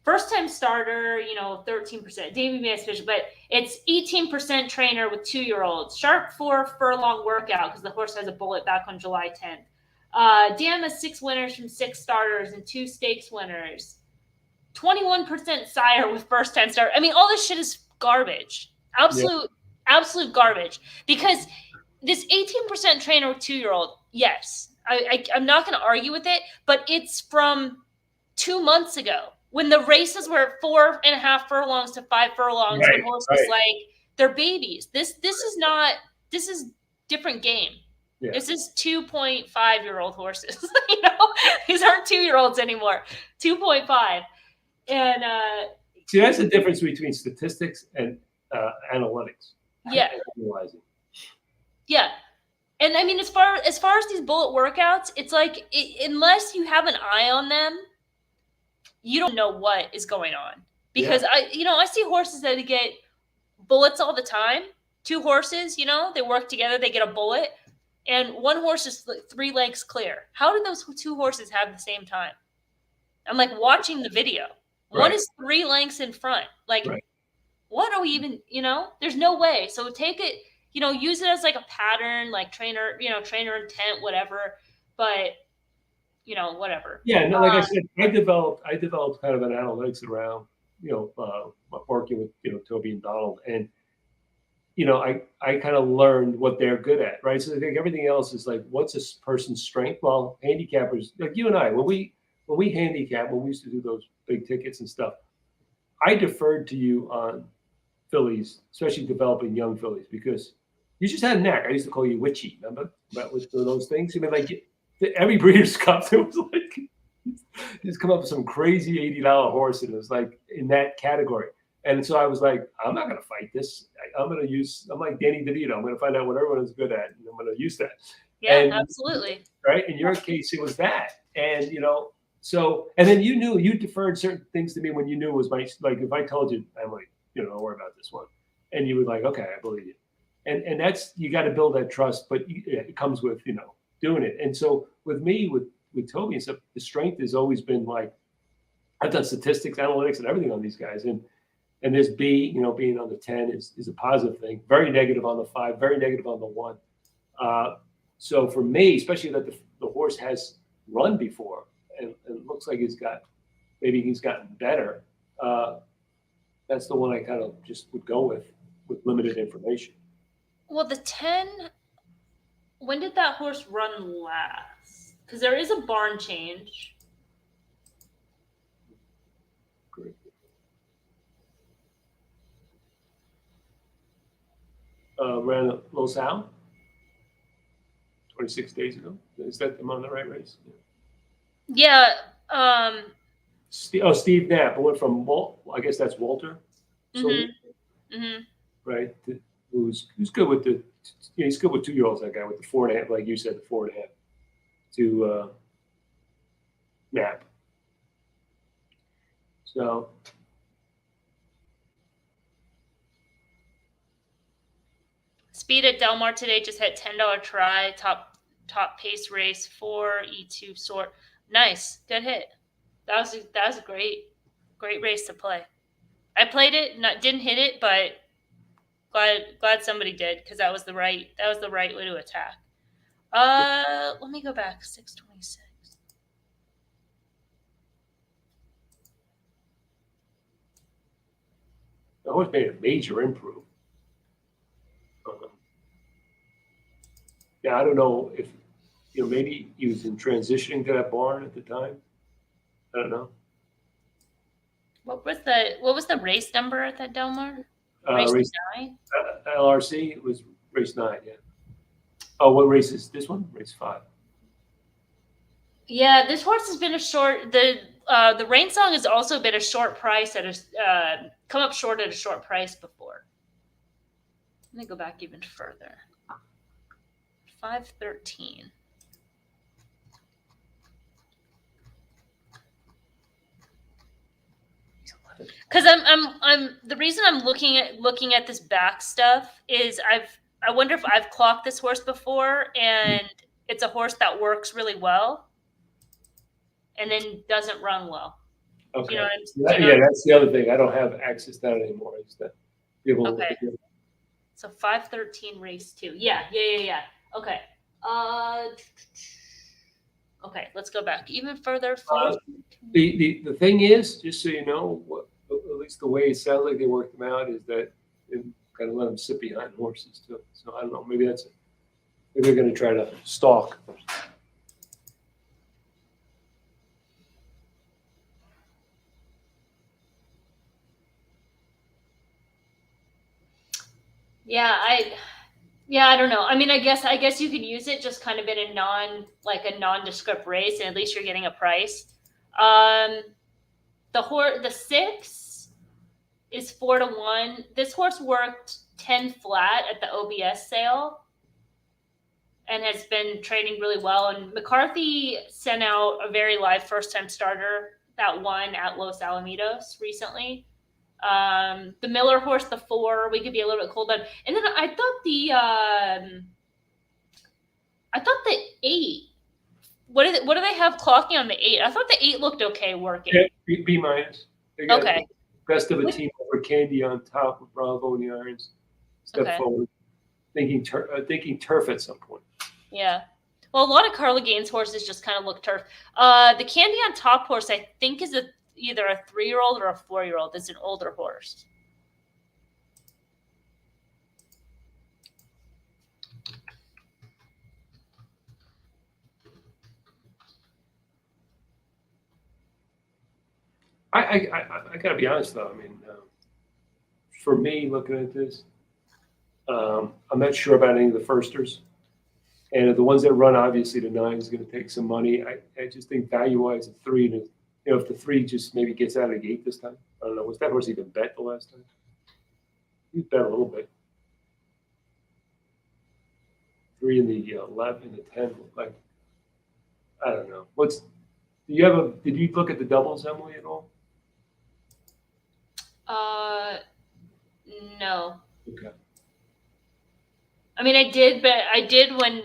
First time starter, 13%. Davey may have special, but it's 18% trainer with 2-year-olds. Sharp 4 furlong workout because the horse has a bullet back on July 10th. Dam has 6 winners from 6 starters and 2 stakes winners. 21% sire with first time starter. I mean, all this shit is garbage. Absolute garbage. Because this 18% trainer with 2-year-old, yes, I'm not going to argue with it, but it's from 2 months ago, when the races were 4.5 furlongs to 5 furlongs, when horses they're babies. This is different game. Yeah. This is 2.5-year-old horses. These aren't 2-year-olds anymore. 2.5, and see, that's the difference between statistics and analytics. Yeah. Analyzing. Yeah. And I mean, as far as these bullet workouts, it's like unless you have an eye on them, you don't know what is going on, because I see horses that get bullets all the time. 2 horses, they work together, they get a bullet, and one horse is 3 lengths clear. How did those 2 horses have the same time? I'm like watching the video. Right. One is 3 lengths in front. What are we even? There's no way. So take it, use it as like a pattern, like trainer intent, whatever. But whatever. Yeah, no, like I said, I developed kind of an analytics around, working with, Toby and Donald, and, I kind of learned what they're good at, right? So I think everything else is like, what's this person's strength? Well, handicappers, like you and I, when we handicap, when we used to do those big tickets and stuff, I deferred to you on fillies, especially developing young fillies, because you just had a knack. I used to call you witchy, remember? About with those things. I mean, like, every Breeders' Cup, there was like, just come up with some crazy $80 horse, and it was like in that category. And so I was like, I'm not going to fight this. I'm like Danny DeVito. I'm going to find out what everyone is good at, and I'm going to use that. Yeah, absolutely. Right. In your case, it was that. And, so, and then you deferred certain things to me when you knew it was like, if I told you, Emily, don't worry about this one. And you were like, okay, I believe you. And that's, you got to build that trust, but it comes with, doing it. And so with me, with Toby and stuff, the strength has always been like, I've done statistics, analytics, and everything on these guys. And this B, being on the 10 is a positive thing. Very negative on the 5, very negative on the 1. So for me, especially that the horse has run before and looks like he's gotten better. That's the one I kind of just would go with limited information. Well, the 10, when did that horse run last? Because there is a barn change. Great. Ran a Los Al 26 days ago. Is that him on the right race? Yeah. Steve Knapp. I went from I guess that's Walter. Right. Who's good with he's good with 2-year-olds. That guy with the 4.5, like you said, the 4.5 to Knapp. So. Speed at Del Mar today just had $10 try, top pace race 4, E2 sort. Nice, good hit. That was a great race to play. I played it, didn't hit it, but glad somebody did, because that was the right way to attack. Let me go back. 626. The horse made a major improvement. Yeah, I don't know if maybe he was in transitioning to that barn at the time. I don't know. What was the race number at that Del Mar? Race 9? LRC was race 9. Yeah. Oh, what race is this one? Race 5. Yeah, this horse has been a short. The Rain Song has also been a short price come up short at a short price before. Let me go back even further. 513. Because I'm the reason I'm looking at this back stuff is I wonder if I've clocked this horse before, and it's a horse that works really well and then doesn't run well. Okay. You know what I'm, yeah, that's the other thing. I don't have access to that anymore. Is that okay. So 513 race 2. Yeah. Okay. Okay, let's go back even further. The thing is, just so you know, at least the way it sounds like they worked them out is that they kind of let them sit behind horses too. So I don't know. Maybe they're going to try to stalk. Yeah, I don't know. I mean, I guess you could use it just kind of in a nondescript race, and at least you're getting a price. The 6 is 4-1. This horse worked 10 flat at the OBS sale and has been trading really well. And McCarthy sent out a very live first-time starter that won at Los Alamitos recently. The Miller horse, the 4, we could be a little bit cold on. And then I thought the 8. What do they have clocking on the 8? I thought the 8 looked okay working. Yeah, B-. They got okay. Best of a team over Candy on top of Bravo and the Irons. Step forward, thinking turf at some point. Yeah. Well, a lot of Carla Gaines horses just kind of look turf. The Candy on top horse, I think, is either a 3-year-old or a 4-year-old. It's an older horse. I got to be honest though. I mean, for me, looking at this, I'm not sure about any of the firsters, and the ones that run, obviously the 9 is going to take some money. I just think value-wise, a 3, if the 3 just maybe gets out of the gate this time. I don't know. Was that horse even bet the last time? He bet a little bit. 3 in the 11 and the 10 look like. I don't know. Did you look at the doubles, Emily, at all? No. Okay. I mean, I did when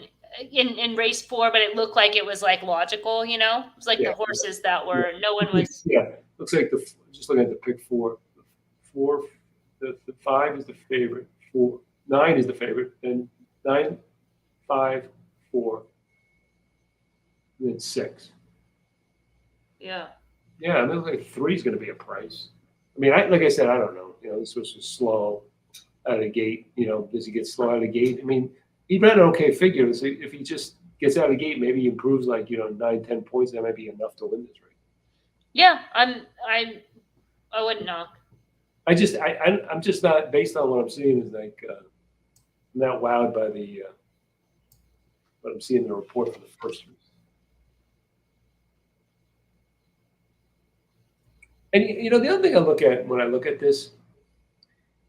in race 4, but it looked like it was like logical, you know? It was like Yeah. the horses that were, no one was. Yeah, looks like just looking at the pick 4. The 5 is the favorite. 9 is the favorite. Then 9, 5, 4, and then 6. Yeah. Yeah, I mean, like 3 is going to be a price. I mean, like I said, I don't know. You know, this was just slow out of the gate. You know, does he get slow out of the gate? I mean, he ran an okay figure. So if he just gets out of the gate, maybe he improves like 9, 10 points. That might be enough to win this race. Yeah, I wouldn't knock. I'm just not, based on what I'm seeing, is like I'm not wowed by the what I'm seeing in the report for the first race. And the other thing I look at when I look at this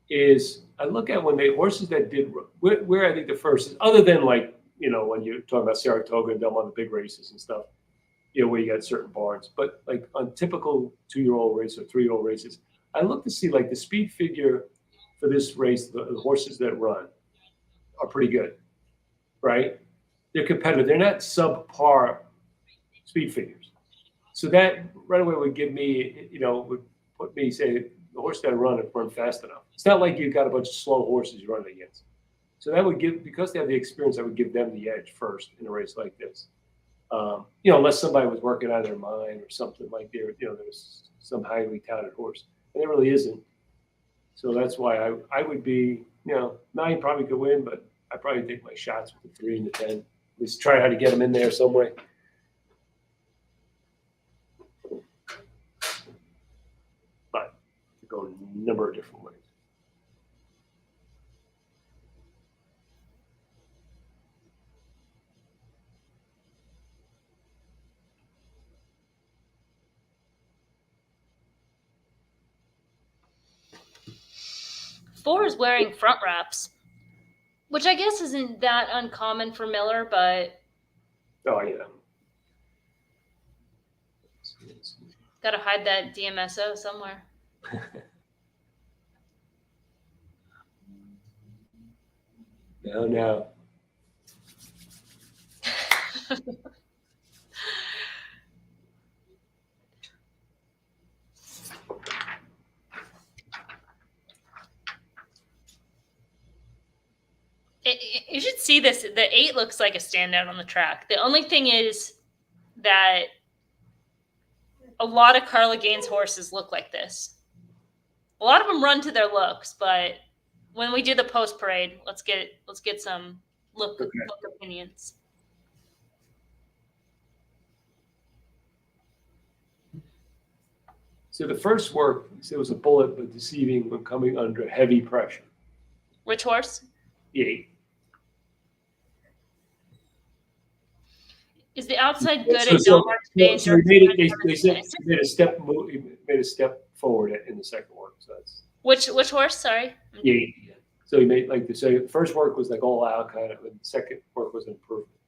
is I look at when the horses that did where I think the first is, other than like when you're talking about Saratoga and Belmont, the big races and stuff, where you got certain barns, but like on typical 2-year-old races or 3-year-old races, I look to see like the speed figure for this race. The horses that run are pretty good, right? They're competitive. They're not subpar speed figures. So that right away would give me, would put me say the horse that run fast enough. It's not like you've got a bunch of slow horses you're running against. So that would because they have the experience, I would give them the edge first in a race like this. Unless somebody was working out of their mind or something like there was some highly touted horse, and there really isn't. So that's why I would be, 9 probably could win, but I probably take my shots with the 3 and the 10. At least try how to get them in there some way. But to go a number of different ways. Four is wearing front wraps, which I guess isn't that uncommon for Miller, but Oh yeah. gotta hide that DMSO somewhere. No. You should see this. The 8 looks like a standout on the track. The only thing is that a lot of Carla Gaines horses look like this. A lot of them run to their looks, but when we do the post parade, let's get some look opinions. So the first work, it was a bullet but deceiving when coming under heavy pressure. Which horse? The 8. Is the outside good So at Del Mar today? So he made a step forward in the second work. So that's which horse? Sorry. the 8. So he made the first work was like all out kind of, and the second work was an improvement.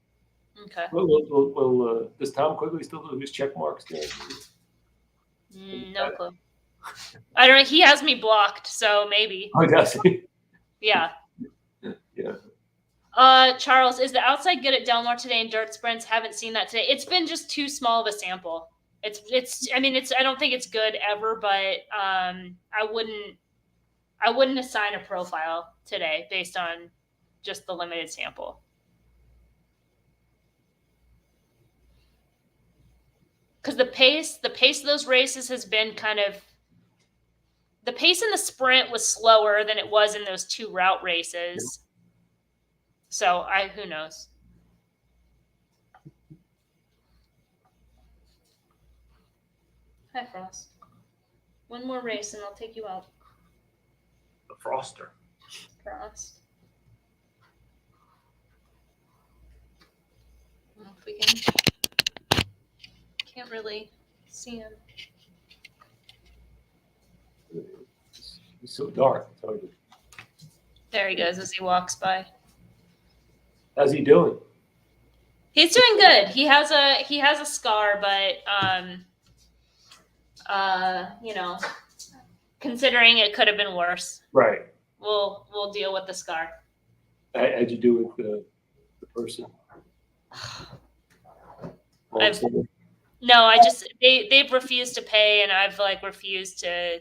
Okay. Well, does Tom Quigley still do his check marks there? No clue. I don't know. He has me blocked, so maybe. Oh, does he? Yeah. Yeah. Charles, is the outside good at Del Mar today in dirt sprints? Haven't seen that today. It's been just too small of a sample. I don't think it's good ever, but I wouldn't assign a profile today based on just the limited sample. Because the pace of those races has been kind of, the pace in the sprint was slower than it was in those 2 route races. So who knows? Hi, Frost. One more race and I'll take you out. The Froster. Frost. I don't know if we can't really see him. It's so dark. There he goes as he walks by. How's he doing? He's doing good. He has a scar, but considering it could have been worse. Right. We'll deal with the scar. How'd you do with the person? No, they've refused to pay, and I've like refused to.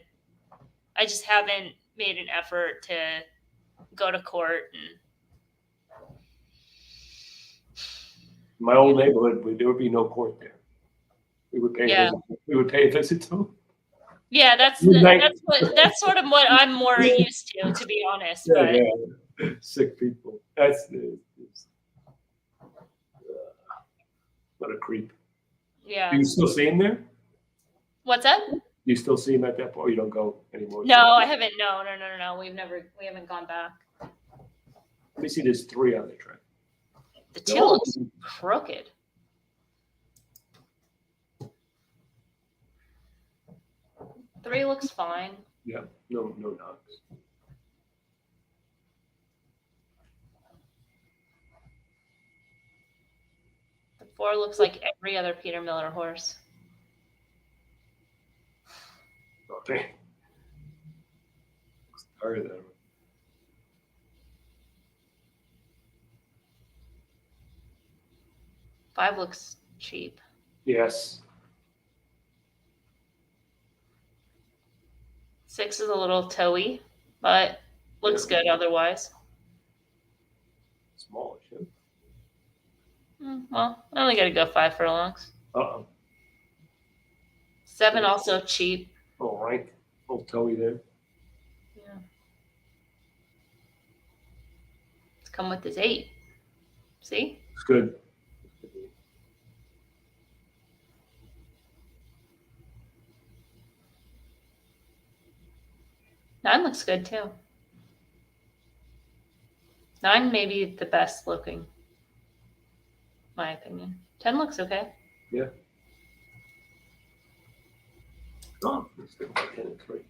I just haven't made an effort to go to court. And my old neighborhood, there would be no court there. We would pay. Yeah. We would pay a visit to them. Yeah, that's sort of what I'm more used to be honest. Yeah, But yeah. Sick people. That's what a creep. Yeah. Do you still see him there? What's that? Do you still see him at that point? Or you don't go anymore? No, I haven't. No. We haven't gone back. Let me see. There's 3 on the track. The 2 looks crooked. Three looks fine. Yeah, no knocks. The 4 looks like every other Peter Miller horse. Okay. Looks tired of that. 5 looks cheap. Yes. 6 is a little toey, but looks good otherwise. Smallish, yeah. Well, I only got to go 5 furlongs. 7 also cheap. All right. Little toey there. Yeah. It's come with his 8. See? It's good. Nine looks good too. 9 may be the best looking, my opinion. 10 looks okay. Yeah. Oh, let's go 10 and 3.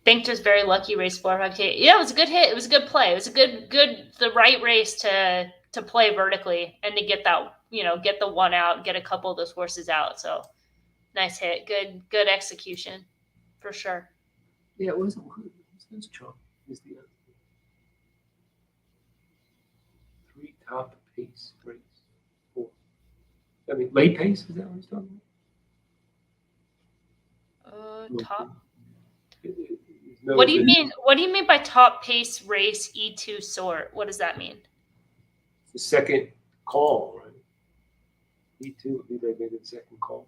Think just very lucky race 4. Okay. Yeah, it was a good hit. It was a good play. It was a good the right race to play vertically and to get that, get the 1 out, get a couple of those horses out. So nice hit. Good execution for sure. Yeah, it wasn't chalk. Is the 3 top pace race 4. I mean, late pace, is that what he's talking about? Top. No, What do you mean? What do you mean by top pace race E2 sort? What does that mean? The second call, right? E2 would be like maybe the second call.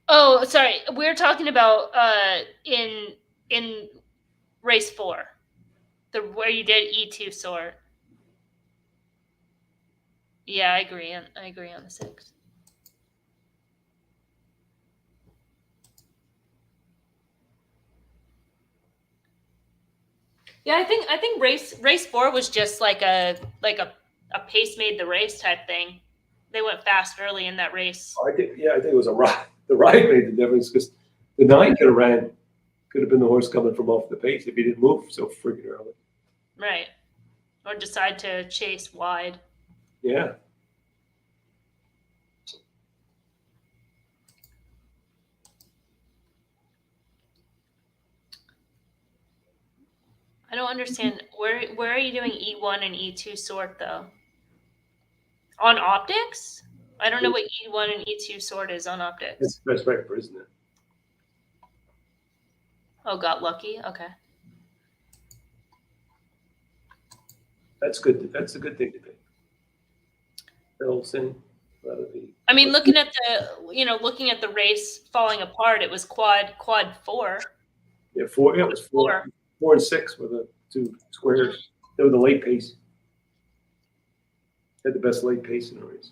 Oh, sorry. We're talking about in race 4, where you did E2 sort. Yeah, I agree on the 6. Yeah, I think race 4 was just like a pace made the race type thing. They went fast early in that race. I think it was a ride. The ride made the difference because the 9 could have been the horse coming from off the pace if he didn't move so freaking early. Right. Or decide to chase wide. Yeah. I don't understand. Where are you doing E1 and E2 sort though? On Optix? I don't know what E1 and E2 sort is on Optix. That's right, isn't it? Oh, got lucky. Okay. That's good. That's a good thing to do. Wilson, I mean, looking at the race falling apart, it was quad 4. Yeah, 4. Yeah, it was 4 and 6 were the 2 squares. They were the late pace. Had the best late pace in the race.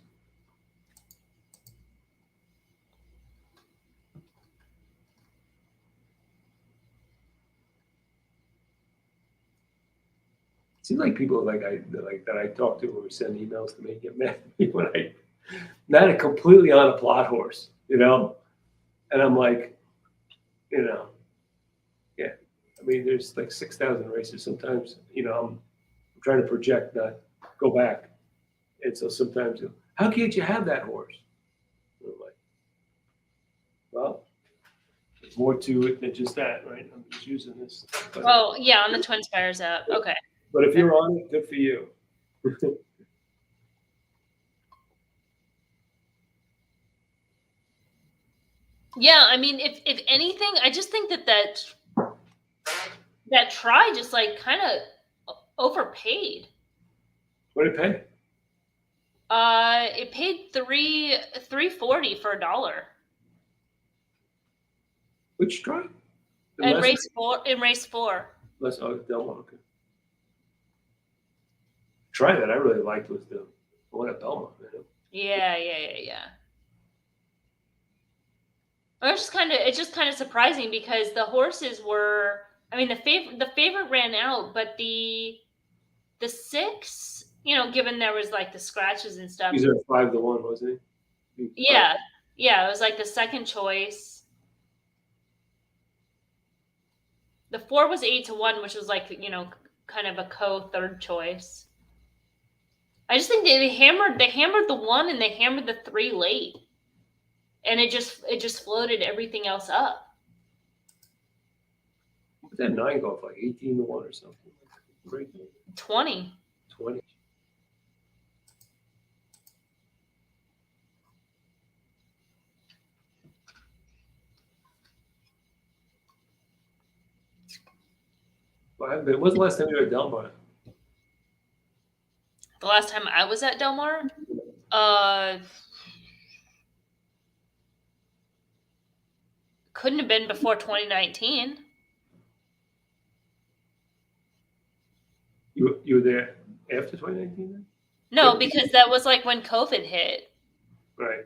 Seems like people that I talk to or send emails to me get mad at me when I not a completely on a plot horse, you know? And I'm like, you know, yeah. I mean, there's like 6,000 races. Sometimes, you know, I'm trying to project, not go back. And so sometimes, how can't you have that horse? And I'm like, well, there's more to it than just that, right? I'm just using this. But, Oh, yeah, on the Twin Spires app. Okay. but if you're on it, good for you. Yeah, I mean, if anything, I just think that try just like kind of overpaid. What did it pay? It paid $340 for $1. Which try? The In last race 4. Less Delmar, okay. Try that I really liked was the one at Belmont. Yeah. It's just kind of surprising because the horses were, I mean, the favorite ran out, but the 6, you know, given there was like the scratches and stuff. He's at 5-1, wasn't he? Yeah, it was like the second choice. The 4 was 8-1, which was like, you know, kind of a third choice. I just think they hammered the 1 and they hammered the 3 late, and it just floated everything else up. What was that 9 go for, like 18-1 or something? Great. 20. 20. Well, when was the last time you were at Delmar? The last time I was at Del Mar, couldn't have been before 2019. You were there after 2019 then? No, because that was like when COVID hit. Right.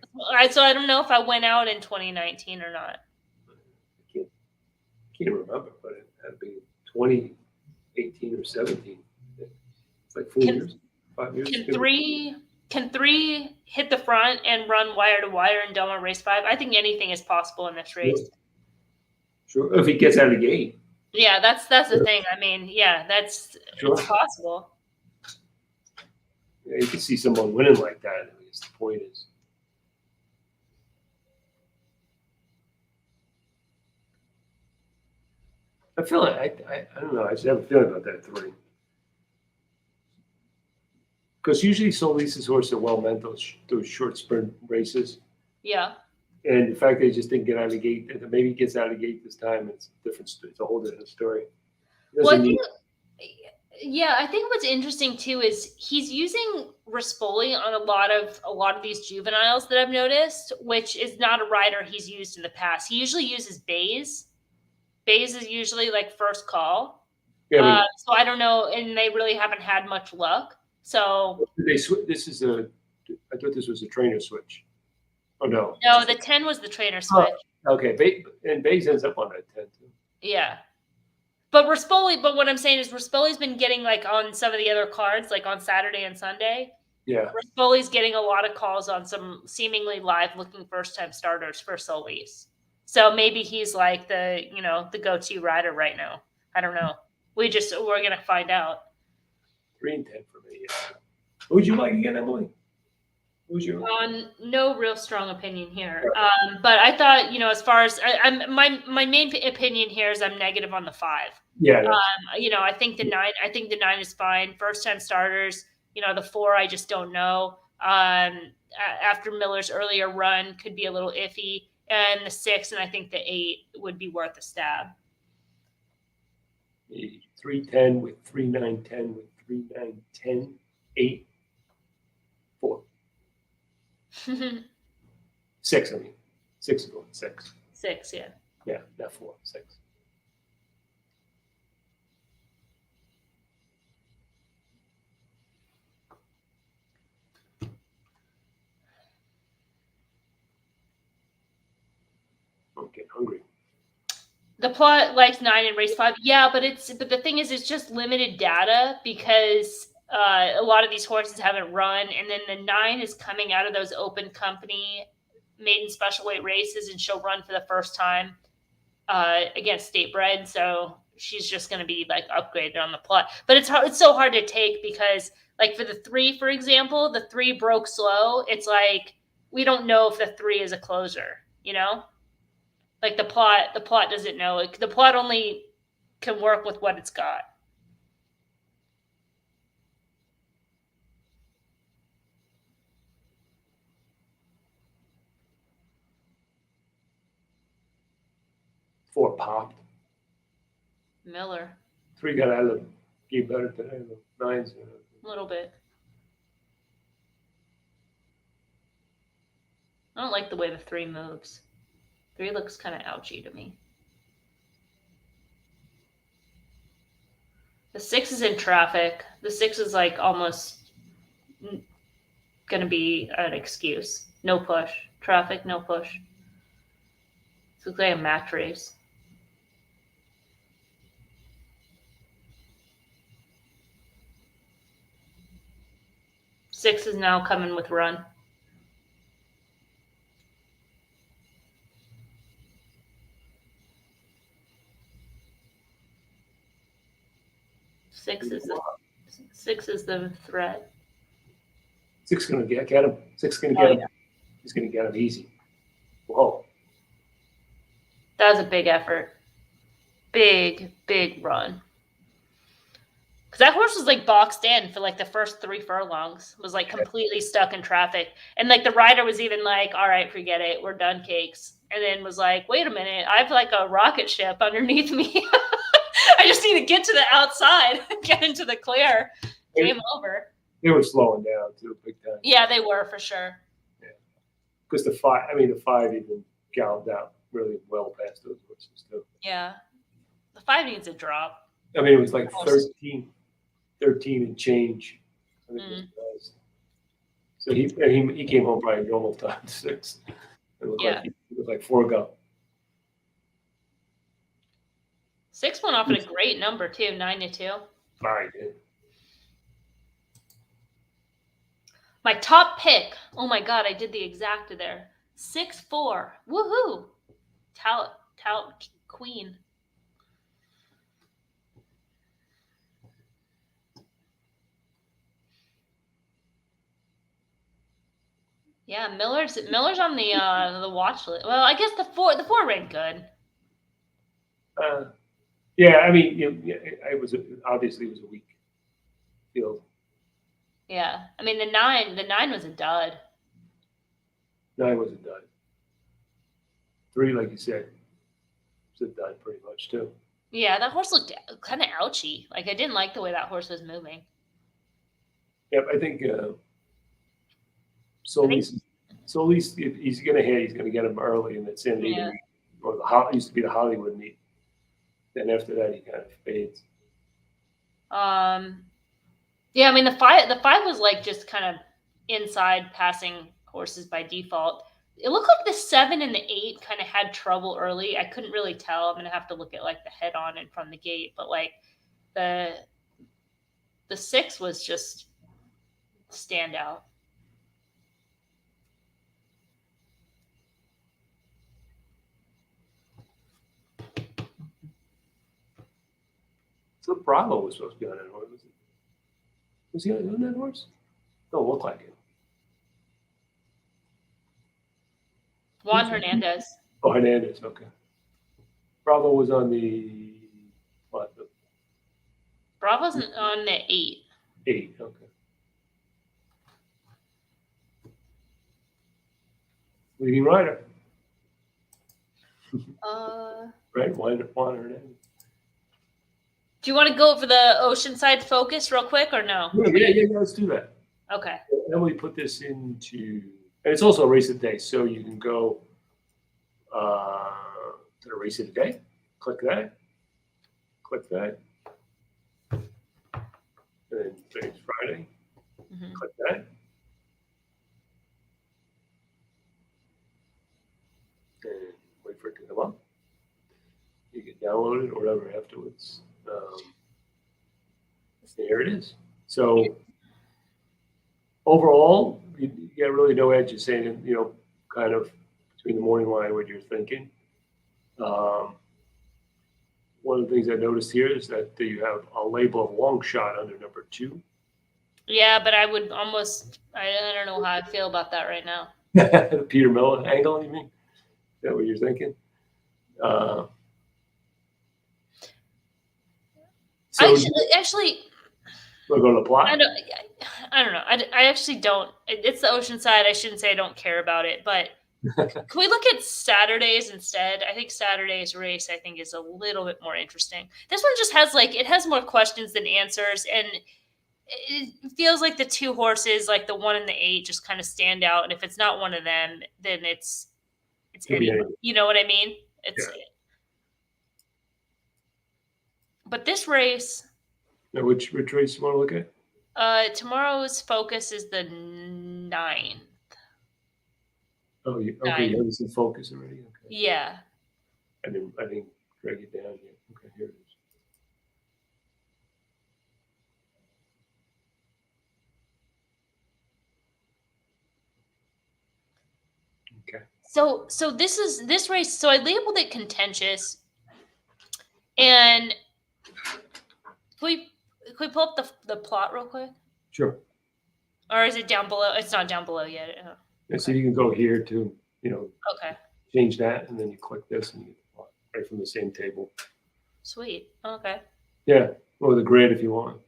So I don't know if I went out in 2019 or not. I can't remember, but it had to be 2018 or 17. It's like 4 years, 5 years. Can 3 hit the front and run wire to wire in Del Mar race 5? I think anything is possible in this race. Sure. If he gets out of the gate. Yeah, that's the thing. I mean, yeah, it's possible. Yeah, you can see someone winning like that. I guess the point is. I feel like I don't know. I just have a feeling about that 3. Because usually Solis's horses are well meant those short sprint races. Yeah. And the fact they just didn't get out of the gate, and maybe he gets out of the gate this time, it's different. It's a whole different story. Well, I think what's interesting too is he's using Rispoli on a lot of these juveniles that I've noticed, which is not a rider he's used in the past. He usually uses Bays. Bays is usually like first call. Yeah, so I don't know, and they really haven't had much luck. So I thought this was a trainer switch. Oh no. No, the 10 was the trainer switch. Oh, okay, and Bays ends up on that 10 too. Yeah. But what I'm saying is Rispoli's been getting like on some of the other cards, like on Saturday and Sunday. Yeah. Rispoli's getting a lot of calls on some seemingly live looking first time starters for Solis. So maybe he's like the go-to rider right now. I don't know. We're gonna find out. 3 and 10 for me. Yeah. Who would you like again, Emily? Who's your no real strong opinion here. But I thought, as far as my main opinion here is I'm negative on the 5. Yeah. I think the 9. I think the 9 is fine. First time starters. The 4 I just don't know. After Miller's earlier run could be a little iffy, and the 6 and I think the 8 would be worth a stab. 3-10 with 3-9-10 with 3-9-10 8 4. 6, I mean. 6 is going 6. 6, yeah. Yeah, not 4, 6. I'm getting hungry. The plot likes 9 in race 5. Yeah, but the thing is, it's just limited data because A lot of these horses haven't run, and then the 9 is coming out of those open company maiden special weight races, and she'll run for the first time against state bred. So she's just going to be like upgraded on the plot. But it's hard, it's so hard to take because like for the 3, for example, the 3 broke slow. It's like we don't know if the 3 is a closer. You know, like the plot doesn't know. Like, the plot only can work with what it's got. Four popped. Miller. 3 got out of the game better today. The 9's. A little bit. I don't like the way the 3 moves. 3 looks kind of ouchy to me. The 6 is in traffic. The 6 is like almost going to be an excuse. No push. Traffic, no push. This looks like a match race. Six is now coming with run. Six is the threat. 6 going to get him. 6 going to get him. He's going to get him easy. Whoa. That was a big effort. Big run. Because that horse was like boxed in for like the first 3 furlongs. Was like completely stuck in traffic. And like the rider was even like, all right, forget it. We're done cakes. And then was like, wait a minute. I have like a rocket ship underneath me. I just need to get to the outside and get into the clear. Game over. They were slowing down too, big time. Yeah, they were for sure. Yeah. Because the 5 even galloped out really well past those horses too. Yeah. The 5 needs a drop. I mean, it was like 13 and change. I think it was. So he came home probably normal time 6. It looked like 4 go. 6 went off at a great number too, 9-2. I did. My top pick. Oh my god, I did the exacta there. 6-4. Woohoo! Tout queen. Yeah, Miller's on the watch list. Well, I guess the 4 ran good. Yeah, I mean, it was obviously it was a weak field. Yeah, I mean the 9 was a dud. 9 was a dud. 3, like you said, was a dud pretty much too. Yeah, that horse looked kind of ouchy. Like I didn't like the way that horse was moving. Yep, I think Solis if he's going to hit, he's going to get him early, and it's in the or the used to be the Hollywood meet. Then after that, he kind of fades. Yeah, I mean the 5 was like just kind of inside passing horses by default. It looked like the 7 and the 8 kind of had trouble early. I couldn't really tell. I'm gonna have to look at like the head on and from the gate, but like the 6 was just standout. So Bravo was supposed to be on that horse. Was he on that horse? Don't look like it. Juan Hernandez. Oh, Hernandez. Okay. Bravo was on the what? Bravo's on the 8. 8. Okay. Leading rider. Right, Juan Hernandez. Do you want to go for the Oceanside Focus real quick or no? Yeah, let's do that. Okay. Then we put this into, and it's also a race of the day, so you can go to the race of the day. Click that. And then today's Friday. Mm-hmm. Click that. And wait for it to come up. You can download it or whatever afterwards. There it is. So overall, you got really no edge. You're saying, kind of between the morning line, what you're thinking. One of the things I noticed here is that you have a label of long shot under number 2. Yeah, but I would almost, I don't know how I feel about that right now. The Peter Miller angle, you mean? Is that what you're thinking? So actually, we'll go to the plot. I don't know. I actually don't. It's the Oceanside. I shouldn't say I don't care about it, but can we look at Saturdays instead? I think Saturday's race, I think, is a little bit more interesting. This one just has it has more questions than answers, and it feels like the 2 horses, like the 1 and the 8, just kind of stand out. And if it's not one of them, then it's anyone. You know what I mean? But this race. Now, which race you want to look at? Tomorrow's focus is the 9th. Oh, okay. You have some focus already. Okay. Yeah. I didn't drag it down yet. Okay, here it is. Okay. So this race. So I labeled it contentious, and can we pull up the plot real quick? Sure. Or is it down below? It's not down below yet. Yeah, so you can go here to Okay. Change that, and then you click this, and you get the plot right from the same table. Sweet. Okay. Yeah, or the grid if you want.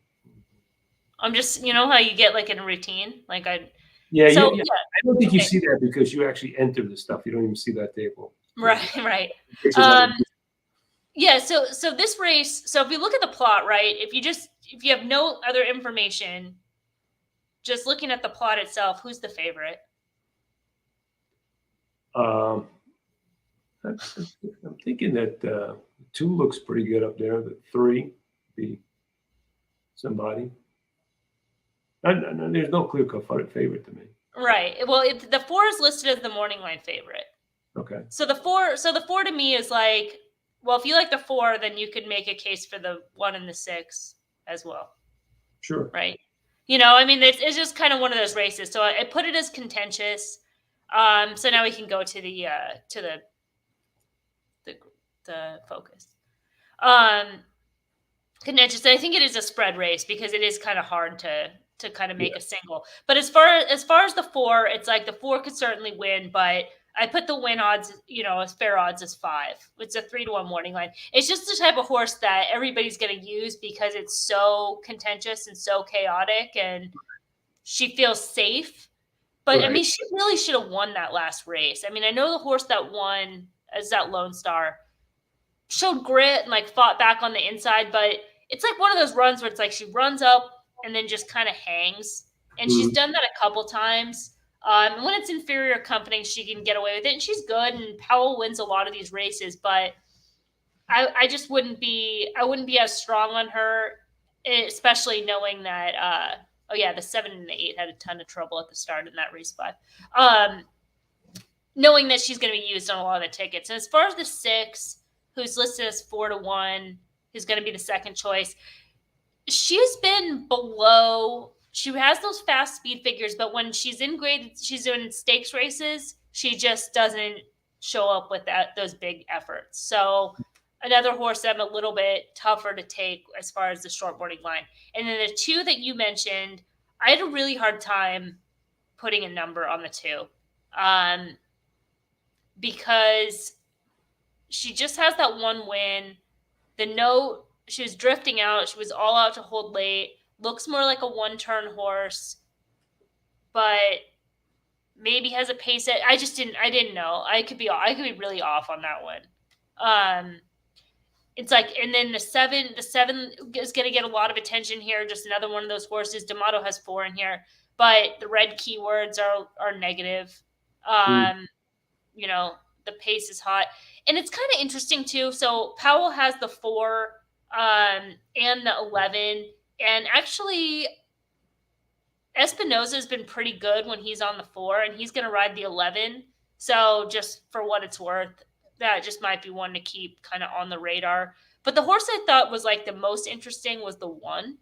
I'm just how you get in a routine, Yeah, I don't think you see that because you actually enter the stuff. You don't even see that table. Right. Yeah. So this race. So if you look at the plot, right? If you have no other information, just looking at the plot itself, who's the favorite? I'm thinking that 2 looks pretty good up there. The 3 be somebody. There's no clear-cut favorite to me. Right. Well, the 4 is listed as the morning line favorite. Okay. So the 4 to me is well, if you like the 4, then you could make a case for the 1 and the 6 as well. Sure. Right. It's just kind of one of those races. So I put it as contentious. So now we can go to the focus. Contentious. I think it is a spread race because it is kind of hard to kind of make a single. But as far as the 4, it's the 4 could certainly win, but I put the win odds, as fair odds as 5. It's a 3-1 morning line. It's just the type of horse that everybody's going to use because it's so contentious and so chaotic, and she feels safe. But right. She really should have won that last race. I know the horse that won as that Lone Star showed grit and fought back on the inside, but it's one of those runs where it's she runs up and then just kind of hangs. And she's done that a couple times. When it's inferior company, she can get away with it, and she's good. And Powell wins a lot of these races, but I just wouldn't be as strong on her, especially knowing that. The 7 and the 8 had a ton of trouble at the start in that race 5. Knowing that she's going to be used on a lot of the tickets, and as far as the 6, who's listed as 4-1, who's going to be the second choice, she's been below. She has those fast speed figures, but when she's in stakes races, she just doesn't show up with those big efforts. So another horse that I'm a little bit tougher to take as far as the short morning line. And then the 2 that you mentioned, I had a really hard time putting a number on the 2, because she just has that 1 win. The note, she was drifting out. She was all out to hold late. Looks more like a 1-turn horse, but maybe has a pace that I didn't know. I could be really off on that one. It's and then the 7 is going to get a lot of attention here. Just another one of those horses. D'Amato has 4 in here, but the red keywords are negative. The pace is hot, and it's kind of interesting too. So Powell has the 4 and the 11. And actually, Espinosa has been pretty good when he's on the 4, and he's going to ride the 11. So just for what it's worth, that just might be one to keep kind of on the radar. But the horse I thought was the most interesting was the 1.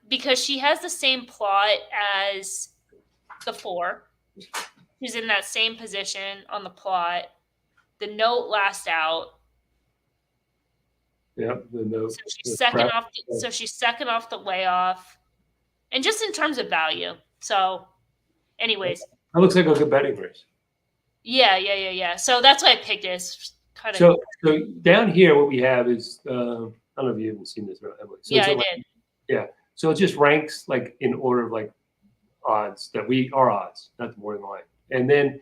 because she has the same plot as the 4. She's in that same position on the plot. The note last out. Yeah, the note. So she's second off. So she's second off the layoff, and just in terms of value. So, anyways, that looks like a good betting race. Yeah. So that's why I picked it. It's kind of so down here, what we have is I don't know if you haven't seen this, Emily. So yeah, I did. Yeah, so it just ranks like in order of like odds that are odds, not the morning line, and then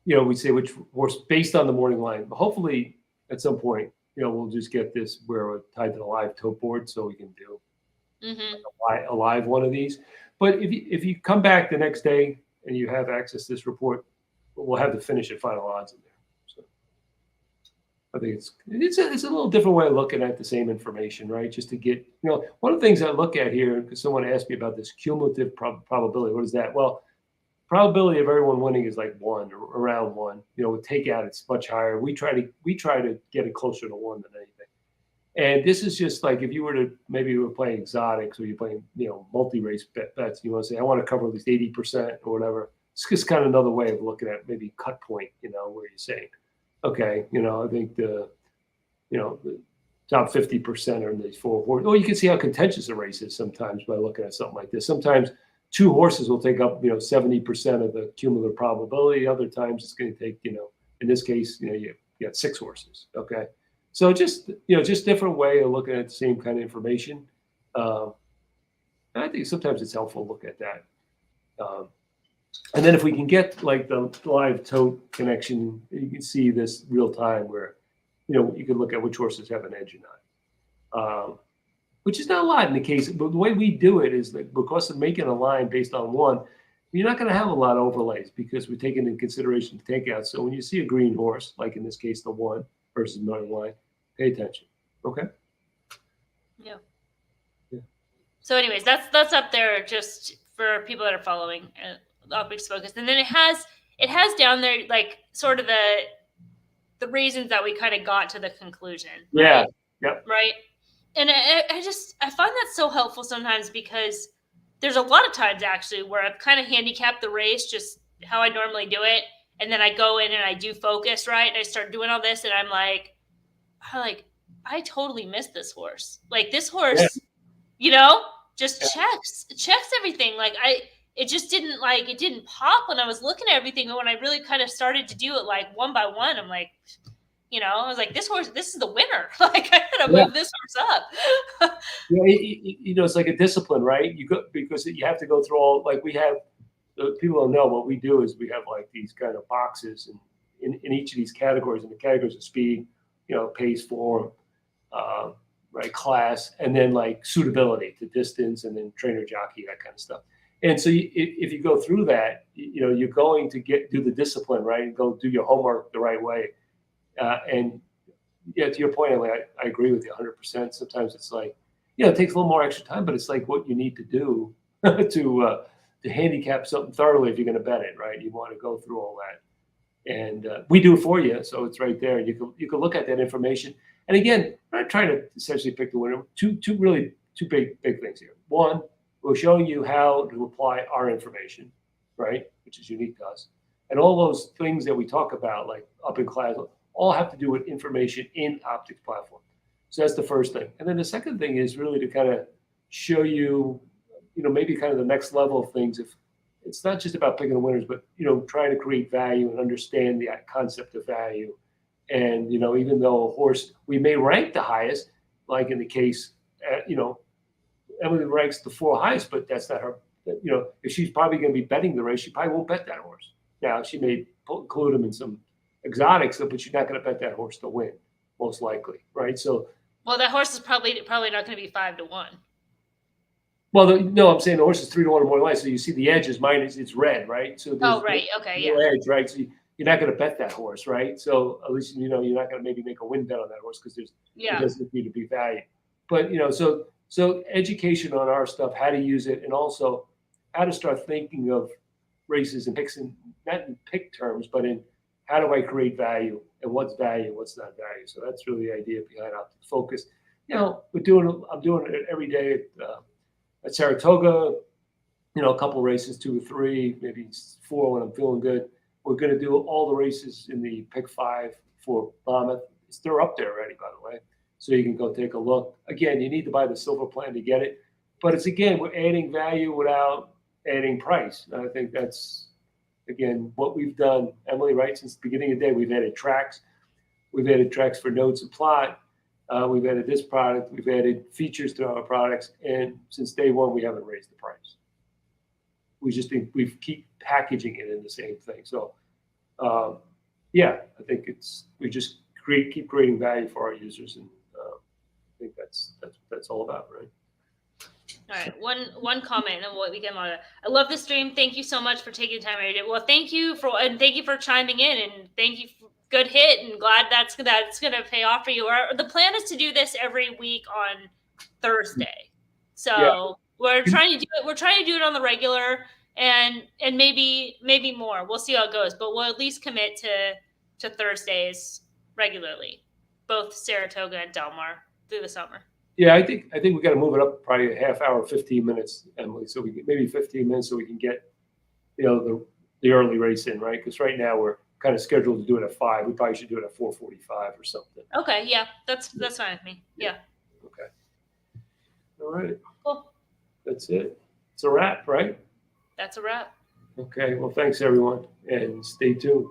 we say which horse based on the morning line. But hopefully, at some point, we'll just get this where we're tied to the live tote board, so we can do a live one of these. But if you come back the next day and you have access to this report, we'll have the finish at final odds in there. So I think it's a little different way of looking at the same information, right? Just to get one of the things I look at here, because someone asked me about this cumulative probability. What is that? Well, probability of everyone winning is like 1 or around 1. With takeout, it's much higher. We try to get it closer to 1 than anything. And this is just like if you were playing exotics or you're playing multi-race bets. You want to say I want to cover at least 80% or whatever. It's just kind of another way of looking at maybe cut point. Where you're saying, okay, I think the top 50% are in these 4 horses. Or you can see how contentious a race is sometimes by looking at something like this. Sometimes 2 horses will take up 70% of the cumulative probability. Other times it's going to take in this case you got 6 horses. Okay, so just different way of looking at the same kind of information. I think sometimes it's helpful to look at that. And then if we can get like the live tote connection, you can see this real time where you can look at which horses have an edge or not. Which is not a lot in the case, but the way we do it is like because of making a line based on 1, you're not going to have a lot of overlays because we're taking into consideration the takeout. So when you see a green horse, like in this case, the 1 versus morning line, pay attention. Okay. Yeah. So anyways, that's up there just for people that are following Optics Focus. And then it has down there like sort of the reasons that we kind of got to the conclusion. Right? Yeah. Yep. Right. And I find that so helpful sometimes because there's a lot of times actually where I've kind of handicapped the race just how I normally do it. And then I go in and I do focus, right? And I start doing all this and I'm like, I totally missed this horse. Like this horse, just checks everything. Like it just didn't it didn't pop when I was looking at everything. And when I really kind of started to do it like one by one, I'm like, I was like, this is the winner. Like I gotta move this horse up. It's like a discipline, right? Because you have to go through all, like we have, people don't know what we do is we have like these kind of boxes and in each of these categories, in the categories of speed, pace, form, right, class, and then like suitability to distance and then trainer jockey, that kind of stuff. And so if you go through that, you're going to do the discipline, right? And go do your homework the right way. And to your point, I agree with you 100%. Sometimes it's like, it takes a little more extra time, but it's like what you need to do to handicap something thoroughly if you're going to bet it, right? You want to go through all that, and we do it for you, so it's right there. You can look at that information. And again, I'm not trying to essentially pick the winner. Two big things here. One, we're showing you how to apply our information, right, which is unique to us, and all those things that we talk about, like up in class, all have to do with information in Optics platform. So that's the first thing. And then the second thing is really to kind of show you, maybe kind of the next level of things. If it's not just about picking the winners, but, trying to create value and understand the concept of value. And, even though a horse, we may rank the highest, like in the case, Emily ranks the 4 highest, but that's not her, if she's probably going to be betting the race, she probably won't bet that horse. Now, she may include him in some exotics, but you're not going to bet that horse to win, most likely, right? So, well, that horse is probably not going to be 5-1. Well, no, I'm saying the horse is 3-1 or more line. So you see the edge is mine. It's red, right? So right, okay, yeah. Edge, right? So you're not going to bet that horse, right? So at least you're not going to maybe make a win bet on that horse because it doesn't need to be value. But so education on our stuff, how to use it, and also how to start thinking of races and picks, not in pick terms, but in how do I create value and what's value, what's not value. So that's really the idea behind Optics Focus. I'm doing it every day at Saratoga, you know, a couple races, 2 or 3, maybe 4 when I'm feeling good. We're going to do all the races in the Pick 5 for Monmouth. They're up there already, by the way. So you can go take a look. Again, you need to buy the silver plan to get it. But it's, again, we're adding value without adding price. And I think that's, again, what we've done, Emily, right? Since the beginning of the day, we've added tracks. We've added tracks for notes and plot. We've added this product. We've added features to our products. And since day one, we haven't raised the price. We just think we keep packaging it in the same thing. So, yeah, I think we just keep creating value for our users, and I think that's all about, right? All right, one comment and what we get on it. I love the stream. Thank you so much for taking the time to read it. Well, thank you for chiming in, and thank you for good hit, and glad that's gonna pay off for you. The plan is to do this every week on Thursday, so yeah. We're trying to do it. We're trying to do it on the regular, and maybe more. We'll see how it goes, but we'll at least commit to Thursdays regularly, both Saratoga and Del Mar through the summer. Yeah, I think we got to move it up probably a half hour, 15 minutes, Emily. So we can, maybe 15 minutes, so we can get, you know, the early race in, right? Because right now we're kind of scheduled to do it at 5. We probably should do it at 4:45 or something. Okay, yeah, that's fine with me. Yeah. Okay. All right. Cool. That's it. It's a wrap, right? That's a wrap. Okay. Well, thanks everyone, and stay tuned.